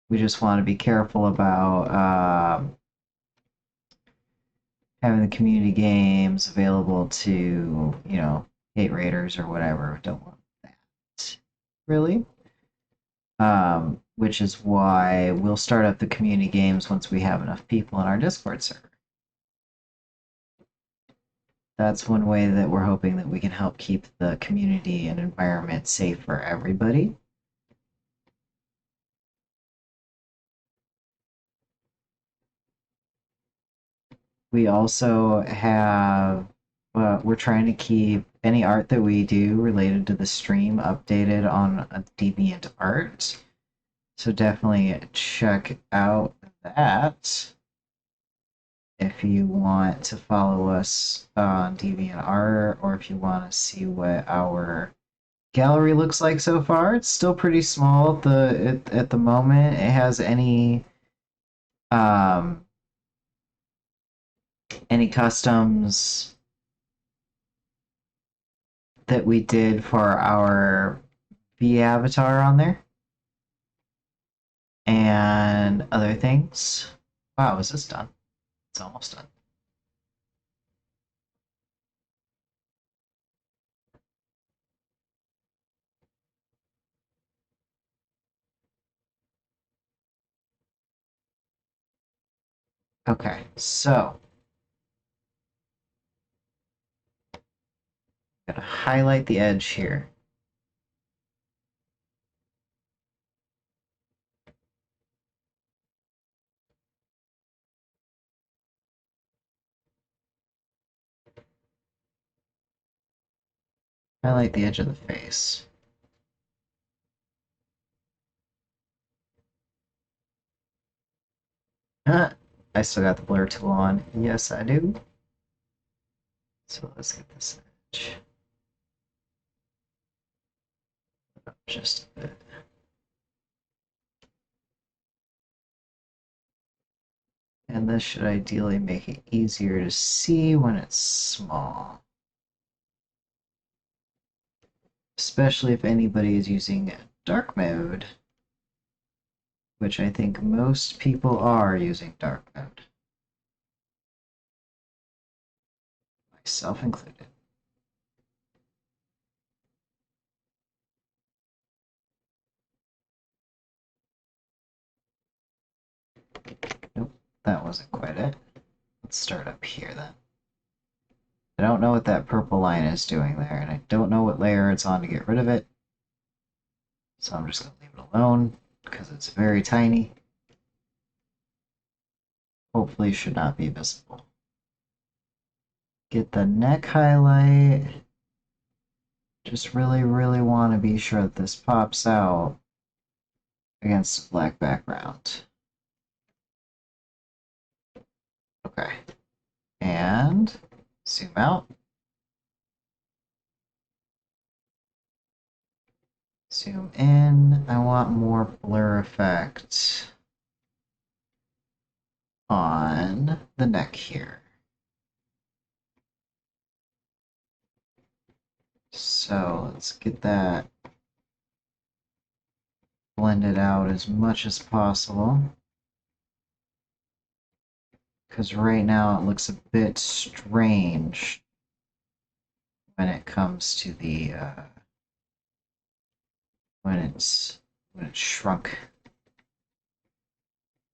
We just want to be careful about having the community games available to, hate raiders or whatever. Don't want that, really. Which is why we'll start up the community games once we have enough people in our Discord server. That's one way that we're hoping that we can help keep the community and environment safe for everybody. We also have, we're trying to keep any art that we do related to the stream updated on DeviantArt. So definitely check out that if you want to follow us on DeviantArt, or if you want to see what our gallery looks like so far. It's still pretty small at the moment. It has any customs that we did for our V avatar on there and other things. Wow, is this done? It's almost done. Okay, so I'm gonna highlight the edge here. Highlight the edge of the face. I still got the blur tool on. Yes, I do. So let's get this edge up just a bit. And this should ideally make it easier to see when it's small. Especially if anybody is using dark mode, which I think most people are using dark mode, myself included. Nope, that wasn't quite it. Let's start up here then. I don't know what that purple line is doing there, and I don't know what layer it's on to get rid of it. So I'm just going to leave it alone, because it's very tiny. Hopefully should not be visible. Get the neck highlight. Just really, really want to be sure that this pops out against a black background. Okay. And zoom out. Zoom in. I want more blur effect on the neck here. So let's get that blended out as much as possible. Because right now it looks a bit strange when it comes to the when it's shrunk.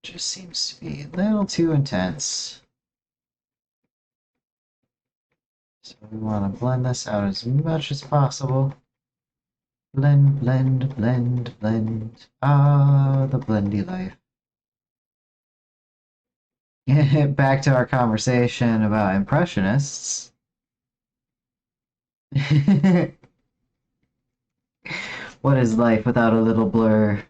It just seems to be a little too intense. So we want to blend this out as much as possible. Blend, blend, blend, blend. Ah, the blendy life. Back to our conversation about impressionists. What is life without a little blur?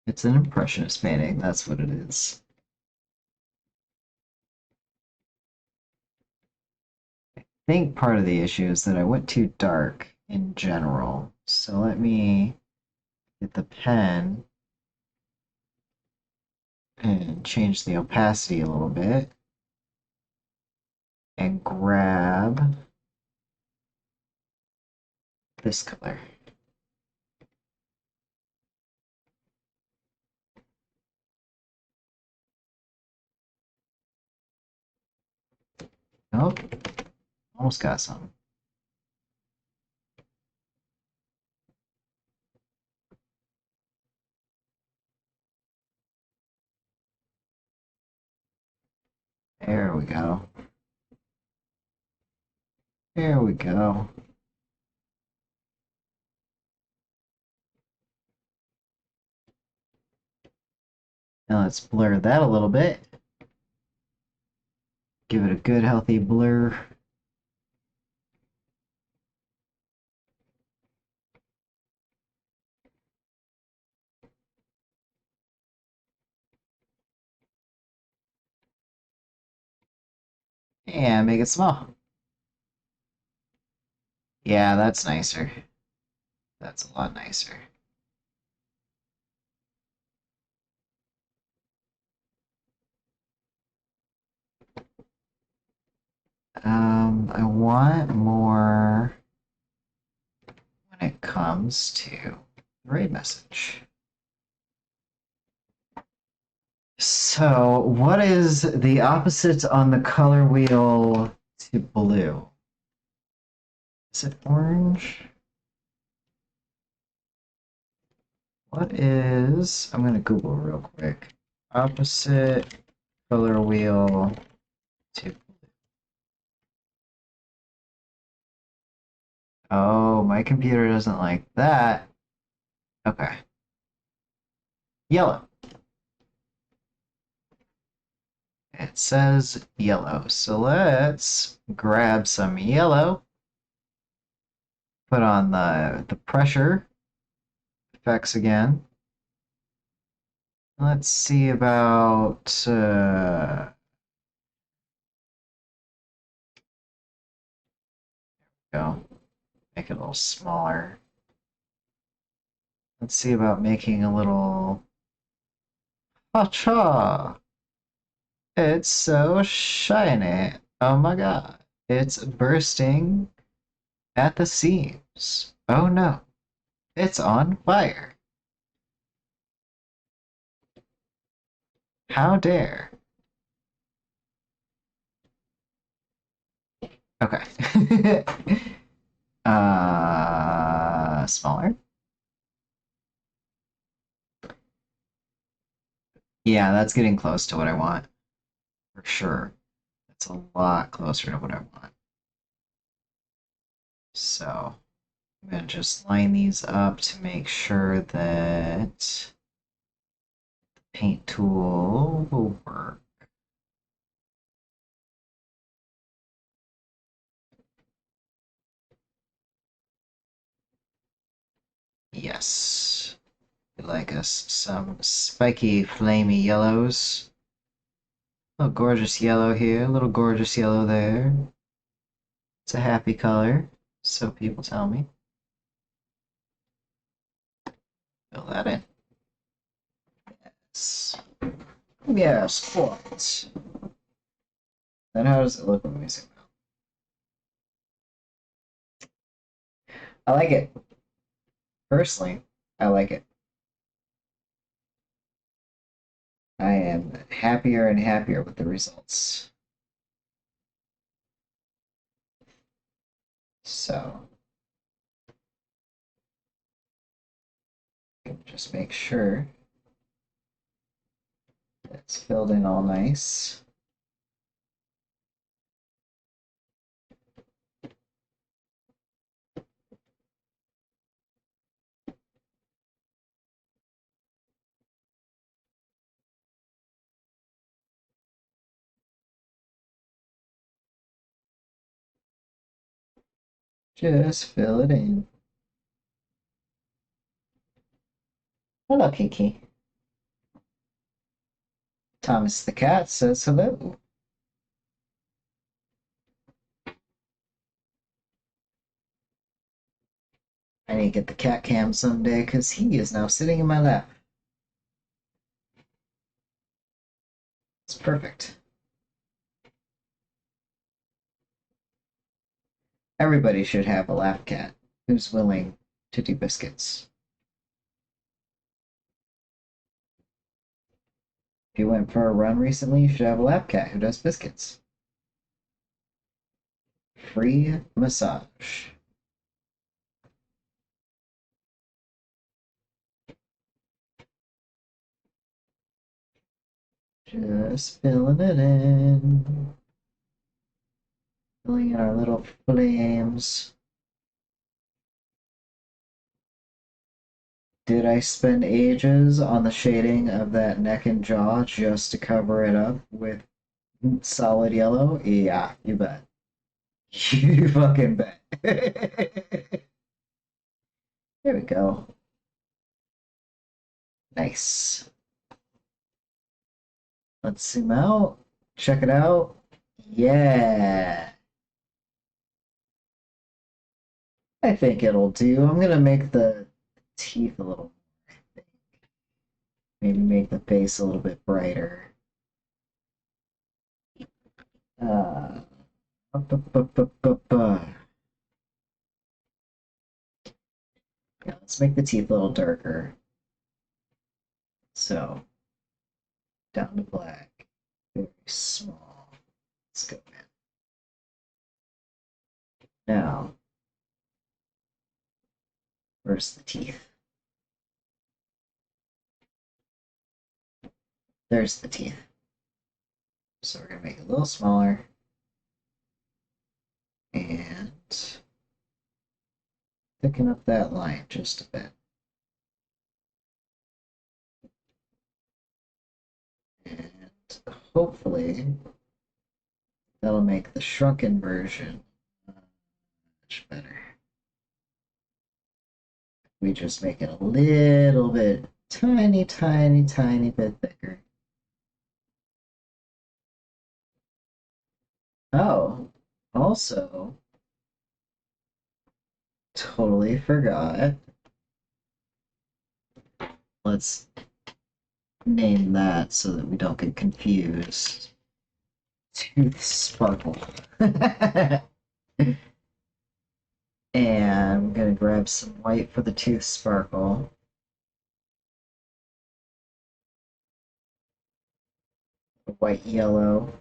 It's an impressionist painting, that's what it is. I think part of the issue is that I went too dark in general. So let me get the pen and change the opacity a little bit and grab this color. Nope, almost got some. There we go. There we go. Now let's blur that a little bit. Give it a good healthy blur. And make it small. Yeah, that's nicer. That's a lot nicer. I want more when it comes to the raid message. So, what is the opposite on the color wheel to blue? Is it orange? What is, I'm gonna Google real quick. Opposite color wheel to, oh, my computer doesn't like that. Okay. Yellow. It says yellow. So let's grab some yellow. Put on the pressure effects again. Let's see about go. Make it a little smaller. Let's see about making a little Hacha! It's so shiny. Oh my god. It's bursting at the seams. Oh no. It's on fire. How dare. Okay. Smaller? Yeah, that's getting close to what I want. For sure. That's a lot closer to what I want. So, I'm going to just line these up to make sure that the paint tool will work. Yes. We like us some spiky, flamey yellows. A little gorgeous yellow here, a little gorgeous yellow there. It's a happy color, so people tell me. Fill that in. Yes. Yes, what? Then how does it look when we zoom out? I like it. Personally, I like it. I am happier and happier with the results. So, just make sure it's filled in all nice. Just fill it in. Hello, Kiki. Thomas the cat says hello. I need to get the cat cam someday because he is now sitting in my lap. It's perfect. Everybody should have a lap cat who's willing to do biscuits. If you went for a run recently, you should have a lap cat who does biscuits. Free massage. Just filling it in. Filling in our little flames. Did I spend ages on the shading of that neck and jaw just to cover it up with solid yellow? Yeah, you bet. You fucking bet. There we go. Nice. Let's zoom out. Check it out. Yeah. I think it'll do. I'm gonna make the teeth a little, maybe make the face a little bit brighter. Uh, yeah, let's make the teeth a little darker. So, down to black. Very small. Let's go in. Now, where's the teeth? There's the teeth. So we're gonna make it a little smaller. And thicken up that line just a bit. And hopefully that'll make the shrunken version much better. We just make it a little bit, tiny, tiny, tiny bit thicker. Oh, also, totally forgot. Let's name that so that we don't get confused. Tooth Sparkle. And I'm gonna grab some white for the Tooth Sparkle. White yellow,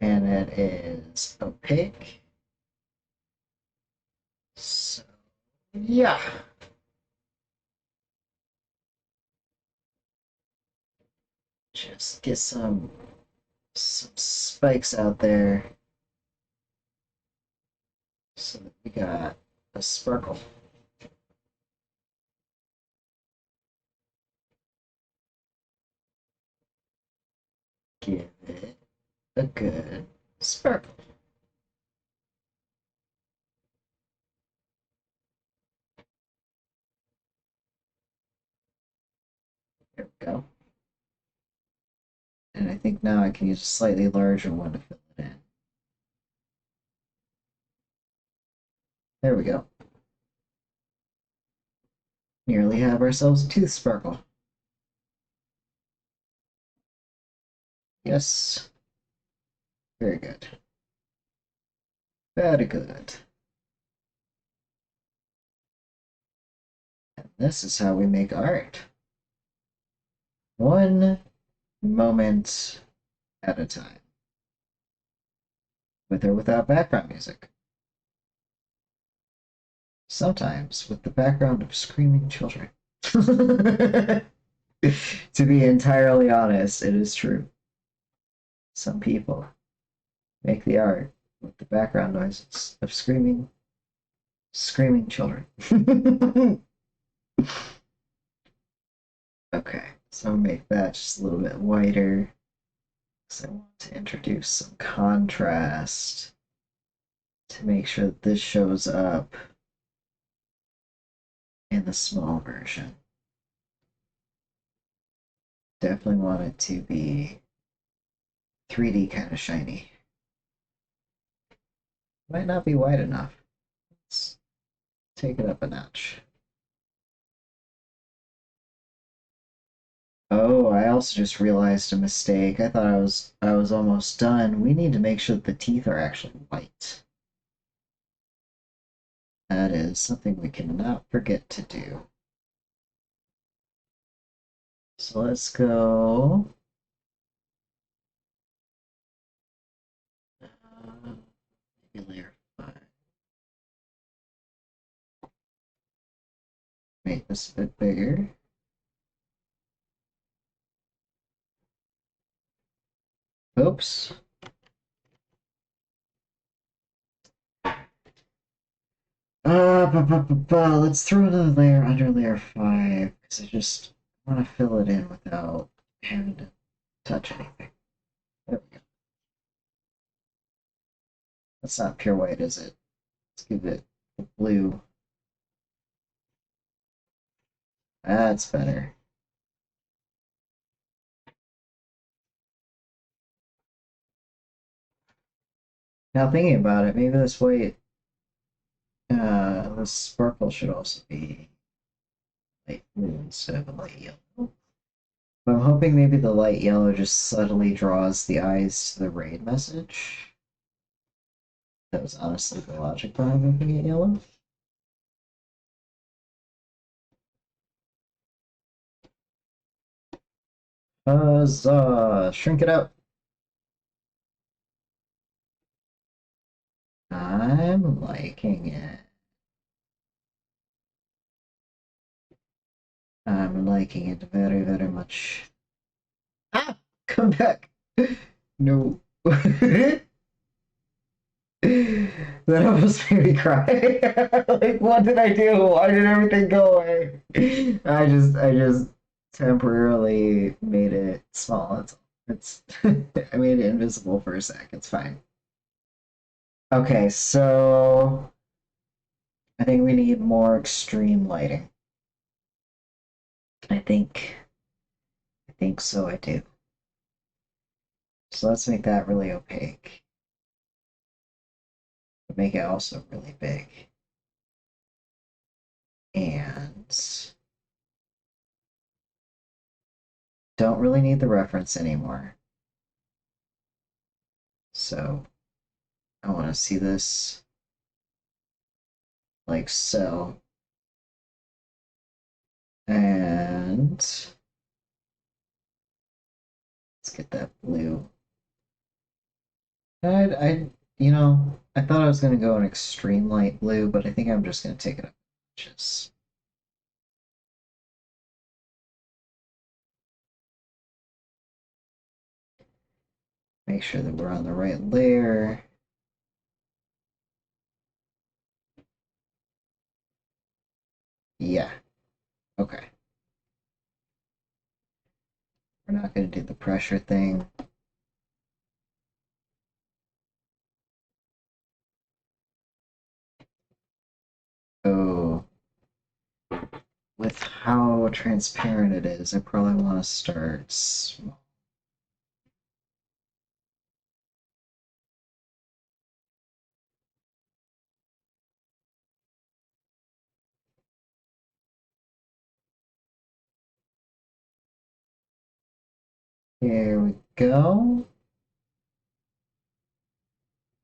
and it is opaque. So, yeah. Just get some spikes out there so that we got a sparkle. Give it a good sparkle. There we go. And I think now I can use a slightly larger one to fill it in. There we go. Nearly have ourselves a tooth sparkle. Yes. Very good. Very good. And this is how we make art. One moment at a time. With or without background music. Sometimes with the background of screaming children. To be entirely honest, it is true. Some people make the art with the background noises of screaming children. Okay, so I'll make that just a little bit whiter because I want to introduce some contrast to make sure that this shows up in the small version. Definitely want it to be 3D kind of shiny. Might not be wide enough. Let's take it up a notch. Oh, I also just realized a mistake. I thought I was almost done. We need to make sure that the teeth are actually white. That is something we cannot forget to do. So let's go. Maybe layer 5. Make this a bit bigger. Oops. Let's throw another layer under layer 5 because I just want to fill it in without having to touch anything. There we go. That's not pure white, is it? Let's give it blue. That's better. Now thinking about it, maybe this white, this sparkle should also be light blue instead of a light yellow. But I'm hoping maybe the light yellow just subtly draws the eyes to the raid message. That was honestly the logic behind making it yellow. Huzzah! Shrink it out. I'm liking it. I'm liking it very, very much. Ah! Come back! No. That almost made me cry. Like, what did I do? Why did everything go away? I just temporarily made it small. It's I made it invisible for a sec. It's fine. Okay, so I think we need more extreme lighting. I think I think so I do. So let's make that really opaque. But make it also really big. And don't really need the reference anymore. So I want to see this like so. And let's get that blue. I thought I was gonna go an extreme light blue, but I think I'm just gonna take it up just make sure that we're on the right layer. Yeah. Okay. We're not gonna do the pressure thing. Oh, with how transparent it is, I probably want to start small. Here we go.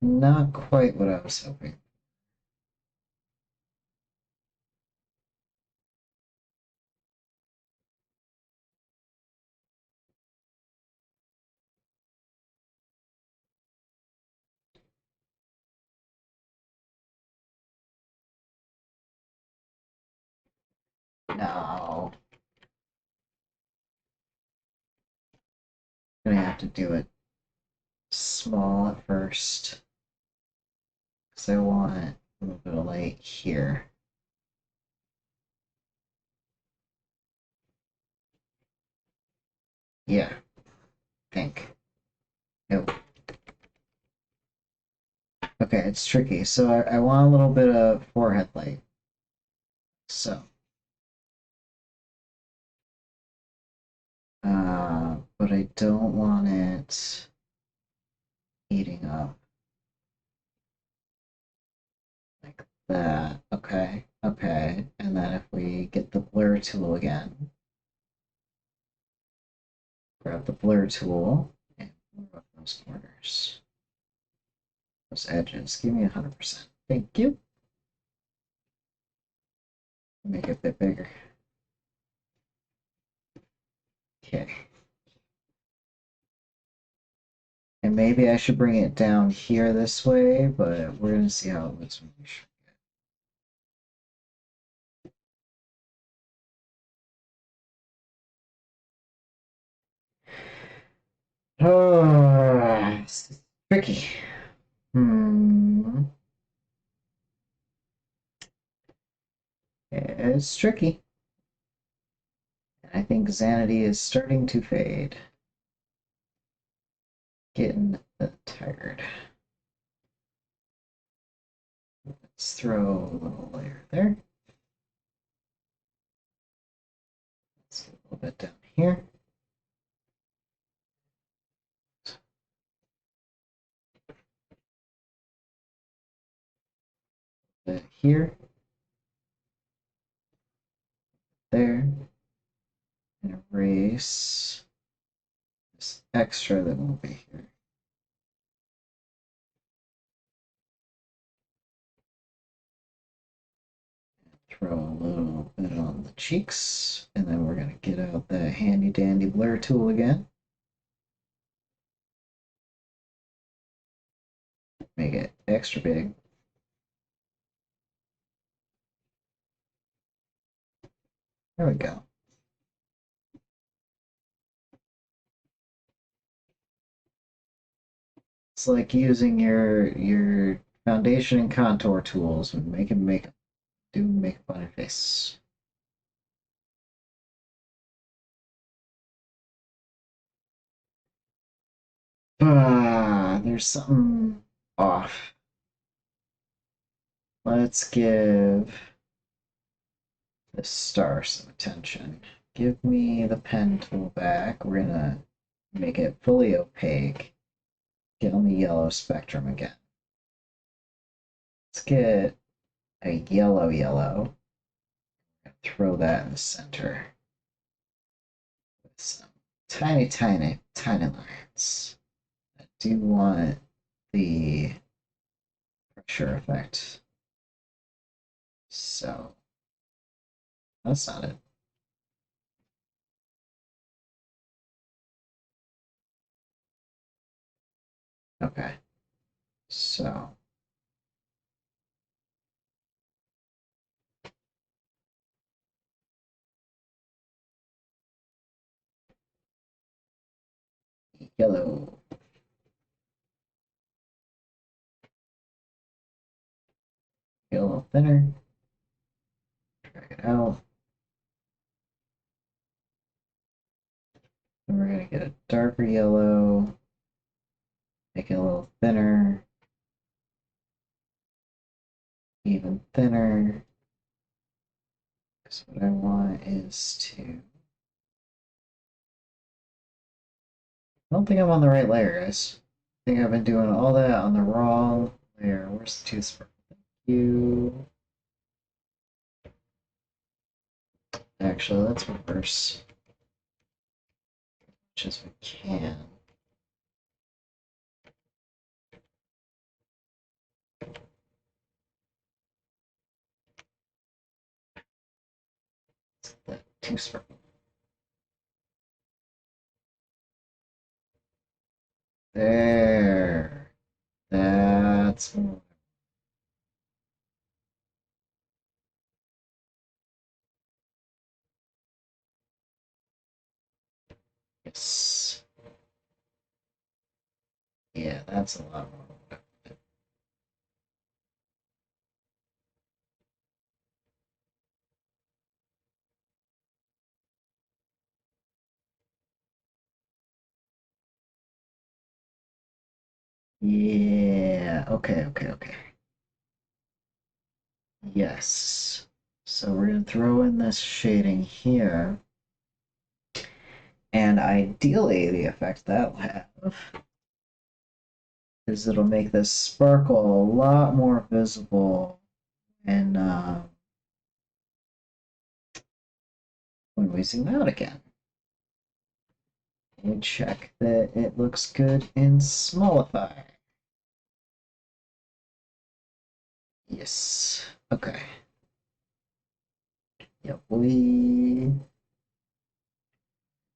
Not quite what I was hoping. No. I'm gonna have to do it small at first. Because I want a little bit of light here. Yeah, think. Nope. Okay, it's tricky. So I want a little bit of forehead light. So, but I don't want it eating up like that. Okay, okay. And then if we get the blur tool again, grab the blur tool and move up those corners, those edges. Give me 100%. Thank you. Make it a bit bigger. Okay. And maybe I should bring it down here this way, but we're going to see how it looks when we shrink it. Oh, it's tricky. Hmm. It's tricky. I think Zanity is starting to fade. Getting tired. Let's throw a little layer there. Let's get a little bit down here. A bit here. There. And erase this extra that won't be here. Throw a little bit on the cheeks, and then we're going to get out the handy dandy blur tool again. Make it extra big. There we go. It's like using your foundation and contour tools and make a funny face. There's something off. Let's give this star some attention. Give me the pen tool back. We're gonna make it fully opaque. Get on the yellow spectrum again. Let's get a yellow. Throw that in the center with some tiny lines. I do want the pressure effect. So that's not it. Okay. So yellow. Get a little thinner. Drag it out. Then we're gonna get a darker yellow. Make it a little thinner. Even thinner. Because what I want is to. I don't think I'm on the right layer, guys. I think I've been doing all that on the wrong layer. Where's the toothbrush? Thank you. Actually, let's reverse as much as we can. That toothbrush. There. That's Yes. Yeah, that's a lot more. Yeah, okay, okay, okay. Yes. So we're gonna throw in this shading here. And ideally, the effect that'll have is it'll make this sparkle a lot more visible and when we zoom out again. And check that it looks good in Smallify. Yes. Okay. Yep, we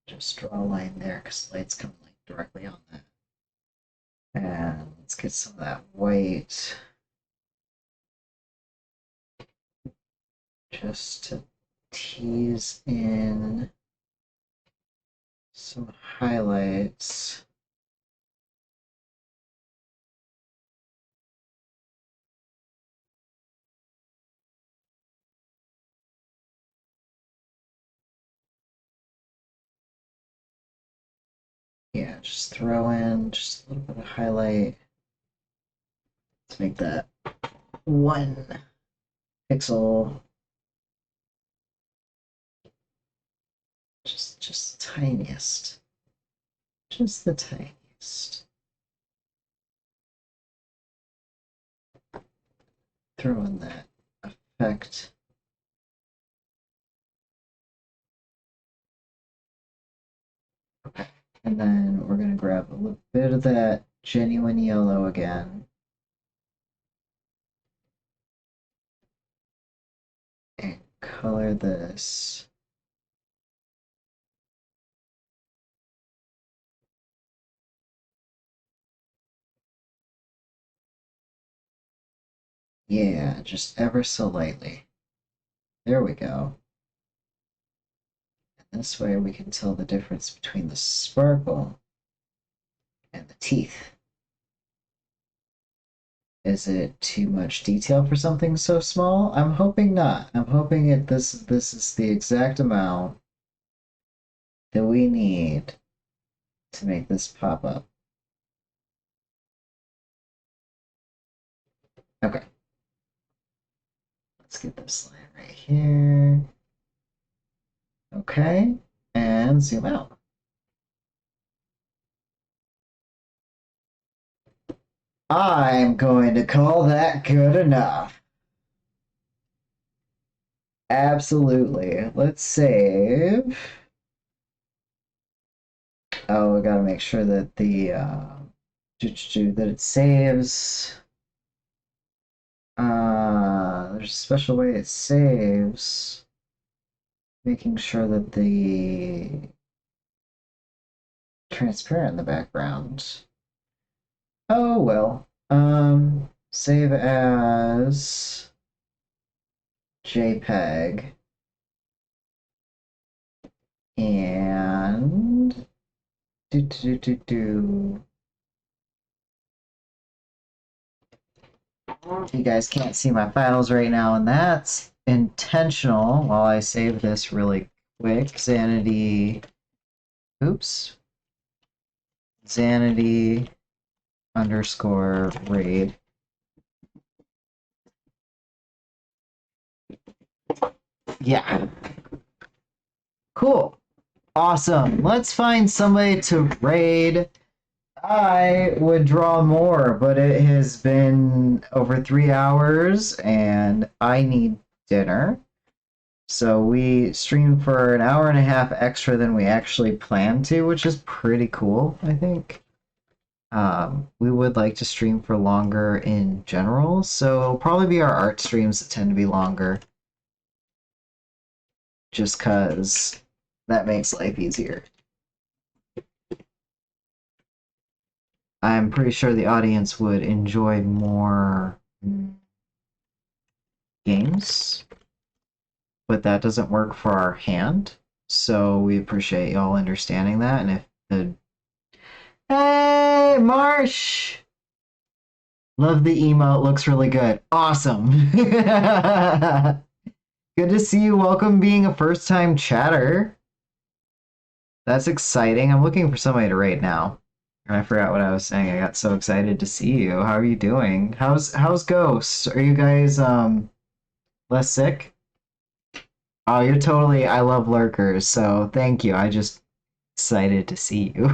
just draw a line there because the light's coming like directly on that. And let's get some of that white just to tease in some highlights. Yeah, just throw in just a little bit of highlight to make that 1 pixel just the tiniest. Just the tiniest. Throw in that effect. Okay. And then we're gonna grab a little bit of that genuine yellow again. And color this. Yeah, just ever so lightly. There we go. And this way we can tell the difference between the sparkle and the teeth. Is it too much detail for something so small? I'm hoping not. I'm hoping this is the exact amount that we need to make this pop up. Okay. Let's get this line right here. Okay. And zoom out. I'm going to call that good enough. Absolutely. Let's save. Oh, we gotta make sure that the that it saves. There's a special way it saves. Making sure that the transparent in the background. Oh well. Save as JPEG and do. You guys can't see my files right now, and that's intentional. While I save this really quick, oops, Zanity underscore raid. Yeah. Cool. Awesome. Let's find somebody to raid. I would draw more, but it has been over 3 hours and I need dinner. So we streamed for an hour and a half extra than we actually planned to, which is pretty cool, I think. We would like to stream for longer in general, so it'll probably be our art streams that tend to be longer. Just because that makes life easier. I'm pretty sure the audience would enjoy more games, but that doesn't work for our hand. So we appreciate y'all understanding that. And if the hey Marsh, love the emote, looks really good. Awesome. Good to see you. Welcome being a first time chatter. That's exciting. I'm looking for somebody to rate now. And I forgot what I was saying. I got so excited to see you. How are you doing? How's Ghost? Are you guys less sick? Oh, you're totally I love lurkers, so thank you. I just excited to see you.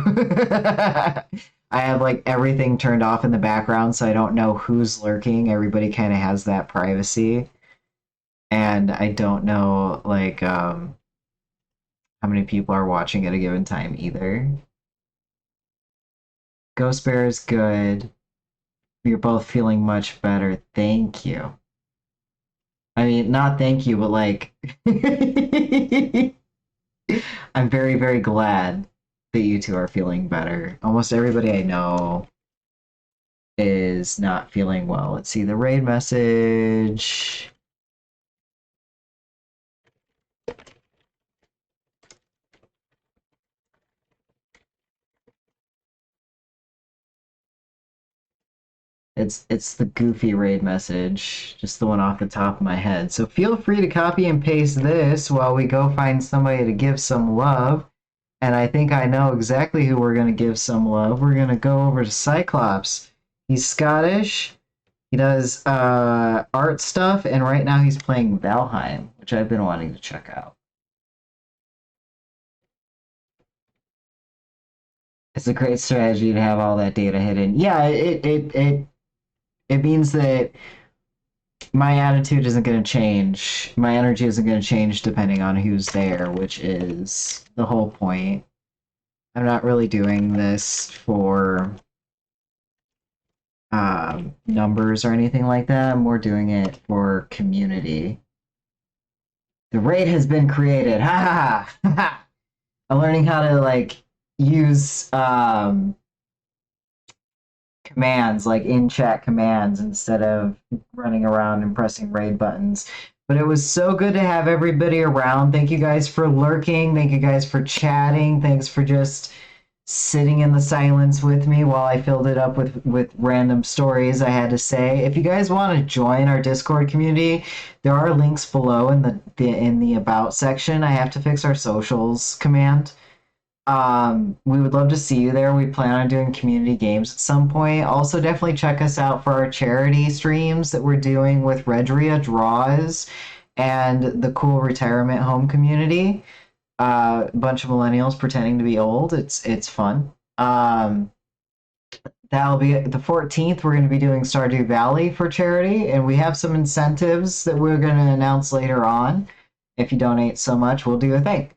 I have like everything turned off in the background so I don't know who's lurking. Everybody kind of has that privacy. And I don't know like how many people are watching at a given time either. Ghost Bear is good. You're both feeling much better. Thank you. I mean, not thank you, but like, I'm very, very glad that you two are feeling better. Almost everybody I know is not feeling well. Let's see the raid message. It's the goofy raid message, just the one off the top of my head. So feel free to copy and paste this while we go find somebody to give some love. And I think I know exactly who we're gonna give some love. We're gonna go over to Cyclops. He's Scottish. He does art stuff, and right now he's playing Valheim, which I've been wanting to check out. It's a great strategy to have all that data hidden. Yeah, it means that my attitude isn't going to change. My energy isn't going to change depending on who's there, which is the whole point. I'm not really doing this for numbers or anything like that. I'm more doing it for community. The raid has been created. Ha ha ha! I'm learning how to like use commands, like in chat commands, instead of running around and pressing raid buttons. But it was so good to have everybody around. Thank you guys for lurking. Thank you guys for chatting. Thanks for just sitting in the silence with me while I filled it up with random stories I had to say. If you guys want to join our Discord community, there are links below in the about section. I have to fix our socials command. We would love to see you there. We plan on doing community games at some point. Also, definitely check us out for our charity streams that we're doing with Redria Draws and the cool retirement home community. A bunch of millennials pretending to be old. It's fun. That'll be the 14th. We're going to be doing Stardew Valley for charity, and we have some incentives that we're going to announce later on. If you donate so much, we'll do a thing.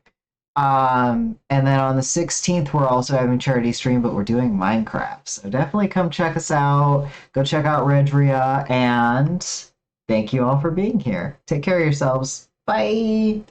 And then on the 16th, we're also having charity stream, but we're doing Minecraft. So definitely come check us out. Go check out Redria, and thank you all for being here. Take care of yourselves. Bye.